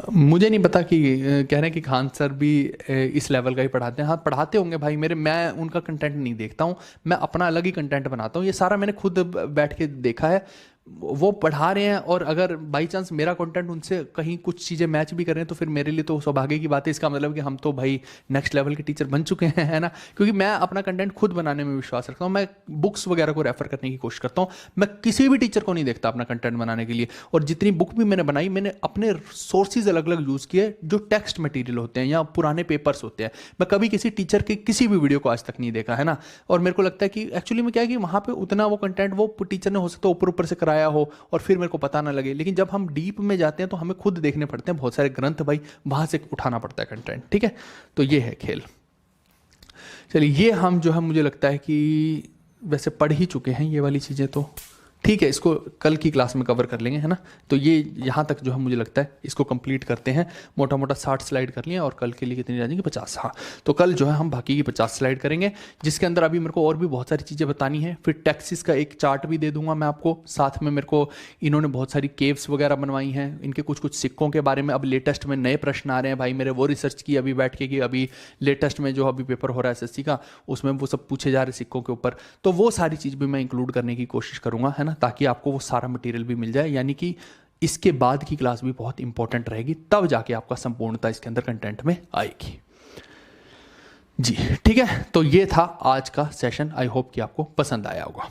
मुझे नहीं पता कि कह रहे हैं कि खान सर भी इस लेवल का ही पढ़ाते हैं। हाँ पढ़ाते होंगे भाई मेरे, मैं उनका कंटेंट नहीं देखता हूँ, मैं अपना अलग ही कंटेंट बनाता हूँ। ये सारा मैंने खुद बैठ के देखा है, वो पढ़ा रहे हैं और अगर बाई चांस मेरा कंटेंट उनसे कहीं कुछ चीज़ें मैच भी कर रहे हैं तो फिर मेरे लिए तो सौभाग्य की बात है। इसका मतलब कि हम तो भाई नेक्स्ट लेवल के टीचर बन चुके हैं, है ना, क्योंकि मैं अपना कंटेंट खुद बनाने में विश्वास रखता हूँ। मैं बुक्स वगैरह को रेफर करने की कोशिश करता हूँ, मैं किसी भी टीचर को नहीं देखता अपना कंटेंट बनाने के लिए। और जितनी बुक भी मैंने बनाई मैंने अपने सोर्सेज अलग अलग यूज़ किए, जो टेक्स्ट मटीरियल होते हैं या पुराने पेपर्स होते हैं। मैं कभी किसी टीचर के किसी भी वीडियो को आज तक नहीं देखा, है ना। और मेरे को लगता है कि एक्चुअली में क्या है कि वहाँ पे उतना वो कंटेंट वो टीचर ने हो सकता है ऊपर ऊपर से कराया हो और फिर मेरे को पता ना लगे, लेकिन जब हम डीप में जाते हैं तो हमें खुद देखने पड़ते हैं बहुत सारे ग्रंथ भाई, वहां से उठाना पड़ता है कंटेंट। ठीक है, तो ये है खेल। चलिए ये हम जो है मुझे लगता है कि वैसे पढ़ ही चुके हैं ये वाली चीज़ें, तो ठीक है, इसको कल की क्लास में कवर कर लेंगे, है ना। तो ये यहाँ तक जो है मुझे लगता है इसको कंप्लीट करते हैं। मोटा मोटा 60 स्लाइड कर लिए और कल के लिए कितनी रह जाएंगी, 50। हाँ, तो कल जो है हम बाकी की 50 स्लाइड करेंगे, जिसके अंदर अभी मेरे को और भी बहुत सारी चीज़ें बतानी है। फिर टैक्सेस का एक चार्ट भी दे दूंगा मैं आपको, साथ में मेरे को इन्होंने बहुत सारी केव्स वगैरह बनवाई हैं, इनके कुछ कुछ सिक्कों के बारे में अब लेटेस्ट में नए प्रश्न आ रहे हैं भाई मेरे, वो रिसर्च की अभी बैठ के कि अभी लेटेस्ट में जो अभी पेपर हो रहा है SSC का, उसमें वो सब पूछे जा रहे सिक्कों के ऊपर। तो वो सारी चीज़ भी मैं इंक्लूड करने की कोशिश करूँगा, है ना, ताकि आपको वो सारा मटेरियल भी मिल जाए। यानी कि इसके बाद की क्लास भी बहुत इंपॉर्टेंट रहेगी, तब जाके आपका संपूर्णता इसके अंदर कंटेंट में आएगी। जी ठीक है, तो ये था आज का सेशन। आई होप कि आपको पसंद आया होगा।